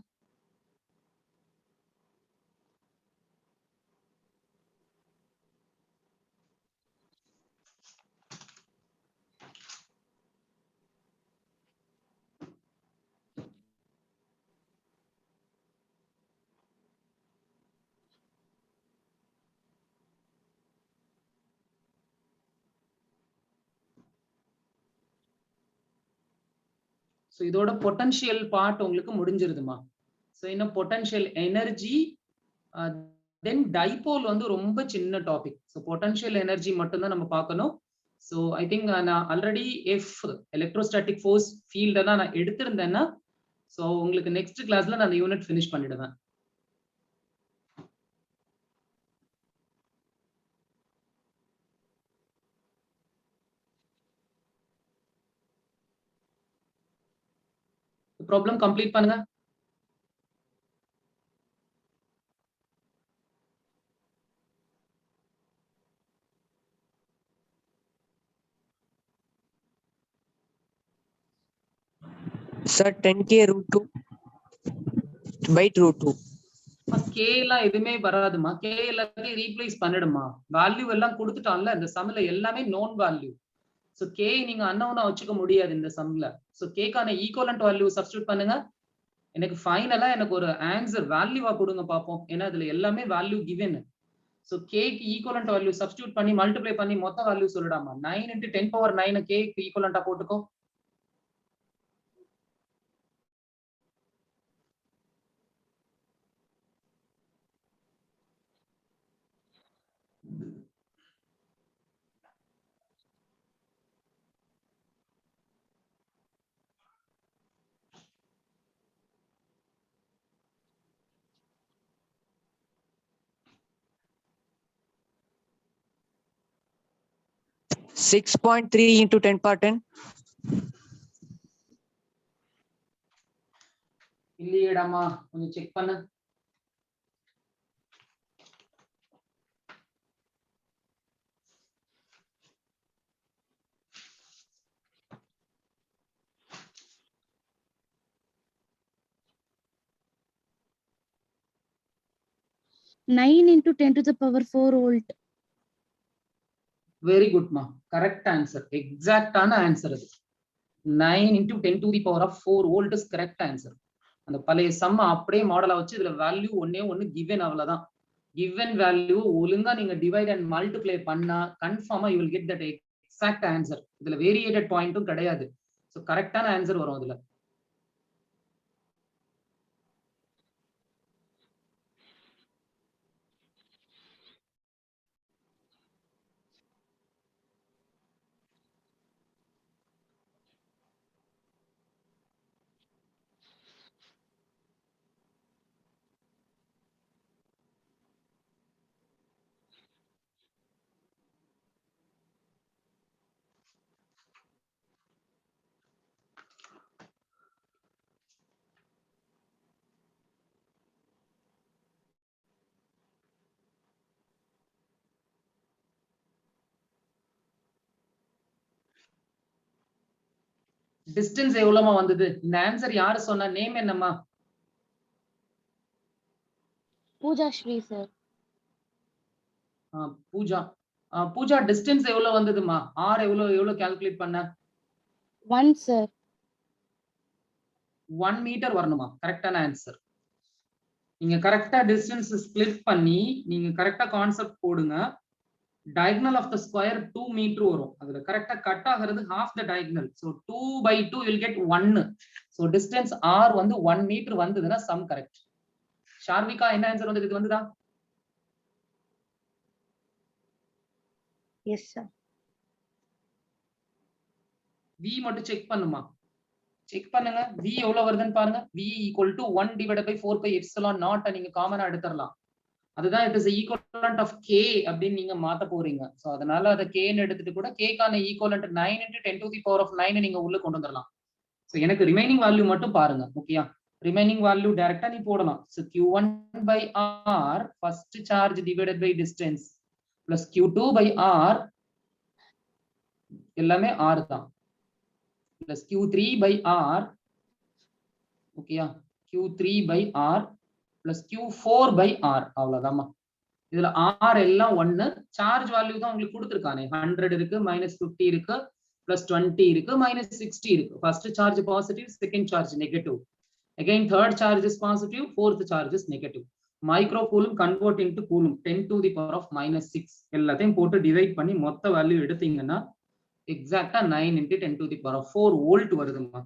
So இதோட பொட்டன்ஷியல் பார்ட் உங்களுக்கு முடிஞ்சிருதுமா. ஸோ இன்னும் பொட்டன்ஷியல் எனர்ஜி, தென் டைபோல் வந்து ரொம்ப சின்ன டாபிக். ஸோ பொட்டன்ஷியல் எனர்ஜி மட்டும்தான் நம்ம பார்க்கணும். ஸோ ஐ திங்க் நான் ஆல்ரெடி எலக்ட்ரோஸ்டாட்டிக் ஃபோர்ஸ் ஃபீல்டெல்லாம் நான் எடுத்திருந்தேன்னா ஸோ உங்களுக்கு நெக்ஸ்ட் கிளாஸ்ல நான் அந்த யூனிட் ஃபினிஷ் பண்ணிடுவேன். ப்ராப்ளம் கம்ப்ளீட் பண்ணுங்க. Sir, 10K √2 by √2. கே எல்லாம் எதுவுமே வராதுமா. கே எல்லாத்தையும் ரீப்ளேஸ் பண்ணிடுமா. வேல்யூ எல்லாம் கொடுத்துட்டான்ல இந்த சம்ல, எல்லாமே நோன் வேல்யூ. சோ கே நீங்க அன்னவுனா வச்சுக்க முடியாது இந்த சம்ல. சோ கேக்கான ஈக்குவலன்ட் வேல்யூ சப்ஸ்டிட்யூட் பண்ணுங்க. எனக்கு ஃபைனலா எனக்கு ஒரு ஆன்சர் வேல்யூவா கொடுங்க பாப்போம். ஏன்னா இதுல எல்லாமே வேல்யூ கிவன். சோ கேக்கு ஈக்குவலன்ட் வேல்யூ சப்ஸ்டிட்யூட் பண்ணி மல்டிப்ளை பண்ணி மொத்த வேல்யூ சொல்லிடாமா. 9 into 10 power 9 கேக்கு ஈக்குவலன்ட்டா போட்டுக்கோ. (6.3 into 10 power 10). இல்லையேடாமா, கொஞ்சம் செக் பண்ணு. 9 into 10 to the power 4 volt. Very good ma, correct answer, exact answer. 9 into 10 to the power of 4 volt is correct answer. அந்த பழைய some அப்படியே மாடலா வச்சு இதுல வேல்யூ ஒண்ணே ஒண்ணு given அவ்வளவுதான். given வேல்யூ ஒழுங்கா நீங்க டிவைட் அண்ட் மல்டிப்ளை பண்ணா கன்ஃபார்மா you will get that exact answer. இதுல வேரியேட்டட் பாயிண்ட்டும் கிடையாது. சோ கரெக்டான ஆன்சர் வரும் அதுல. டிஸ்டன்ஸ் எவ்வளவுமா வந்தது? இந்த ஆன்சர் யாரு சொன்னா? நேம் என்னம்மா? Pooja Shri sir. Pooja. Pooja distance எவ்வளவு வந்ததுமா? ஆர் எவ்வளவு கால்குலேட் பண்ண? 1 sir. 1 மீட்டர் வரணுமா? கரெக்டான ஆன்சர். நீங்க கரெக்டா டிஸ்டன்ஸ் ஸ்ப்ளிட் பண்ணி நீங்க கரெக்டா கான்செப்ட் போடுங்க. diagonal of the square 2 metre வரும். அதுல கரெக்டா கட் ஆகிறது half the diagonal. So 2/2 you will get 1. So distance r வந்து 1 மீட்டர் வந்ததுன்னா sum correct. ஷார்விகா என்ன ஆன்சர் வந்தது? இது வந்துதா? Yes sir. v மட்டும் செக் பண்ணுமா? செக் பண்ணுங்க. v எவ்வளவு வருதுன்னு பாருங்க. v equal to 1 divided by 4 pi epsilon naught நீங்க காமனா எடுத்துறலாம். அதுதான் it is equivalent of k அப்படின்னு நீங்க மாத்த போறீங்க. சோ அதனால அத k ன்னு எடுத்துட்டு கூட k கான equivalent 9 into 10 to the power of 9 நீங்க உள்ள கொண்டு வந்துடலாம். சோ எனக்கு ரிமைனிங் வேல்யூ மட்டும் பாருங்க. ஓகேயா? ரிமைனிங் வேல்யூ டைரக்டா நீ போடலாம். So q1 by r first charge divided by distance plus q2 by r எல்லாமே r தான் plus q3 by r ஓகேயா? q3 by r plus q4 by r அவ்வளவுதாம்மா. இதுல r எல்லாம் 1. சார்ஜ் வேல்யூ தான் உங்களுக்கு கொடுத்திருக்கானே. 100 இருக்கு, -50 இருக்கு, +20 இருக்கு, -60 இருக்கு. First charge positive, second charge negative. Again third charge is positive, fourth charge is negative. Micro coulomb convert into coulomb 10 to the power of -6 எல்லாத்தையும் போட்டு டிவைட் பண்ணி மொத்த வேல்யூ எடுத்தீங்கன்னா எக்ஸாக்ட்டா 9 into 10 to the power of 4 volt வருதுமா.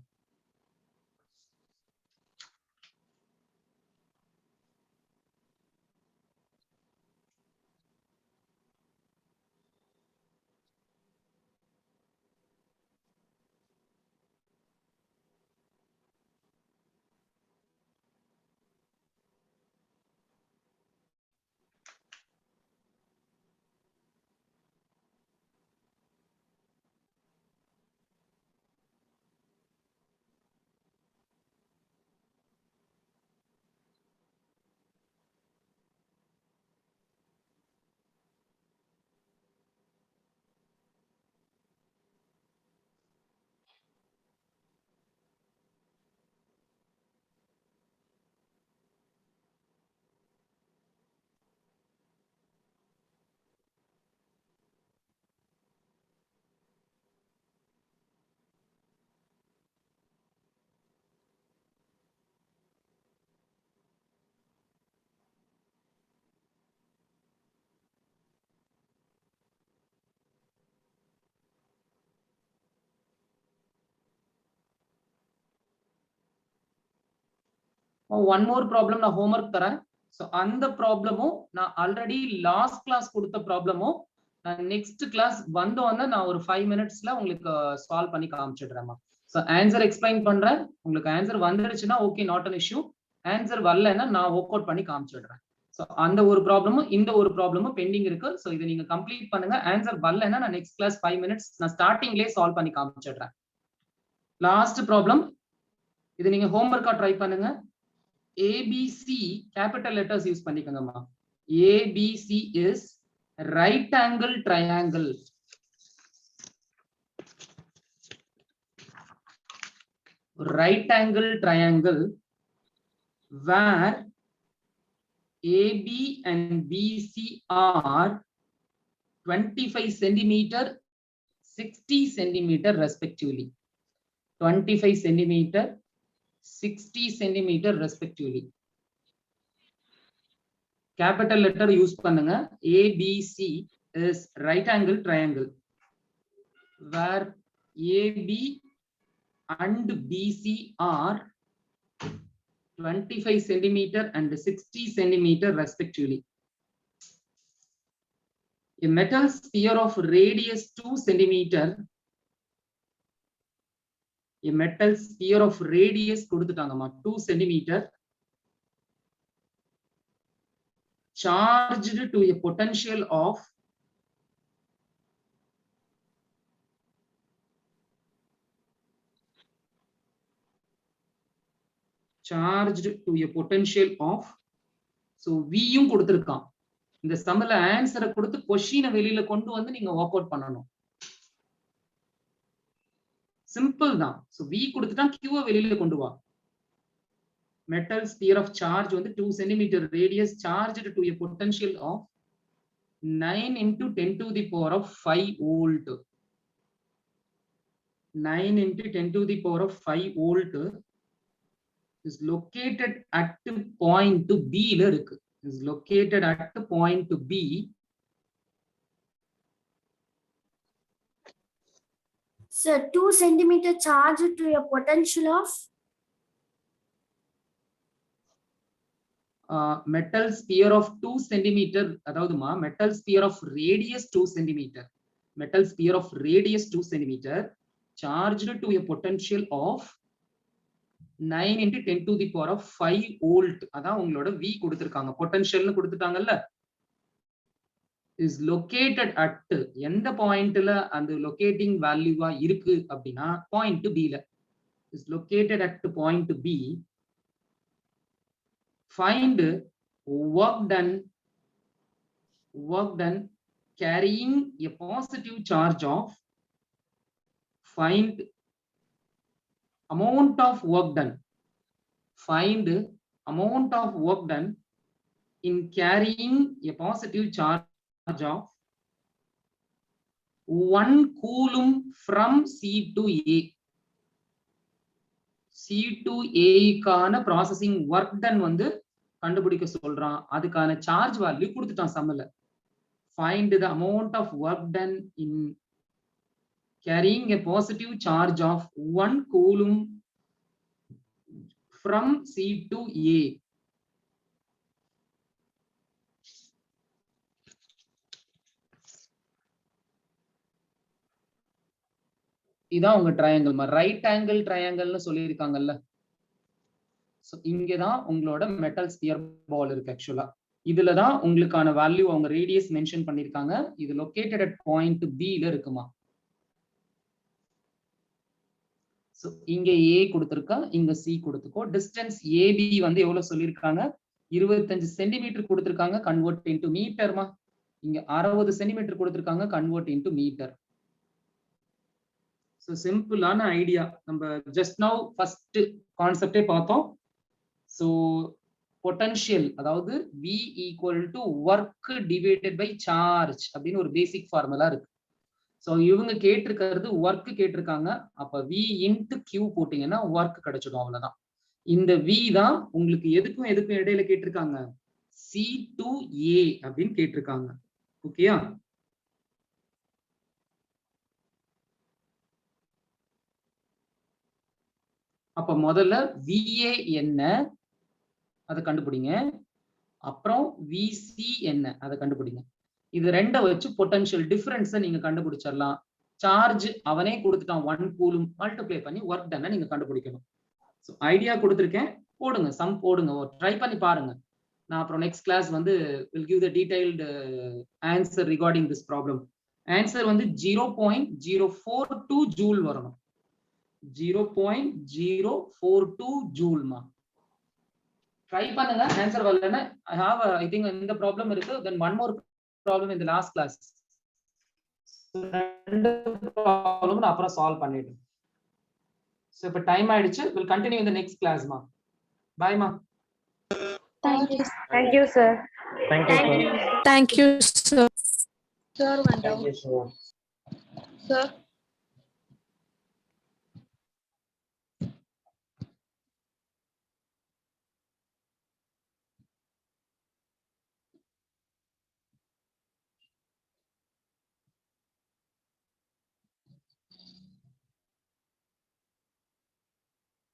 One more problem நான் homework தரேன். So அந்த ப்ராப்ளமும் நான் ஆல்ரெடி லாஸ்ட் கிளாஸ் கொடுத்த ப்ராப்ளமும் நான் நெக்ஸ்ட் கிளாஸ் வந்தோன்னா நான் ஒரு 5 மினிட்ஸ்ல உங்களுக்கு சால்வ் பண்ணி காமிச்சிடுறேன்மா. ஸோ ஆன்சர் எக்ஸ்பிளைன் பண்றேன். உங்களுக்கு ஆன்சர் வந்துடுச்சுன்னா okay, not an issue. Answer வரலன்னா நான் ஒர்க் அவுட் பண்ணி காமிச்சிடுறேன். ஸோ அந்த ஒரு ப்ராப்ளமும் இந்த ஒரு ப்ராப்ளமும் பெண்டிங் இருக்கு. ஸோ இதை நீங்க கம்ப்ளீட் பண்ணுங்க. ஆன்சர் வரலன்னா நான் நெக்ஸ்ட் கிளாஸ் 5 மினிட்ஸ் நான் ஸ்டார்டிங்லேயே சால்வ் பண்ணி காமிச்சிடுறேன். லாஸ்ட் ப்ராப்ளம் இது நீங்க ஹோம்ஒர்க்கா ட்ரை பண்ணுங்க. ABC capital letters யூஸ் பண்ணிக்கங்கம்மா. ABC is right angle triangle. Right angle triangle where AB and BC are 25 centimeter, 60 centimeter respectively. 25 centimeter, 60 centimeter respectively. Capital letter use பண்ணுங்க. ABC is right angle triangle where AB and BC are 25 centimeter and 60 centimeter respectively. A metal sphere of radius 2 centimeter. A metal sphere of radius கொடுத்துட்டாங்கம்மா 2 centimeter charged to a potential of so V யும் கொடுத்திருக்கான். இந்த சம்ல ஆன்சரை கொடுத்து question வெளியில கொண்டு வந்து நீங்க work out பண்ணனும். Simple தான். சோ V கொடுத்துட்டா Q வெளியில கொண்டு வா. Metal sphere of charge வந்து 2 cm radius charged to a potential of 9 into 10 to the power of 5 volt. 9 into 10 to the power of 5 volt is located at point B ல இருக்கு. Is located at point B. Sir, 2 centimeter charge to a potential of metal sphere of 2 centimeter அதாவதுமா metal sphere of radius 2 centimeter. Metal sphere of radius 2 centimeter charged to a potential of 9 into 10 to the power of 5 volt. அதான் உங்களோட V கொடுத்திருக்காங்க. பொட்டன்ஷியல்னு கொடுத்துட்டாங்கல்ல. Is located at எந்த பாயிண்ட்ல அந்த லொகேட்டிங் வேல்யூவா இருக்கு அப்படினா point B ல. Is located at point B. Find work done carrying a positive charge of, find amount of work done. Find amount of work done in carrying a positive charge of 1 coulomb from C to A. C to A கான processing work done வந்து கண்டுபிடிக்க சொல்றான். அதுக்கான charge value கொடுத்துட்டான் சம்மல. Find the amount of work done in carrying a positive charge of 1 coulomb from C to A. இதான் உங்க triangle. Right angle ட்ரையாங்கிள்னு சொல்லியிருக்காங்கல்ல. சோ இங்க தான் உங்களோட மெட்டல் ஸ்பியர் பால் இருக்கு. ஆக்சுவலா இதுல தான் உங்களுக்கான வேல்யூ அவங்க ரேடியஸ் மென்ஷன் பண்ணிருக்காங்க. இது லொகேட்டட் அட் பாயிண்ட் B ல இருக்குமா. சோ இங்க A கொடுத்திருக்கா, இங்க C கொடுத்துக்கோ. டிஸ்டன்ஸ் AB வந்து எவ்வளவு சொல்லிருக்காங்க? 25 சென்டிமீட்டர் கொடுத்திருக்காங்க. கன்வெர்ட் இன்டு மீட்டர்மா. இங்க 60 சென்டிமீட்டர் கொடுத்திருக்காங்க. Convert into metre. So சிம்பிளான ஐடியா. நம்ம just now first கான்செப்டே பார்த்தோம். So potential அதாவது V equal to work divided by charge அப்படின்னு ஒரு பேசிக் ஃபார்முலா இருக்கு. So இவங்க கேட்டிருக்கிறது work கேட்டிருக்காங்க. அப்ப V into Q போட்டீங்கன்னா work கிடைச்சிடும். அவ்வளவுதான். இந்த V தான் உங்களுக்கு எதுக்கும் இடையில கேட்டிருக்காங்க. C to A அப்படின்னு கேட்டிருக்காங்க. ஓகேயா? அப்ப முதல்ல VA என்ன அதை கண்டுபிடிங்க. அப்புறம் VC என்ன அதை கண்டுபிடிங்க. இது ரெண்ட வச்சு பொட்டன்ஷியல் டிஃபரன்ஸை நீங்க கண்டுபிடிச்சிடலாம். சார்ஜ் அவனே கொடுத்துட்டான் 1 கூலும், மல்டிப்ளை பண்ணி ஒர்க் டன் நீங்க கண்டுபிடிக்கணும். ஸோ ஐடியா கொடுத்துருக்கேன், போடுங்க, சம் போடுங்க, ட்ரை பண்ணி பாருங்க. நான் அப்புறம் நெக்ஸ்ட் கிளாஸ் வந்து will give the detailed answer regarding this problem. Answer வந்து 0.042 ஜூல் வரணும். 0.042 ஜூல்மா. ட்ரை பண்ணுங்க. ஆன்சர் வரலன்னா I think இந்த ப்ராப்ளம் இருக்கு. then one more problem in the last class. ரெண்டு ப்ராப்ளம் நான் அப்புறம் சால்வ் பண்ணிடுறேன். So இப்ப டைம் ஆயிடுச்சு. will continue in the next class மா. bye மா. Thank you. Thank you, sir. Thank you, sir. Thank you, sir. Sir, one Thank down. you, sir. Sir.